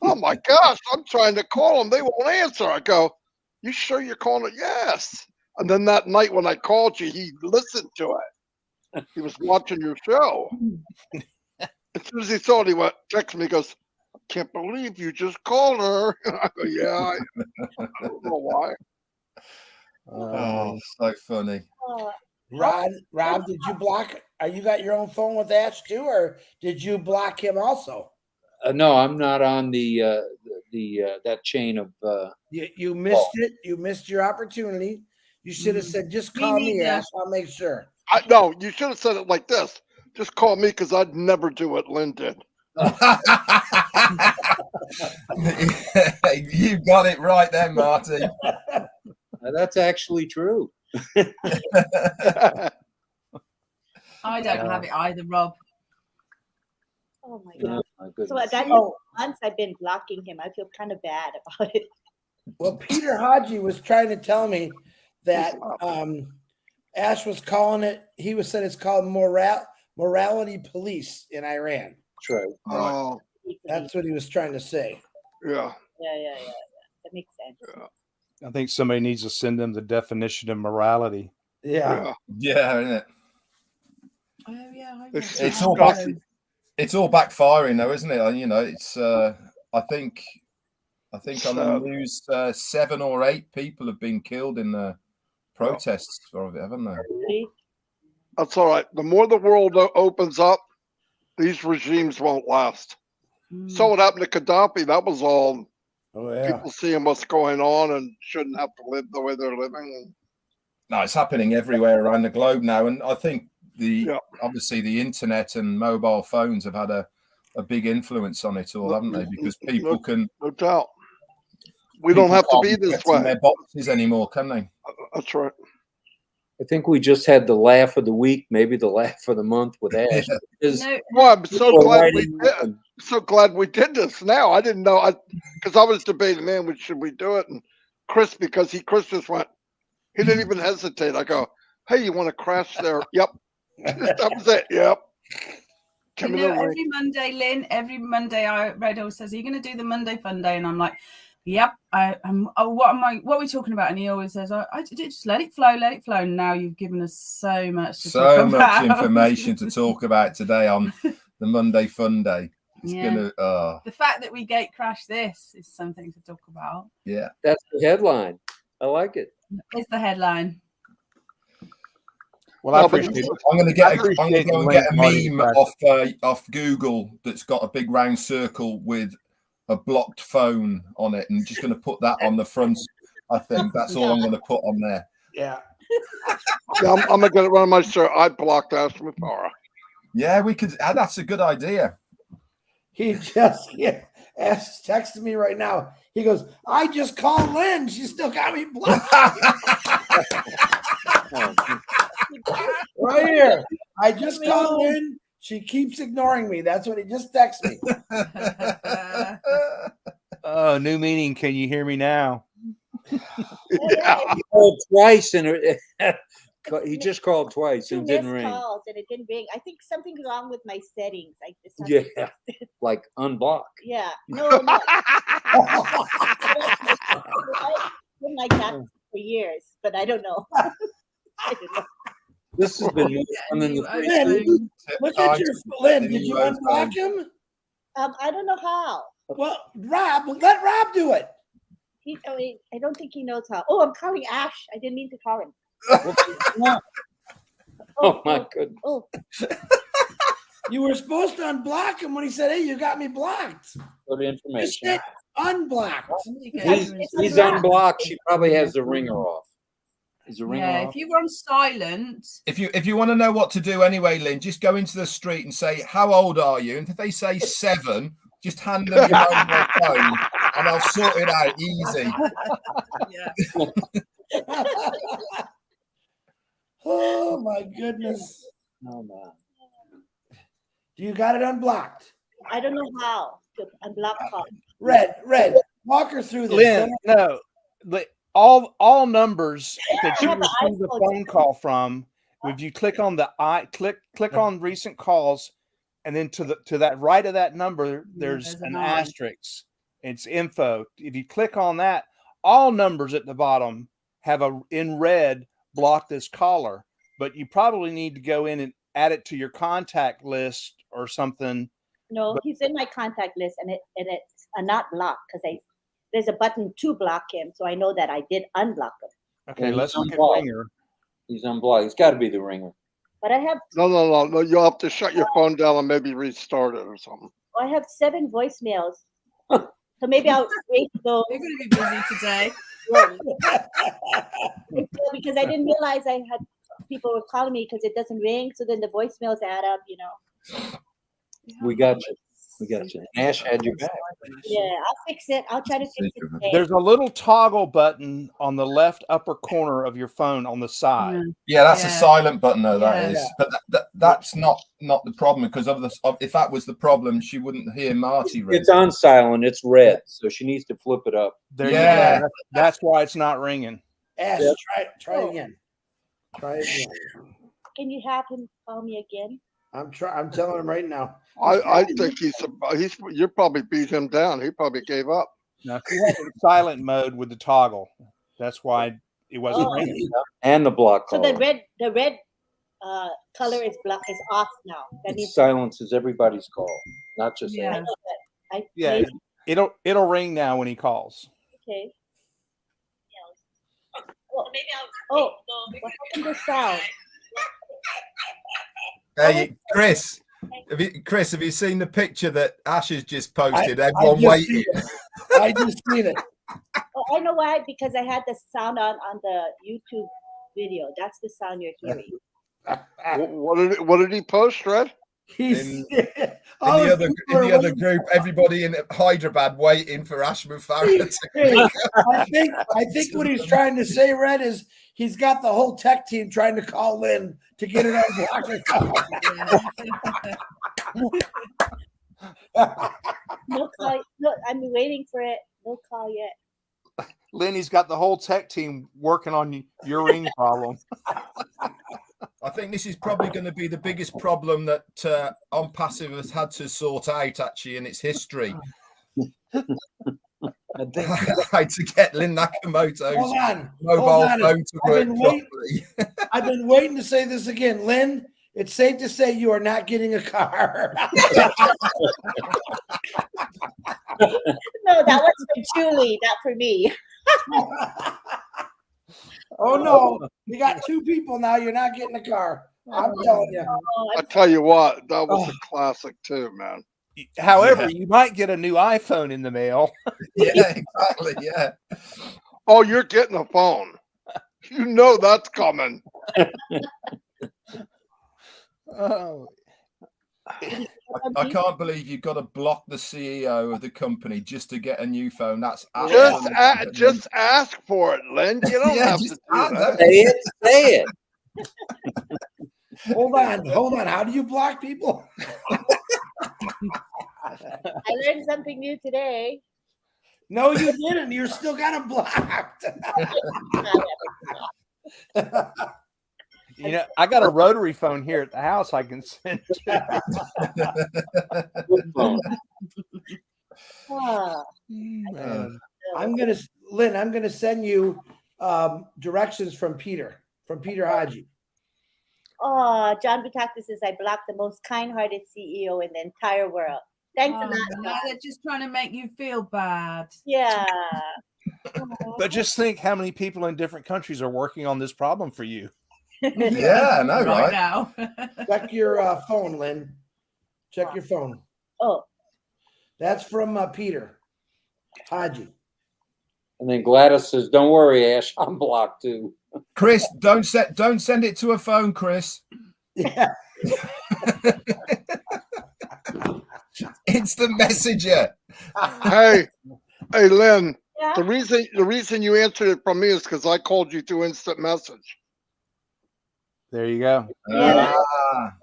Oh my gosh, I'm trying to call them. They won't answer. I go, you sure you're calling it? Yes. And then that night when I called you, he listened to it. He was watching your show. As soon as he saw it, he went, text me, he goes, I can't believe you just called her. I go, yeah, I don't know why. Oh, so funny. Rob, did you block? You got your own phone with Ash too, or did you block him also? No, I'm not on the that chain of. You missed it. You missed your opportunity. You should have said, "Just call me, neither. Ash. I'll make sure." No, you should have said it like this. Just call me because I'd never do what Lynn did. You got it right then, Marty. That's actually true. I don't have it either, Rob. Oh my God. My So goodness. that months I've been blocking him. I feel kind of bad about it. Well, Peter Haji was trying to tell me that Ash was calling it. He said it's called morality police in Iran. That's right. Oh, That's what he was trying to say. yeah. Yeah. That makes sense. I think somebody needs to send them the definition of morality. Yeah. Yeah, isn't it? Oh yeah. It's It's all backfiring though, isn't it? You know, it's I think on the news 7 or 8 people have been killed in the protests for it, haven't they? That's all right. The more the world opens up, these regimes won't last. So what happened to Gaddafi? That was all Oh yeah. people seeing what's going on and shouldn't have to live the way they're living. No, it's happening everywhere around the globe now, and I think Yeah. obviously the internet and mobile phones have had a big influence on it all, haven't they? Because people can No doubt. We don't have to be this in way. their boxes anymore, can they? That's right. I think we just had the laugh of the week, maybe the laugh of the month with Ash. Because No, Well, I'm so people are glad we writing did. and- So glad we did this now. I didn't know. Because I was debating, man, should we do it? And Chris, because Chris just went, he didn't even hesitate. I go, hey, you want to crash there? Yep. That was it. Yep. Give me the link. every Monday, Lynn, every Monday, Red always says, "Are you going to do the Monday Fun Day?" And I'm like, "Yep." What are we talking about? And he always says, "I just let it flow, let it flow." And now you've given us so much to talk So much about. information to talk about today on the Monday Fun Day. It's gonna. The fact that we gate crash this is something to talk about. Yeah. That's the headline. I like it. It's the headline. Well, I appreciate it. I'm going to go and appreciate get the a link, meme Marty. off Google that's got a big round circle with a blocked phone on it, and just going to put that on the front. I think that's all I'm going to put on there. Yeah. Yeah, I'm gonna get it on my shirt. I blocked Ash Mufareh. Yeah, we could. That's a good idea. He just Ash texted me right now. He goes, I just called Lynn. She still got me blocked. Right here. I just called Lynn. She keeps ignoring me. That's what he just texted me. Oh, new meaning. Can you hear me now? Yeah. He called twice and he just called twice Two and didn't missed ring. calls and it didn't ring. I think something's wrong with my settings. I just have to Yeah, like unblock. Yeah. No. I've been like that for years, but I don't know. I don't know. This has been more fun than the Lynn, look at your Lynn. Did you unblock him? I don't know how. Well, Rob, let Rob do it. I don't think he knows how. Oh, I'm calling Ash. I didn't mean to call him. Oh my goodness. Oh, You were supposed to unblock him when he said, "Hey, you got me blocked." Good Just information. hit unblocked. He's unblocked. She probably has the ringer off. Is the ringer Yeah, off? if you were on silent. If you want to know what to do anyway, Lynn, just go into the street and say, "How old are you?" And if they say 7, just hand them your mobile phone, and I'll sort it out easy. Yeah. Oh my goodness. Oh man. You got it unblocked. I don't know how to unblock call. Red, walk her through this. Lynn, no. All numbers that you have the receive a iPhone. phone call from, if you click on the click on recent calls, and then to that right of that number, there's there's an an I. asterisk. It's info. If you click on that, all numbers at the bottom have in red block this caller, but you probably need to go in and add it to your contact list or something. No, he's in my contact list, and it's not blocked because there's a button to block him, so I know that I did unblock him. Okay, Yeah, let's he's look at unblocked. ringer. He's unblocked. It's got to be the ringer. But I have No. You'll have to shut your phone down and maybe restart it or something. 7 voicemails. So maybe I'll wait till You're going to be busy today. because I didn't realize I had people were calling me because it doesn't ring. So then the voicemails add up, We got you. We got you. Ash had your back. Yeah, I'll fix it. I'll try to fix it today. There's a little toggle button on the left upper corner of your phone on the side. Yeah, that's a Yeah. silent button, though. That Yeah. is, but that's not the problem, because if that was the problem, she wouldn't hear Marty ring. It's on silent. It's red, so she needs to flip it up. There Yeah. you go. That's why it's not ringing. Ash, Yep. try it again. Try it again. Can you have him call me again? I'm telling him right now. I think you probably beat him down. He probably gave up. Now, she had it in silent mode with the toggle. That's why it wasn't Oh. ringing. And the block So caller. the red color is off now. That It means silences everybody's call, not just Yeah. I Ash. know that. Yeah, it'll ring now when he calls. Okay. What happened to sound? Hey, Chris. Have you seen the picture that Ash has just posted? I Everyone just waiting. seen it. I just seen it. Oh, I know why, because I had the sound on the YouTube video. That's the sound you're hearing. What did he post, Red? He's In the other group, everybody in Hyderabad waiting for Ash Mufareh to I think what he's trying to say, Red, is he's got the whole tech team trying to call Lynn to get it on block. No call. No, I'm waiting for it. No call yet. Lenny's got the whole tech team working on your ring problem. I think this is probably going to be the biggest problem that OnPassive has had to sort out actually in its history. I think How to get Lynn Nakamoto's Hold on. mobile phone to work properly. I've been waiting to say this again. Lynn, it's safe to say you are not getting a car. No, that was for Julie, not for me. Oh no, you got two people now. You're not getting a car. I'm telling you. Oh, I tell you what, that was a classic too, man. However, you might get a new iPhone in the mail. Yeah, exactly. Yeah. Oh, you're getting a phone. You know that's coming. Oh. I can't believe you've got to block the CEO of the company just to get a new phone. That's Just ask for it, Lynn. You don't have to do that. say it. Hold on. How do you block people? I learned something new today. No, you didn't. You're still got them blocked. You know, I got a rotary phone here at the house I can send to. I'm gonna send you directions from Peter Haji. Oh, John Butakis says I blocked the most kind-hearted CEO in the entire world. Thanks a lot. Now they're just trying to make you feel bad. Yeah. But just think how many people in different countries are working on this problem for you. Yeah, I know, right? Now. Check your phone, Lynn. Check your phone. Oh, That's from Peter Haji. And then Gladys says, "Don't worry, Ash, I'm blocked too." Chris, don't send it to a phone, Chris. Yeah. Instant messenger. Hey, Lynn. yeah. The reason you answered it from me is because I called you through instant message. There you go. Yeah. Ah.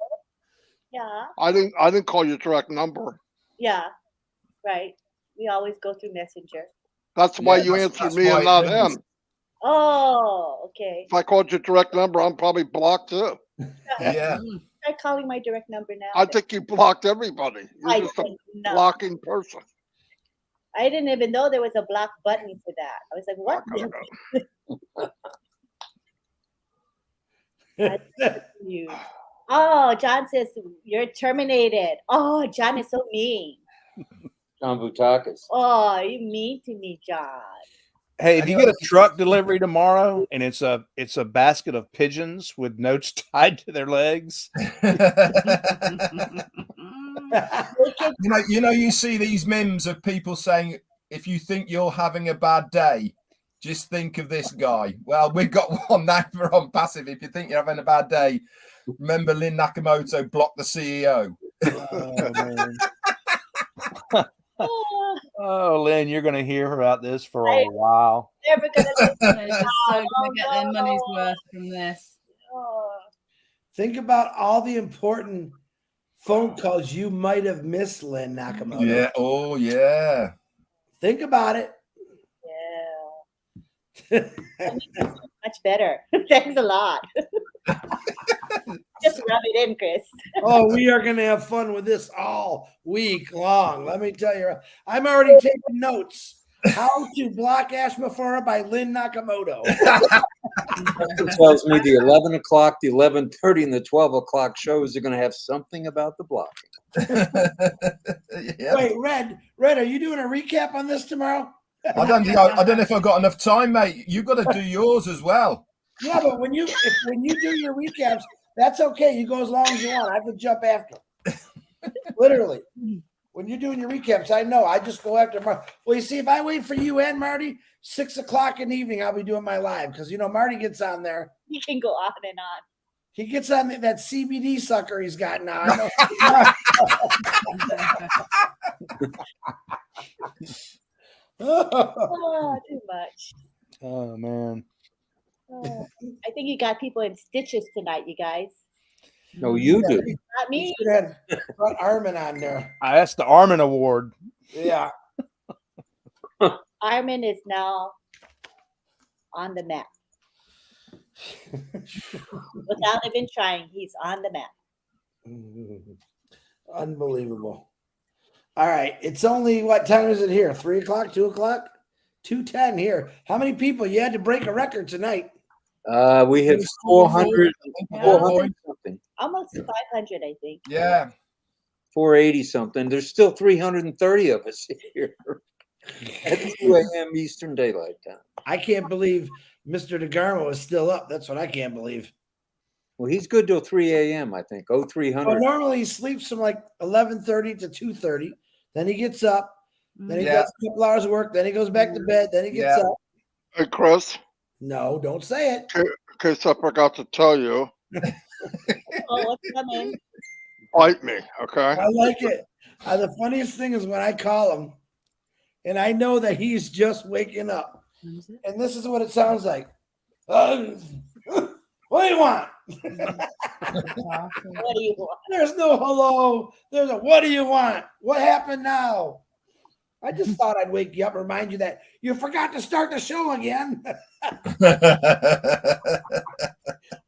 Yeah. I didn't call your direct number. Yeah. Right. We always go through Messenger. That's why Yeah, you that's answered me why and not it is. him. Oh, okay. If I called your direct number, I'm probably blocked too. Yeah. Try calling my direct number now. I think you blocked everybody. I You're just a did not. blocking person. I didn't even know there was a block button for that. I was like, what? You. Oh, John says you're terminated. Oh, John is so mean. John Butakis. Oh, you mean to me, John. Hey, if you get a truck delivery tomorrow and it's a basket of pigeons with notes tied to their legs. You see these memes of people saying, if you think you're having a bad day, just think of this guy. Well, we've got one now for OnPassive. If you think you're having a bad day, remember Lynn Nakamoto blocked the CEO. Oh, man. Oh, Lynn, you're going to hear about this for a while. Never gonna They're just so going to get their money's worth from this. Think about all the important phone calls you might have missed, Lynn Nakamoto. Yeah. Oh, yeah. Think about it. Yeah. Much better. Thanks a lot. Just rub it in, Chris. Oh, we are going to have fun with this all week long. Let me tell you, I'm already taking notes. How to block Ash Mufareh by Lynn Nakamoto. It tells me the 11 o'clock, the 11:30, and the 12 o'clock shows are going to have something about the blocking. Yeah. Wait, Red, are you doing a recap on this tomorrow? I don't know if I've got enough time, mate. You've got to do yours as well. Yeah, but when you do your recaps, that's okay. You go as long as you want. I can jump after. Literally. When you're doing your recaps, I know. I just go after Marty. Well, you see, if I wait for you and Marty, 6 o'clock in the evening, I'll be doing my live because, Marty gets on there. He can go on and on. He gets on that CBD sucker he's got now. I know. Oh, too much. Oh man. Oh, I think you got people in stitches tonight, you guys. No, you do. Not me. You should have brought Armin on there. That's the Armin Award. Yeah. Armin is now on the map. Without even trying, he's on the map. Unbelievable. All right. It's only, what time is it here? 3 o'clock, 2 o'clock? 2:10 here. How many people? You had to break a record tonight. We have 400 something, Almost 500, I think. Yeah. 480 something. There's still 330 of us here at 2 a.m. Eastern Daylight Time. I can't believe Mr. DeGarmo is still up. That's what I can't believe. Well, he's good till 3 a.m. I think. Oh, 300. Well, normally he sleeps from like 11:30 to 2:30. Then he gets up. Then he does a couple hours of work. Then he goes back to bed. Then he gets up. Hey, Chris. No, don't say it. In case I forgot to tell you, Oh, what's coming? bite me, okay? I like it. The funniest thing is when I call him, and I know that he's just waking up, and this is what it sounds like. What do you want? What do you want? There's no hello. There's a what do you want? What happened now? I just thought I'd wake you up and remind you that you forgot to start the show again.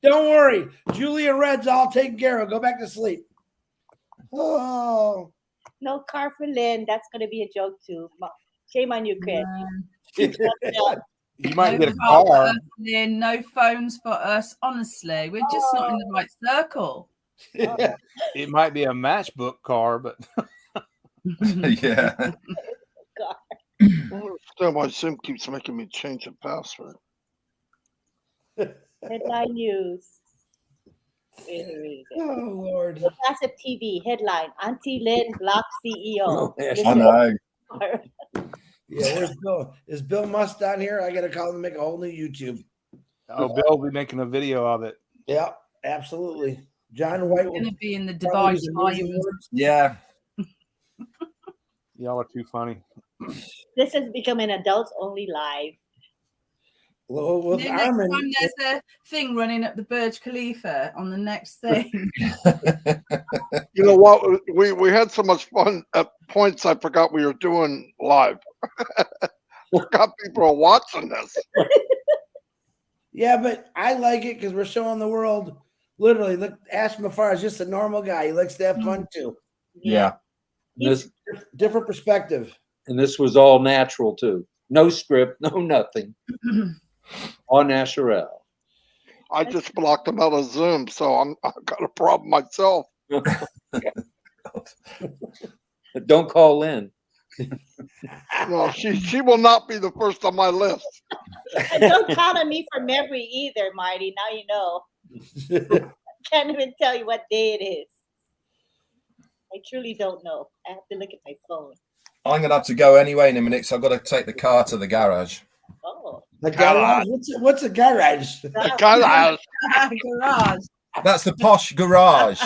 Don't worry. Julie and Red's all taken care of. Go back to sleep. Oh. No car for Lynn. That's going to be a joke too. Shame on you, Chris. You might No get a car for car. us, Lynn, no phones for us. Honestly, we're just not in the right circle. It might be a matchbook car, but Yeah. God. Still, my Sim keeps making me change the password. Headline news. Oh, Lord. OnPassive TV headline: Auntie Lynn blocks CEO. Oh, yes. I know. Yeah, where's Bill? Is Bill Must on here? I got to call him and make a whole new YouTube. oh, Bill will be making a video of it. Yeah, absolutely. John White We're going will to be in the probably Dubai use amazing Times. words. Yeah. Y'all are too funny. This has become an adults only live. Well, with Then next Armin, time there's a thing running up the Burj Khalifa on the next thing. You know what? We had so much fun at points I forgot we were doing live. Forgot people are watching this. yeah, but I like it because we're showing the world. Literally, look, Ash Mufareh is just a normal guy. He likes to have fun too. Yeah. This, Different perspective. and this was all natural too. No script, no nothing. On natural. I just blocked them out of Zoom, so I've got a problem myself. Don't call Lynn. No, she will not be the first on my list. And don't count on me for memory either, Marty. Now you know. Can't even tell you what day it is. I truly don't know. I have to look at my phone. I'm going to have to go anyway in a minute, so I've got to take the car to the garage. Oh. The garage. What's a garage? The garage. Garage. That's the posh garage.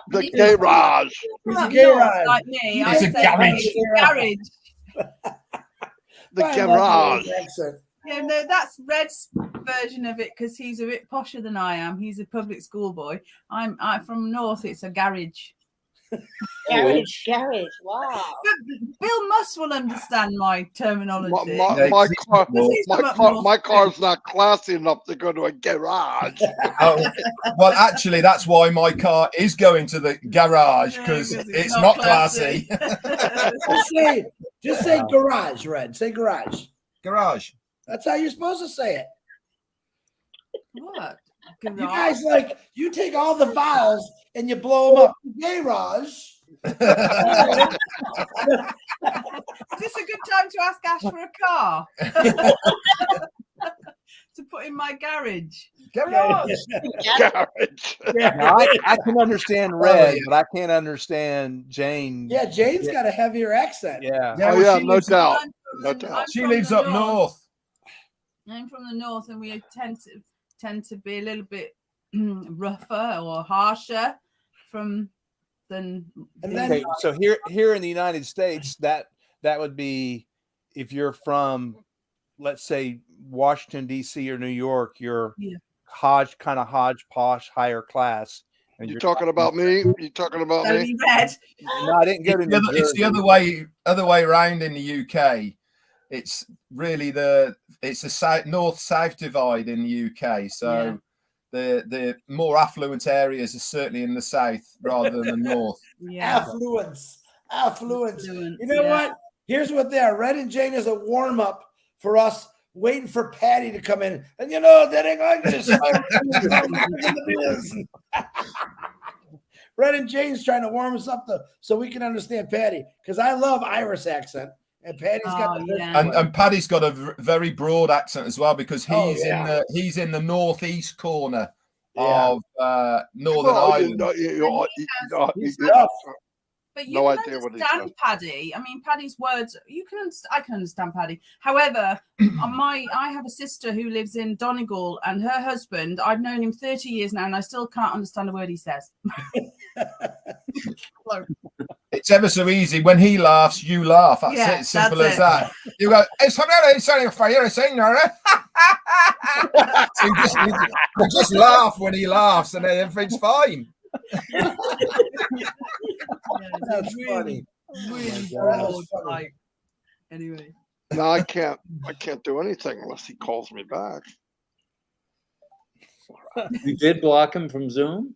The garage. It's a Not garage. like me. It's I a say garage. it's a garage. The I love garage. his accent. Yeah, no, that's Red's version of it because he's a bit posher than I am. He's a public school boy. I'm from North. It's a garage. Garage. Wow. But Bill Musk will understand my terminology. My car's not classy enough to go to a garage. Oh, well, actually, that's why my car is going to the garage because it's not classy. Just say garage, Red. Say garage. Garage. That's how you're supposed to say it. What? You guys you take all the vowels and you blow them up. Garage. Is this a good time to ask Ash for a car? To put in my garage. Garage. Garage. Now, I can understand Red, but I can't understand Jane. Yeah, Jane's got a heavier accent. Yeah. Oh, well, yeah, she no lives, doubt. I'm from No the- doubt. I'm she from lives the up north. I'm from the north, and we tend to be a little bit rougher or harsher than. And then- Okay, so here in the United States, that would be if you're from, let's say, Washington D.C. or New York, you're Yeah. hodgepodge, higher class. And You you're talking about me? You talking about me? Totally red. No, I didn't go to New It's the Jersey. other way around in the UK. It's really it's the north-south divide in the UK. So the more affluent areas are certainly in the south rather than the north. Yeah. Affluence. Affluence, You know yeah. what? Here's what they are. Red and Jane is a warm up for us waiting for Patty to come in. And you know, that ain't going to Red and Jane's trying to warm us up so we can understand Patty. Because I love Irish accent. And Patty's got the and Paddy's got a very broad accent as well because he's yeah. in the northeast corner Yeah. of Northern Well, Ireland. He's tough. But you No can idea what he understand said. Paddy. I mean, Paddy's words. I can understand Paddy. However, I have a sister who lives in Donegal, and her husband. I've known him 30 years now, and I still can't understand a word he says. It's ever so easy. When he laughs, you laugh. That's Yeah, it. Simple that's as that. You go, it's really funny, senora. So you just laugh when he laughs, and then everything's fine. That's funny. Really Oh, broad, like, anyway. No, I can't do anything unless he calls me back. You did block him from Zoom?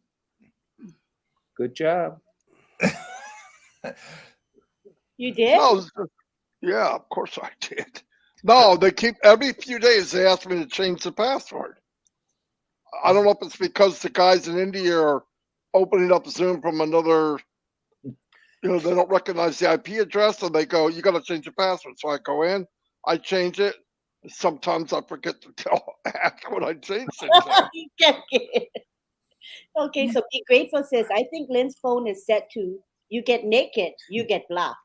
Good job. You did? No, yeah, of course I did. No, they keep every few days they ask me to change the password. I don't know if it's because the guys in India are opening up Zoom from another, they don't recognize the IP address, and they go, "You got to change your password." So I go in, I change it. Sometimes I forget to ask what I changed it to. Okay, so Be Grateful says, I think Lynn's phone is set to you get naked, you get blocked.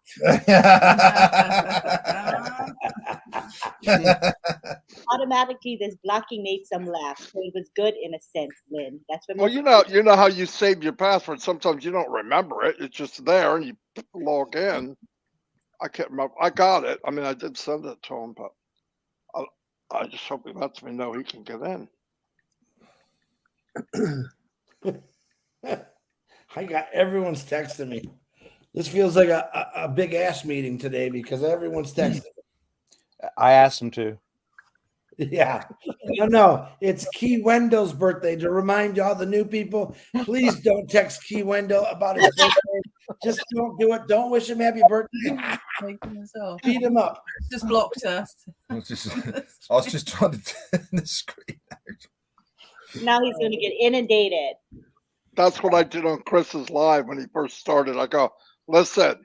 Automatically, this blocking made some laugh. So it was good in a sense, Lynn. That's what. Well, you know how you save your password. Sometimes you don't remember it. It's just there, and you log in. I can't remember. I got it. I mean, I did send it to him, but I just hope he lets me know he can get in. I got everyone's texting me. This feels like a big ass meeting today because everyone's texting. I asked him to. Yeah. No, it's Key Wendell's birthday. To remind all the new people, please don't text Key Wendell about his birthday. Just don't do it. Don't wish him happy birthday. Beat him up. Just blocked us. I was just trying to turn the screen out. Now he's going to get inundated. That's what I did on Chris's live when he first started. I go, listen,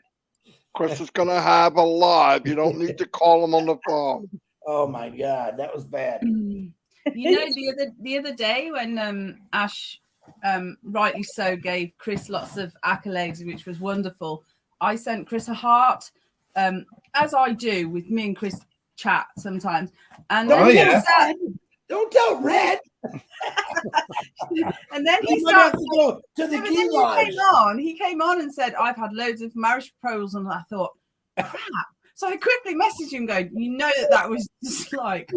Chris is going to have a live. You don't need to call him on the phone. Oh my God, that was bad. You know, the other day when Ash, rightly so, gave Chris lots of accolades, which was wonderful. I sent Chris a heart, as I do with me and Chris chat sometimes. And then don't tell Red. And then he started to go to the key. He came on and said, "I've had loads of marriage proposals," and I thought, crap. So I quickly messaged him going, "You know that was just like,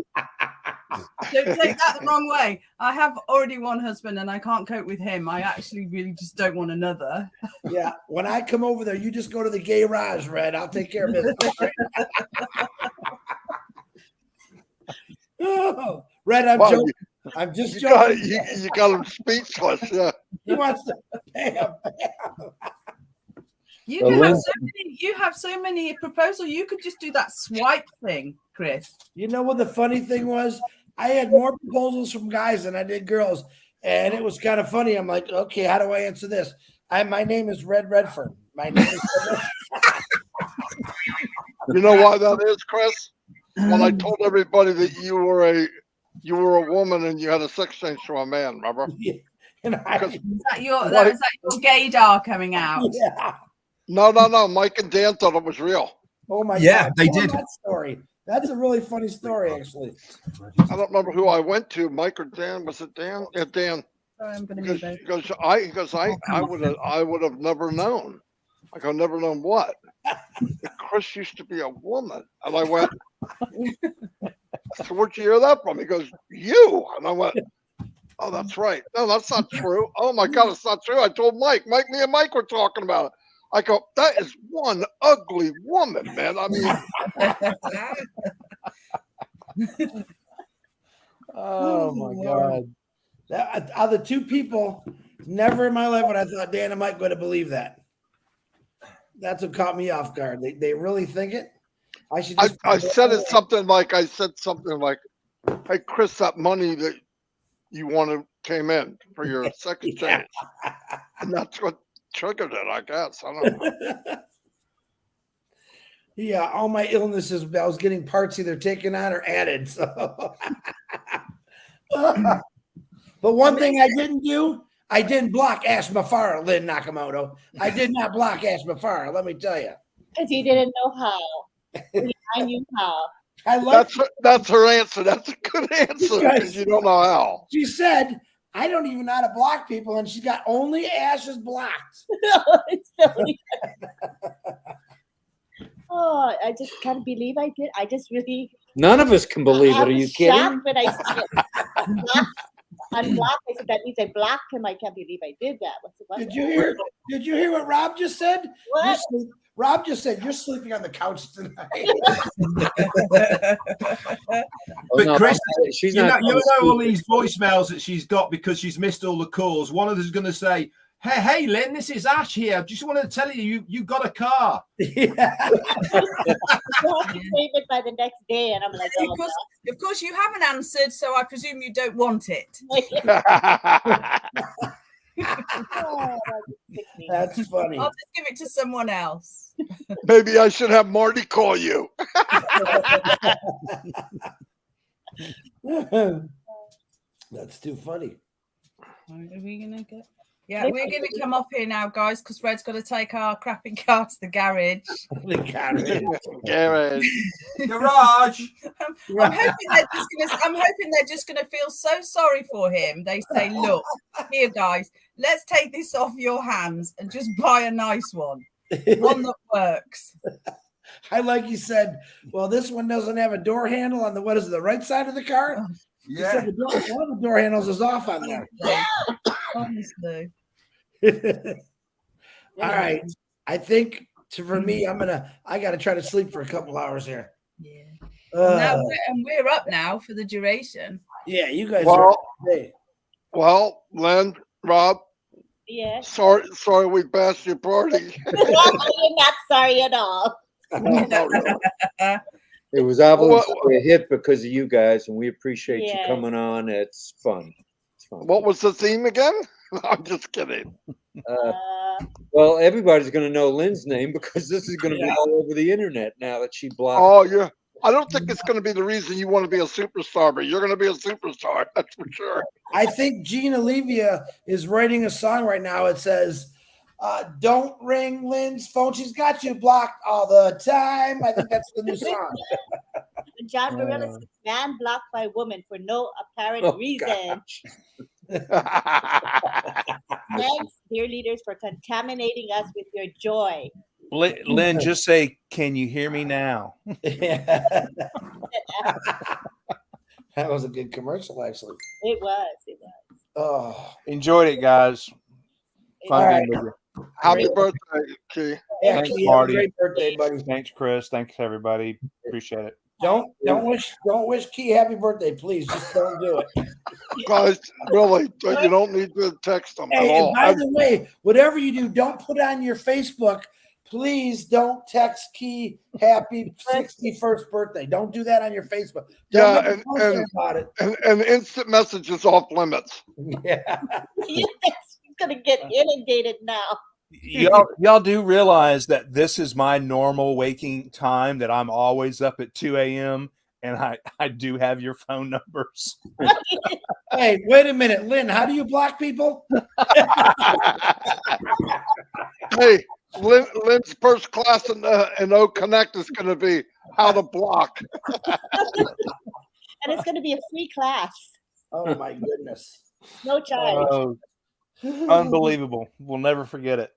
don't take that the wrong way. I have already one husband and I can't cope with him. I actually really just don't want another." Yeah, when I come over there, you just go to the gay garage, Red. I'll take care of it. Oh, Red, I'm joking. I'm just joking. You got him speechless. Yeah. He wants to bam. You have so many proposals. You could just do that swipe thing, Chris. You know what the funny thing was? I had more proposals from guys than I did girls, and it was kind of funny. I'm like, okay, how do I answer this? My name is Red Redfern. My name is You know why that is, Chris? When I told everybody that you were a you were a woman and you had a sex change to a man. Remember? Yeah. And I, Is that your gaydar coming out? yeah. No. Mike and Dan thought it was real. Oh my Yeah, God. they Tell 'em did. that story. That's a really funny story, actually. I don't remember who I went to, Mike or Dan. Was it Dan? Yeah, Dan. Sorry, I'm going to Because move he goes, I would have never known. Like I've never known what. Chris used to be a woman, and I went. So where'd you hear that from? He goes, you, and I went. Oh, that's right. No, that's not true. Oh my God, it's not true. I told Mike. Me and Mike were talking about it. I go, that is one ugly woman, man. I mean, Oh my Lord. God. That, the two people, never in my life would I thought Dan and Mike would have believed that. That's what caught me off guard. They really think it. I should. I said something like, hey, Chris, that money that you wanted came in for your sex change. And that's what triggered it, I guess. I don't know. Yeah, all my illnesses, I was getting parts either taken on or added. So, but one thing I didn't do, I didn't block Ash Mufareh, Lynn Nakamoto. I did not block Ash Mufareh. Let me tell you, Because you didn't know how. I knew how. I like. That's her answer. That's a good answer because you don't know how. She said, "I don't even know how to block people," and she's got only Ash's blocked. No, it's silly. Oh, I just can't believe I did. I just really. None of us can believe it. I Are you was kidding? shocked when I said unblock. I said that means I blocked him. I can't believe I did that. What? Did you hear? Did you hear what Rob just said? What? Rob just said you're sleeping on the couch tonight. But no, Chris, she's you not. know all these voicemails that she's got because she's missed all the calls. One of them is going to say, Hey, Lynn, this is Ash here. Just wanted to tell you got a car. Yeah. I have to save it by the next day, and I'm like, oh, of course, you haven't answered, so I presume you don't want it. oh, That's funny. I'll just give it to someone else. Maybe I should have Marty call you. That's too funny. Are we gonna go? Yeah, we're gonna come off here now, guys, because Red's got to take our crappy car to the garage. The Garage. Garage. I'm hoping they're just gonna feel so sorry for him. They say, "Look, here, guys, let's take this off your hands and just buy a nice one that works." I like you said. Well, this one doesn't have a door handle on the right side of the car. Yeah, one of the door handles is off on there. Honestly. All right. I think for me, I gotta try to sleep for a couple hours here. Yeah. And we're up now for the duration. Yeah, you guys Well, Len, Rob. Yeah. Sorry we bashed your party. You're not sorry at all. It was obviously a hit because of you guys, and we appreciate you coming on. It's fun. What was the theme again? I'm just kidding. Well, everybody's going to know Lynn's name because this is going to be all over the internet now that she blocked. Oh, yeah. I don't think it's going to be the reason you want to be a superstar, but you're going to be a superstar. That's for sure. I think Gina Levia is writing a song right now. It says, don't ring Lynn's phone. She's got you blocked all the time. I think that's the new song. John Barilla says, man blocked by woman for no apparent reason. Thanks, dear leaders, for contaminating us with your joy. Lynn, just say, can you hear me now? That was a good commercial, actually. It was. Oh, enjoyed it, guys. Fun being with you. Happy birthday, Key. Yeah, Thanks, Key, Marty. great birthday, buddy. Thanks, Chris. Thanks, everybody. Appreciate it. Don't wish Key happy birthday, please. Just don't do it. Guys, really, you don't need to text them at Hey, all. and by the way, whatever you do, don't put on your Facebook. Please don't text Key happy 61st birthday. Don't do that on your Facebook. Don't make a post about it. And instant messages off limits. Yeah. He's gonna get inundated now. Y'all do realize that this is my normal waking time, that I'm always up at 2 a.m. and I do have your phone numbers. Hey, wait a minute, Lynn. How do you block people? Hey, Lynn's first class in O Connect is going to be how to block. And it's going to be a free class. Oh my goodness. No charge. Oh, unbelievable. We'll never forget it.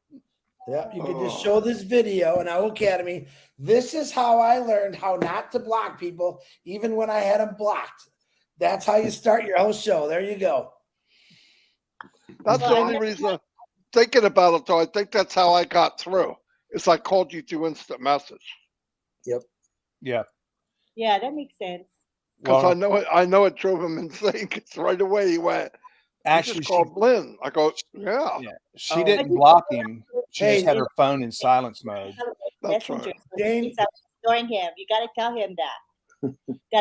Yeah, you can just show this video in our academy. This is how I learned how not to block people, even when I had them blocked. That's how you start your whole show. There you go. That's the only reason. Thinking about it, though, I think that's how I got through. Is I called you through instant message Yeah. Yeah, that makes sense. because Well, I know it drove him insane. Because right away he went. actually, Just called Lynn. I go, yeah, she didn't block him. She just had Hey, her phone in silence mode. that's Messenger. right. So Jane- he's ignoring him. You got to tell him that.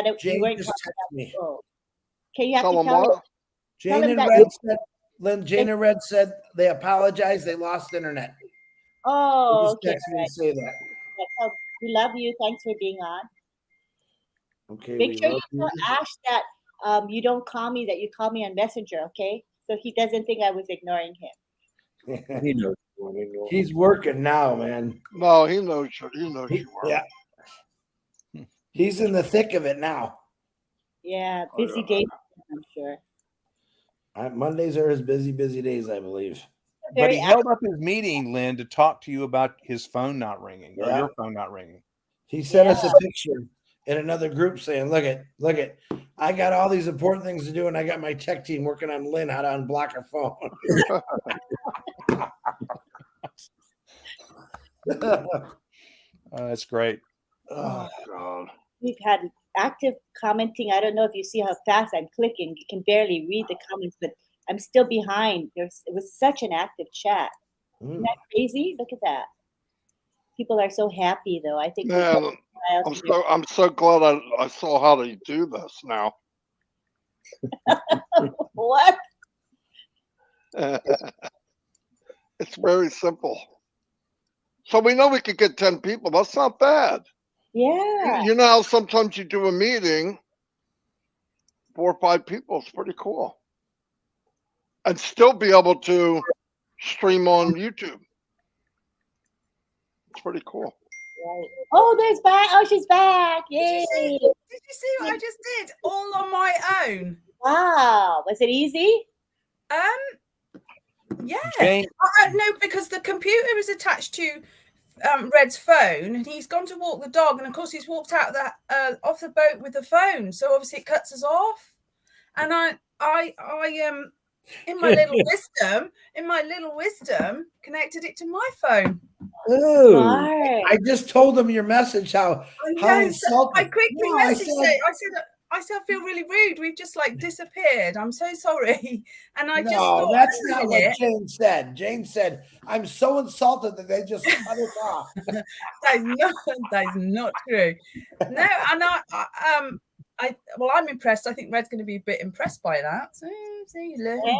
You Jane weren't just talking texted me. about. Okay, you have Tell to him tell him. what? Jane him and that- Red said, Lynn, Jane and Red said they apologized. They lost internet. Oh, They okay. just texted me Right. to say that. Yeah, so we love you. Thanks for being on. Okay, Make we sure love you tell you. Ash that you don't call me, that you call me on Messenger, okay? So he doesn't think I was ignoring him. He knows. He's working now, man. No, he knows. He knows you were. Yeah. He's in the thick of it now. Yeah, Oh, busy yeah. days, I'm sure. Mondays are his busy days, I believe. But Very he held up his meeting, Lynn, to talk to you about his phone not ringing or Yeah. your phone not ringing. He sent us a picture in another group saying, look at, I got all these important things to do, and I got my tech team working on Lynn how to unblock her phone. That's great. Oh God. We've had active commenting. I don't know if you see how fast I'm clicking. You can barely read the comments, but I'm still behind. It was such an active chat. Isn't that crazy? Look at that. People are so happy, though. I think Man, I'm so glad I saw how to do this now. What? It's very simple. So we know we could get 10 people. That's not bad. Yeah. You know how sometimes you do a meeting, 4 or 5 people. It's pretty cool. And still be able to stream on YouTube. It's pretty cool. Right. Oh, there's back. Oh, she's back. Yay. Did you see what I just did? All on my own. Wow. Was it easy? Yeah. Jane, No, because the computer is attached to Red's phone, and he's gone to walk the dog, and of course he's walked out off the boat with the phone, so obviously it cuts us off. And I in my little wisdom, connected it to my phone. Oh, Smart. I just told him your message. How insulting. I quickly messaged it. I said, I feel really rude. We've just like disappeared. I'm so sorry. And I just thought, that's not what Jane said. Jane said, I'm so insulted that they just cut us off. that is not true. No, and I'm impressed. I think Red's going to be a bit impressed by that. So see,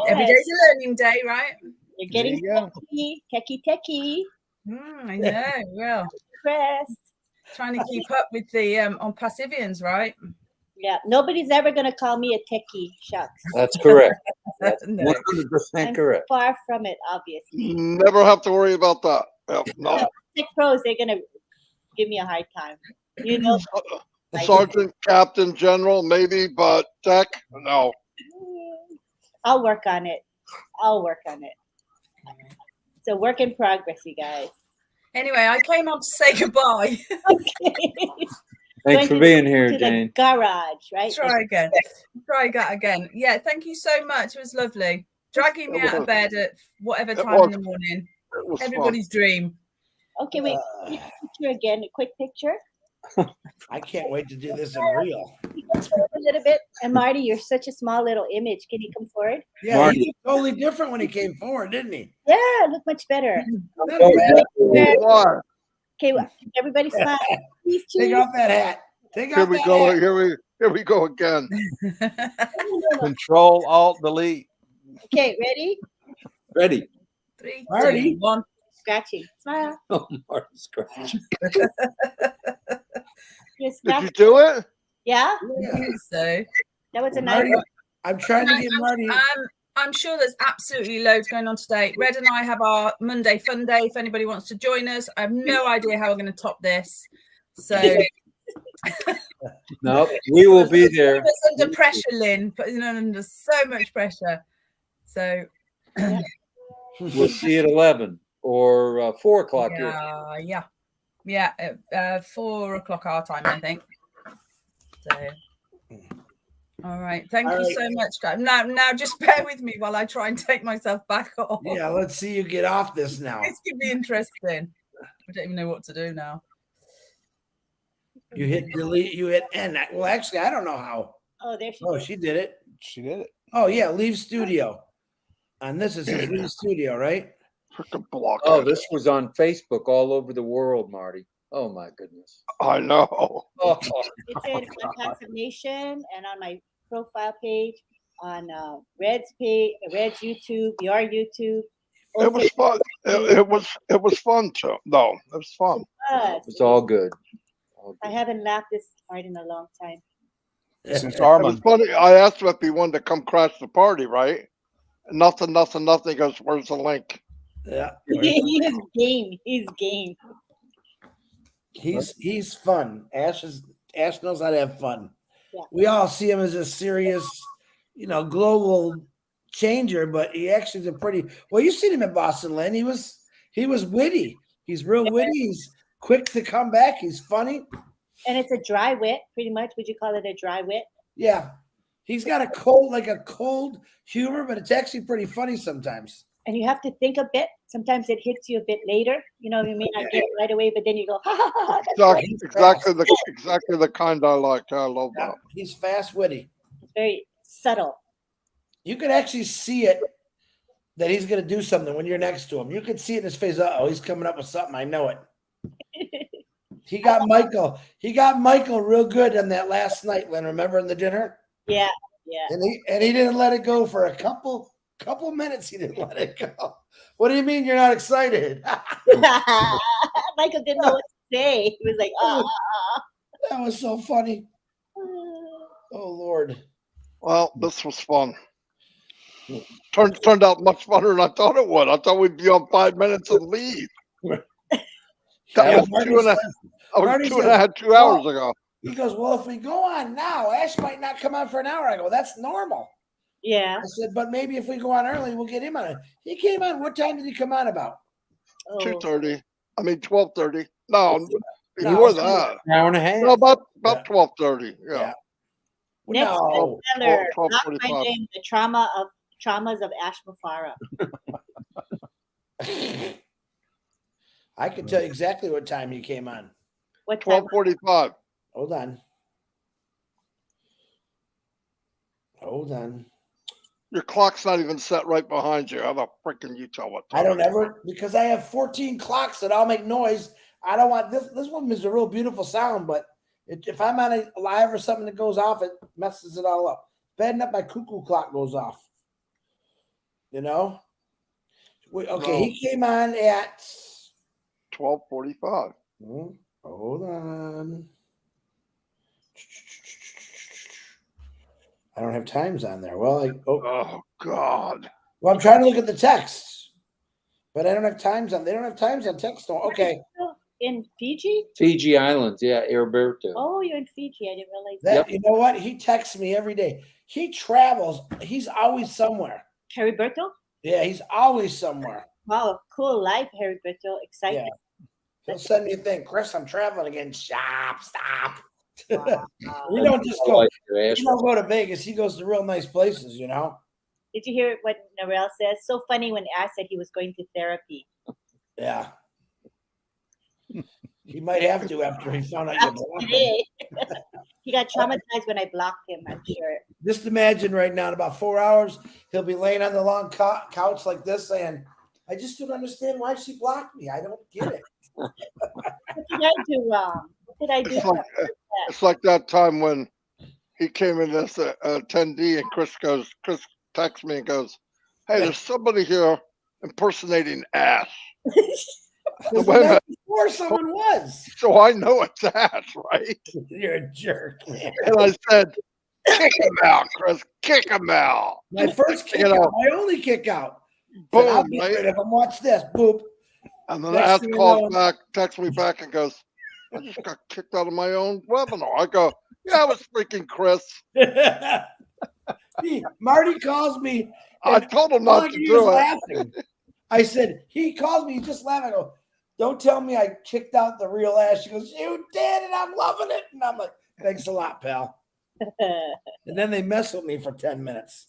every day's a learning day, right? You're getting techie. I know. Well, Impressed. trying to keep up with the OnPassivians, right? Yeah, nobody's ever going to call me a techie. Shucks. that's correct. That's No. 100% I'm correct. far from it, obviously. Never have to worry about that. Yep, no. Tech pros, they're going to give me a hard time. You know, Sergeant, Captain, General, maybe, but tech, no. I'll work on it. It's a work in progress, you guys. Anyway, I came on to say goodbye. Okay. Thanks for being here, to Jane. the garage, right? Try again. Yeah, thank you so much. It was lovely. Dragging me out of bed at whatever time in the morning. Everybody's dream. Okay, wait. Picture again, a quick picture. I can't wait to do this in real. Can you come forward a little bit? And Marty, you're such a small little image. Can you come forward? Yeah, Marty. he looked totally different when he came forward, didn't he? Yeah, look much better. Why? Okay, well, everybody smile. Please Take cheers. off that hat. Take Here off we that go. hat. Here we go again. Control, Alt, Delete. Okay, ready? Ready. 3, Marty. 2, 1. Scratching. Smile. Oh, Marty scratch. You're Did scratching. you do it? Yeah, So that was a nice. Marty, I'm trying to get Marty. I'm sure there's absolutely loads going on today. Red and I have our Monday fun day. If anybody wants to join us, I have no idea how we're going to top this. So No, we will be there. it's under pressure, Lynn, but under so much pressure. So We'll see you at 11 or 4 o'clock. yeah, 4 o'clock our time, I think. So. All right. Thank you so much, guys. Now just bear with me while I try and take myself back off. Yeah, let's see you get off this now. This could be interesting. I don't even know what to do now. You hit delete, you hit end. Well, actually, I don't know how. Oh, there she Oh, is. she did it. She did it. Oh, yeah, leave studio. And this is his leave studio, right? Oh, this was on Facebook all over the world, Marty. Oh, my goodness. I know. Oh. It said OnPassive Nation and on my profile page, on Red's page, Red's YouTube, your YouTube. It was fun. It was fun too. No, it was fun. It's all good. I haven't laughed this hard in a long time. Since It was Armand. funny. I asked him if he wanted to come crash the party, right? Nothing. He goes, "Where's the link?" Yeah. He's game. He's game. He's fun. Ash knows how to have fun. Yeah. We all see him as a serious, global changer, but he actually is a pretty well. You've seen him in Boston, Lynn. He was witty. He's real witty. He's quick to come back. He's funny. And it's a dry wit, pretty much. Would you call it a dry wit? Yeah. He's got a cold humor, but it's actually pretty funny sometimes. And you have to think a bit. Sometimes it hits you a bit later. You may not get it right away, but then you go, ha ha ha. Exactly the kind I like. I love that. He's fast witty. It's very subtle. You could actually see it that he's going to do something when you're next to him. You could see it in his face. Uh-oh, he's coming up with something. I know it. He got Michael real good on that last night, Lynn. Remember in the dinner? Yeah. And he didn't let it go for a couple minutes. He didn't let it go. What do you mean you're not excited? Michael didn't know what to say. He was like, That was so funny. Oh Lord. Well, this was fun. Turned out much funner than I thought it would. I thought we'd be on 5 minutes and leave. That was 2 hours ago. He goes, well, if we go on now, Ash might not come on for an hour. I go, that's normal. Yeah. I said, but maybe if we go on early, we'll get him on it. He came on. What time did he come on about? 2:30. I mean 12:30. No, before that. An hour and a half. No, about 12:30. Yeah. Next No. bestseller, Not 12:45. My Name, the traumas of Ash Mufareh. I can tell you exactly what time he came on. What time? 12:45. Hold on. Your clock's not even set right behind you. How the freaking you tell what time? I don't ever, because I have 14 clocks that all make noise. I don't want this. This one is a real beautiful sound, but if I'm on a live or something that goes off, it messes it all up. Bad enough my cuckoo clock goes off. Okay, No. he came on at 12:45. Hold on. I don't have times on there. Well, Oh God. Well, I'm trying to look at the texts, but I don't have times on. They don't have times on text. Okay. In Fiji? Fiji Islands, yeah, Heriberto. Oh, you're in Fiji. I didn't realize that. You know what? He texts me every day. He travels. He's always somewhere. Heriberto? Yeah, he's always somewhere. Wow, cool life, Heriberto. Exciting. Yeah. He'll send me a thing. Chris, I'm traveling again. Stop. Wow. We don't just go. We don't go to Vegas. He goes to real nice places, Did you hear what Narelle says? So funny when Ash said he was going to therapy. Yeah. He might have to after he found out you blocked him. He got traumatized when I blocked him, I'm sure. Just imagine right now, in about 4 hours, he'll be laying on the long couch like this saying, I just don't understand why she blocked me. I don't get it. What did I do wrong? What did I do wrong? It's like that time when he came in as a attendee and Chris texts me and goes, hey, there's somebody here impersonating Ash. 'Cause Wait a the night minute. before someone was. So I know it's Ash, right? You're a jerk, man. And I said, kick him out, Chris. Kick him out. My first kick You know, out, my only kick out. Said, I'll boom, get right? rid of him. Watch this. Boop. And then Next Ash thing you calls know- back, texts me back, and goes, I just got kicked out of my own webinar. I go, yeah, it was freaking Chris. Marty calls me. I told him all not I to can do is it. laughing. I said, he calls me, he just laughing. I go, don't tell me I kicked out the real Ash. She goes, you did, and I'm loving it. And I'm like, thanks a lot, pal. And then they mess with me for 10 minutes.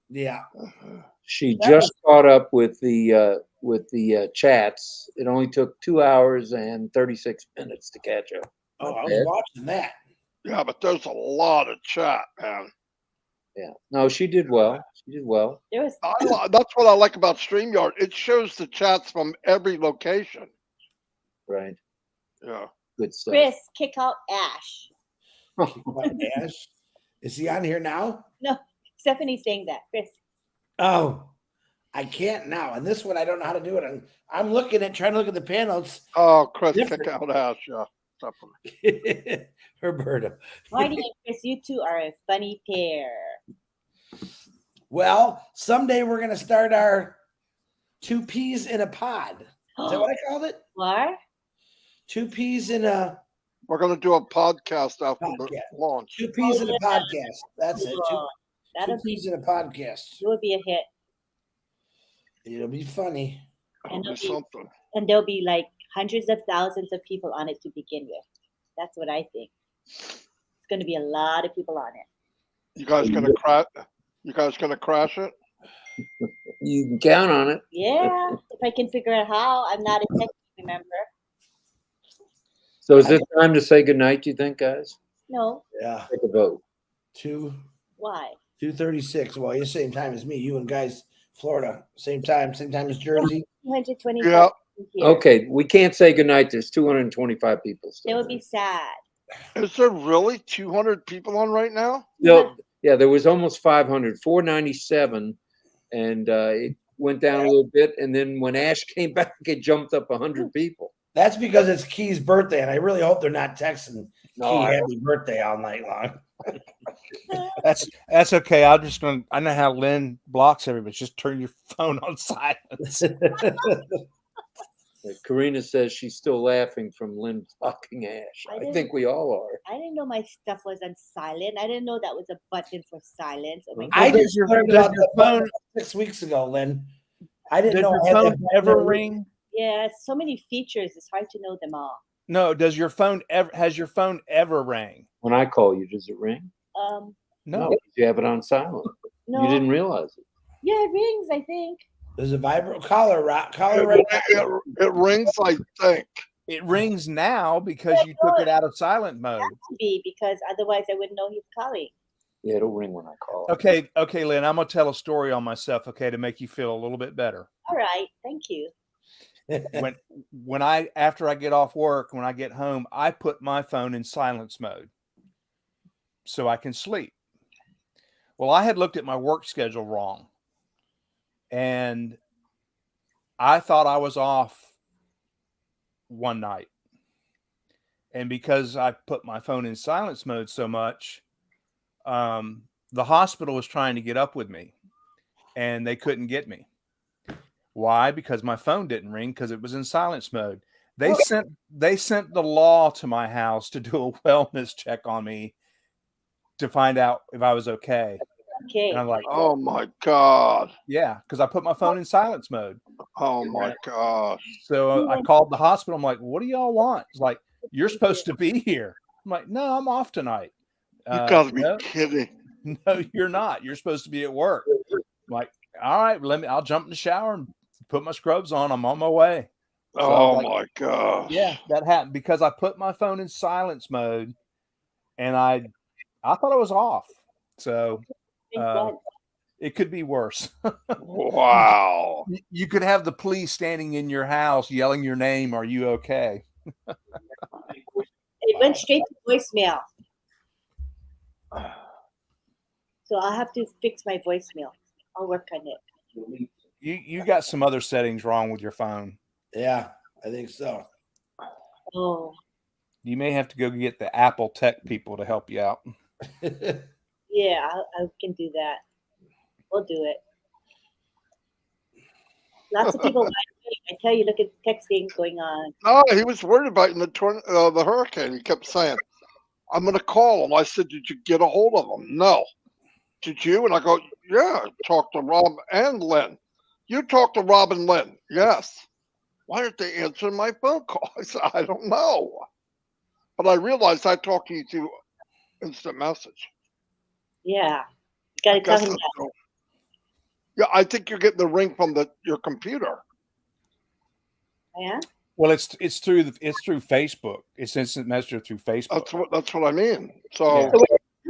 Yeah. She That just caught up with the chats. It only took 2 hours and 36 minutes to catch up. Oh, I Not was bad. watching that. Yeah, but there's a lot of chat, man. Yeah. No, she did well. She did well. There was That's what I like about StreamYard. It shows the chats from every location. Right. Yeah. Good stuff. Chris, kick out Ash. Ash. Is he on here now? No, Stephanie's saying that. Chris. Oh, I can't now. And this one, I don't know how to do it. I'm looking at, trying to look at the panels. Oh, Chris, Different. kick out Ash. Yeah. Definitely. Roberta. Marty and Chris, you two are a funny pair. Well, someday we're going to start our 2 peas in a pod. Is that what I called it? What? 2 peas in a We're going to do a podcast after the Podcast. launch. 2 peas in a podcast. That's it. Cool. 2 That'll be, peas in a podcast. it will be a hit. It'll be funny. It'll be it'll be- something. And there'll be like hundreds of thousands of people on it to begin with. That's what I think. It's going to be a lot of people on it. You guys gonna crash? You guys gonna crash it? You can count on it. Yeah, if I can figure out how. I'm not a tech, remember? So is it time to say goodnight, you think, guys? No. Yeah. Take a vote. 2:36. Well, you're same time as me. You and guys, Florida, same time as Jersey. 220 Yeah. here. Okay, we can't say goodnight. There's 225 people still. That would be sad. Is there really 200 people on right now? No, yeah, there was almost 500, 497, and it went down a little bit. And then when Ash came back, it jumped up 100 people. That's because it's Key's birthday, and I really hope they're not texting No, Key I- happy birthday all night long. That's okay. I know how Lynn blocks everybody. Just turn your phone on silence. Karina says she's still laughing from Lynn blocking Ash. I I didn't- think we all are. I didn't know my stuff was on silent. I didn't know that was a button for silence. Oh my I God. just learned about the phone 6 weeks ago, Lynn. I didn't Does know your I had phone that ever button. ring? Yeah, so many features. It's hard to know them all. No. Does your phone ever? Has your phone ever rang? When I call you, does it ring? No. You have it on silent. No. You didn't realize it. Yeah, it rings, I think. There's a vibro collar rock. It rings, I think. It rings now because you took it out of silent mode. To be, because otherwise I wouldn't know he's calling. Yeah, it'll ring when I call. Okay, Lynn, I'm gonna tell a story on myself, okay, to make you feel a little bit better. All right, thank you. When I after I get off work, when I get home, I put my phone in silence mode so I can sleep. Well, I had looked at my work schedule wrong, and I thought I was off one night. And because I put my phone in silence mode so much, the hospital was trying to get up with me, and they couldn't get me. Why? Because my phone didn't ring because it was in silence mode. They sent the law to my house to do a wellness check on me to find out if I was okay. Okay. And I'm like, Oh my God. yeah, because I put my phone in silence mode. Oh my gosh. So I called the hospital. I'm like, what do y'all want? It's like, you're supposed to be here. I'm like, no, I'm off tonight. You gotta be no, kidding. no, you're not. You're supposed to be at work. I'm like, all right, I'll jump in the shower and put my scrubs on. I'm on my way. So Oh like, my gosh. yeah, that happened because I put my phone in silence mode, and I thought I was off. So Thank God. it could be worse. Wow. You could have the police standing in your house yelling your name. Are you okay? It went straight to voicemail. So I'll have to fix my voicemail. I'll work on it. You got some other settings wrong with your phone. Yeah. I think so. Oh, You may have to go get the Apple tech people to help you out. yeah, I can do that. We'll do it. Lots of people. I tell you, look at texting going on. No, he was worried about the hurricane. He kept saying, "I'm going to call him." I said, "Did you get a hold of him?" "No." "Did you?" And I go, "Yeah, I talked to Rob and Lynn." "You talked to Rob and Lynn?" "Yes." "Why aren't they answering my phone call?" I said, "I don't know." But I realized I talked to you through instant message. Yeah, you got I to tell guess him that's that. cool. Yeah, I think you're getting the ring from your computer. Yeah. Well, it's through Facebook. It's instant messenger through Facebook. That's what I mean. So Yeah.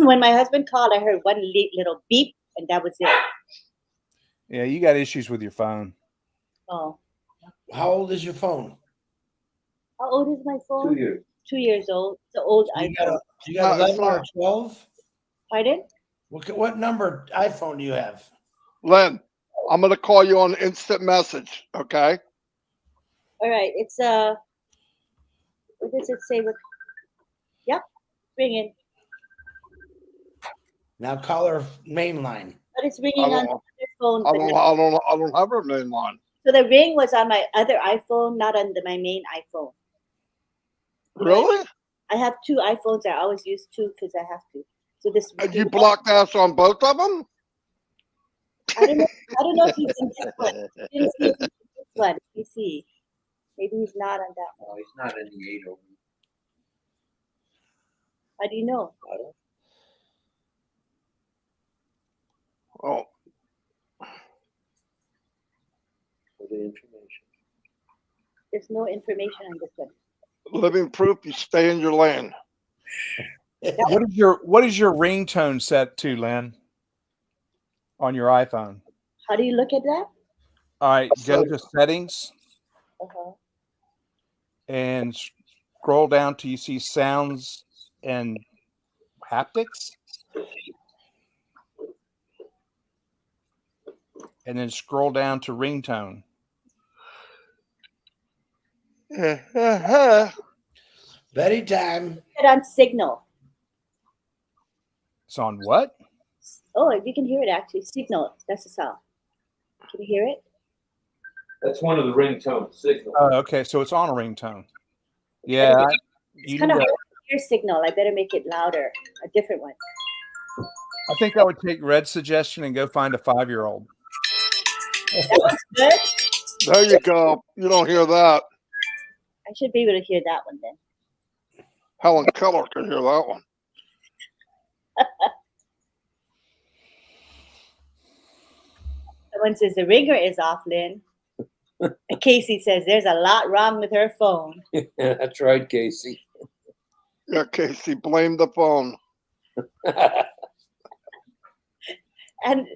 When my husband called, I heard one little beep, and that was it. Yeah, you got issues with your phone. Oh, How old is your phone? how old is my phone? 2 years. 2 years old. It's an old You iPhone. got, you got No, it's 11 or not. 12? Pardon? What number iPhone do you have? Len, I'm going to call you on instant message. Okay. All right. It's what does it say? Yep, ringing. Now call her main line. But it's I ringing on don't. the other phone. I But don't have her main line. so the ring was on my other iPhone, not on my main iPhone. Really? I have two iPhones. I always use two because I have to. So this. And you blocked Ash on both of them? I don't know. I don't know if he's in this one. I didn't see if he's in this one. Let me see. Maybe he's not on that one. No, he's not in the 801. How do you know? Oh, For the information. There's no information on this one. living proof you stay in your lane. What is your ringtone set to, Lynn? On your iPhone. How do you look at that? All right, go to settings Uh-huh. and scroll down till you see sounds and haptics. And then scroll down to ringtone. Betty time. Put it on Signal. It's on what? Oh, you can hear it actually. Signal. That's the sound. Can you hear it? That's one of the ringtone signals. Oh, okay. So it's on a ringtone. Yeah. It's kind of hard to hear Signal. I better make it louder. A different one. I think I would take Red's suggestion and go find a 5-year-old. That was good. There you go. You don't hear that. I should be able to hear that one then. Helen Keller can hear that one. Someone says the ringer is off, Lynn. And Casey says there's a lot wrong with her phone. That's right, Casey. Yeah, Casey, blame the phone. And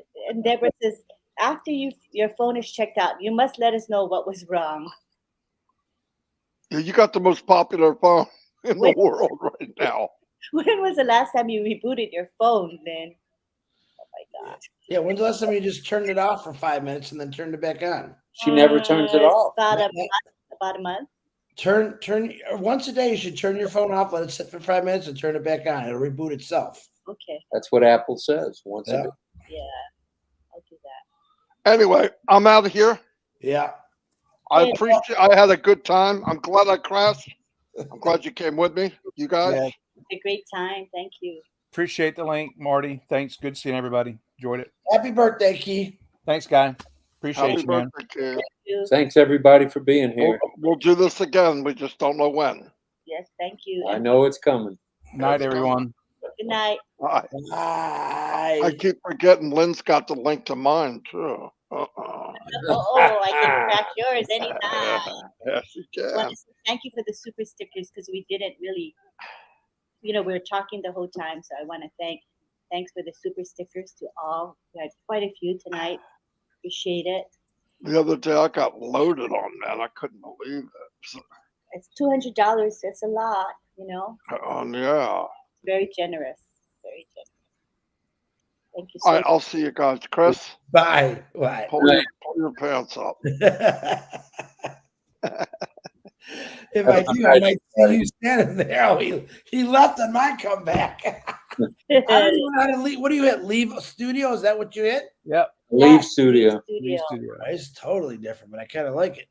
Deborah says, after your phone is checked out, you must let us know what was wrong. Yeah, you got the most popular phone in the world right now. When was the last time you rebooted your phone, Lynn? Oh my God. Yeah, when's the last time you just turned it off for 5 minutes and then turned it back on? She never turns it off. About a month. Turn once a day. You should turn your phone off, let it sit for 5 minutes, and turn it back on. It'll reboot itself. Okay. That's what Apple says. Once a day. Yeah, I'll do that. Anyway, I'm out of here. Yeah. I appreciate. I had a good time. I'm glad I crashed. I'm glad you came with me. You guys. Yeah. It's a great time. Thank you. Appreciate the link, Marty. Thanks. Good seeing everybody. Enjoyed it. Happy birthday, Key. Thanks, guy. Appreciate Happy you, man. birthday, kid. Thanks everybody for being here. We'll do this again. We just don't know when. Yes, thank you. I know it's coming. Night, everyone. Good night. Bye. Bye. I keep forgetting Lynn's got the link to mine too. Oh, I can crash yours anytime. Yes, you I want can. to say thank you for the super stickers because we didn't really, we were talking the whole time. So I want to thanks for the super stickers to all. We had quite a few tonight. Appreciate it. The other day I got loaded on that. I couldn't believe it. It's $200. That's a lot, Yeah. Very generous. Very generous. Thank you so All right, much. I'll see you guys. Chris, Bye. Bye. pull your pants up. If I do, I might see you standing there. Oh, he left on my comeback. I don't even know how to leave. What do you hit? Leave studio? Is that what you hit? Yep. Leave studio. Leave studio. It's totally different, but I kind of like it.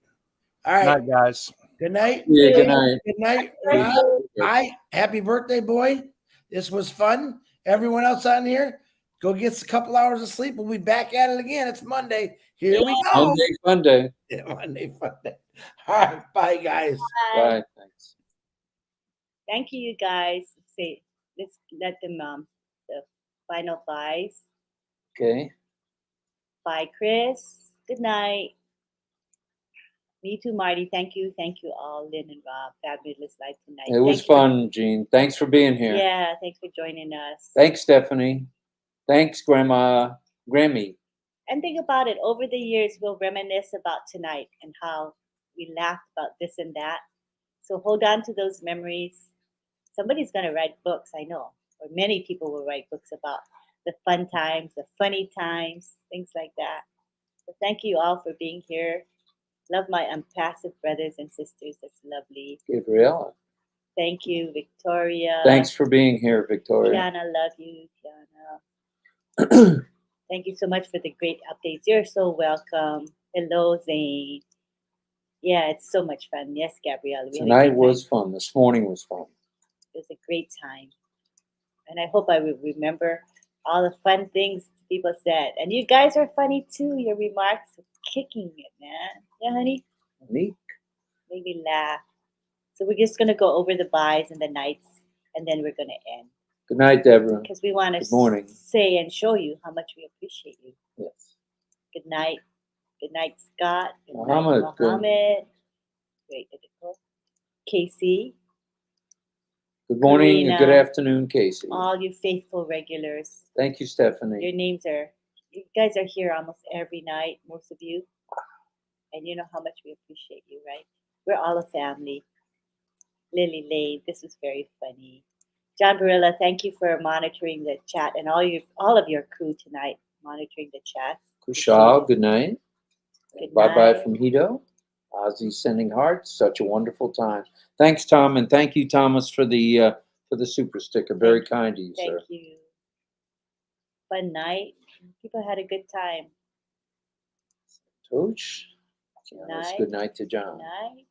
All right. Night, guys. Good night. Yeah, good night. Good night. Rob. Happy birthday, boy. This was fun. Everyone else on here, go get a couple hours of sleep. We'll be back at it again. It's Monday. Here we go. Monday, fun day. Yeah, Monday, fun day. All right. Bye, guys. Bye. Thanks. Thank you, you guys. Say, let's let them the final byes. Okay. Bye, Chris. Good night. Me too, Marty. Thank you all, Lynn and Rob. Fabulous life tonight. It was fun, Jean. Thanks for being here. Yeah, thanks for joining us. Thanks, Stephanie. Thanks, Grammy. And think about it. Over the years, we'll reminisce about tonight and how we laughed about this and that. So hold on to those memories. Somebody's going to write books, I know. Or many people will write books about the fun times, the funny times, things like that. So thank you all for being here. Love my OnPassive brothers and sisters. That's lovely. Gabriella. Thank you, Victoria. Thanks for being here, Victoria. Tiana, love you, Tiana. Thank you so much for the great updates. You're so welcome. Hello, Zane. Yeah, it's so much fun. Yes, Gabrielle. Tonight was fun. This morning was fun. It was a great time. And I hope I will remember all the fun things people said. And you guys are funny too. Your remarks are kicking it, man. Yeah, honey? Neat. Made me laugh. So we're just going to go over the byes and the nights, and then we're going to end. Good night, Deborah. Because we want to say and show you how much we appreciate you. Yes. Good night. Good night, Scott. Good Muhammad. night, Mohammed. Wait, did it go? Casey. Good morning Karina, and good afternoon, Casey. All you faithful regulars. Thank you, Stephanie. Your names you guys are here almost every night, most of you. And you know how much we appreciate you, right? We're all a family. Lily Lane, this was very funny. John Barilla, thank you for monitoring the chat and all of your crew tonight, monitoring the chat. Kushal, good night. Good Bye-bye night. from Hito. Ozzy sending hearts. Such a wonderful time. Thanks, Tom, and thank you, Thomas, for the super sticker. Very kind of you, sir. Thank you. Fun night. People had a good time. Coach. Good Yes, night. good night to John. Good night.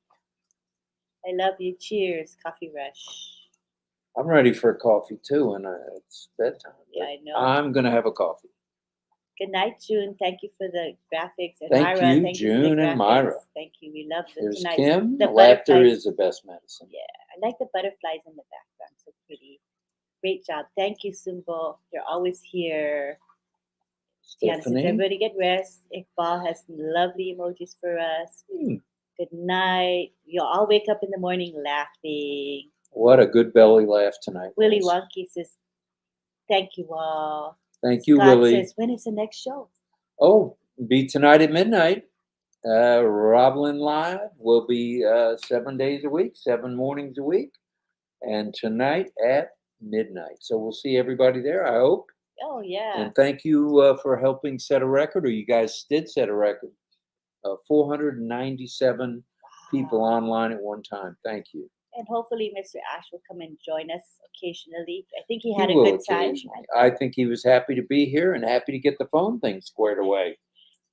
I love you. Cheers. Coffee rush. I'm ready for a coffee too, and it's bedtime. Yeah, I know. I'm gonna have a coffee. Good night, June. Thank you for the graphics. And Thank Myra, you, thank you for the June and graphics. Myra. Thank you. We love the There's tonight. Kim. The Laughter butterflies. is the best medicine. Yeah, I like the butterflies in the background. So pretty. Great job. Thank you, Sumbo. You're always here. Tiana says, Stephanie. everybody get rest. Iqbal has some lovely emojis for us. Good night. You'll all wake up in the morning laughing. What a good belly laugh tonight. Willie was. Wonky says, thank you all. Thank you, Scott Willie. says, when is the next show? Oh, be tonight at midnight. RobLynn Live will be 7 days a week, 7 mornings a week, and tonight at midnight. So we'll see everybody there, I hope. Oh, yeah. And thank you for helping set a record, or you guys did set a record. 497 people online at one time. Thank you. And hopefully Mr. Ash will come and join us occasionally. I think he He had a will good time. occasionally. I think he was happy to be here and happy to get the phone thing squared away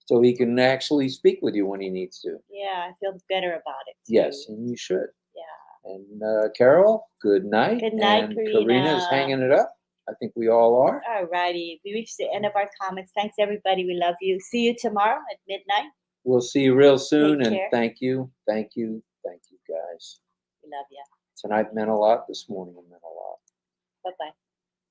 so he can actually speak with you when he needs to. Yeah, I feel better about it. Too. Yes, and you should. Yeah. And Carol, good night. Good night, and Karina. Karina is hanging it up. I think we all are. All righty. We reached the end of our comments. Thanks, everybody. We love you. See you tomorrow at midnight. We'll see you real soon. Take And care. thank you, guys. We love you. Tonight meant a lot. This morning it meant a lot. Bye-bye.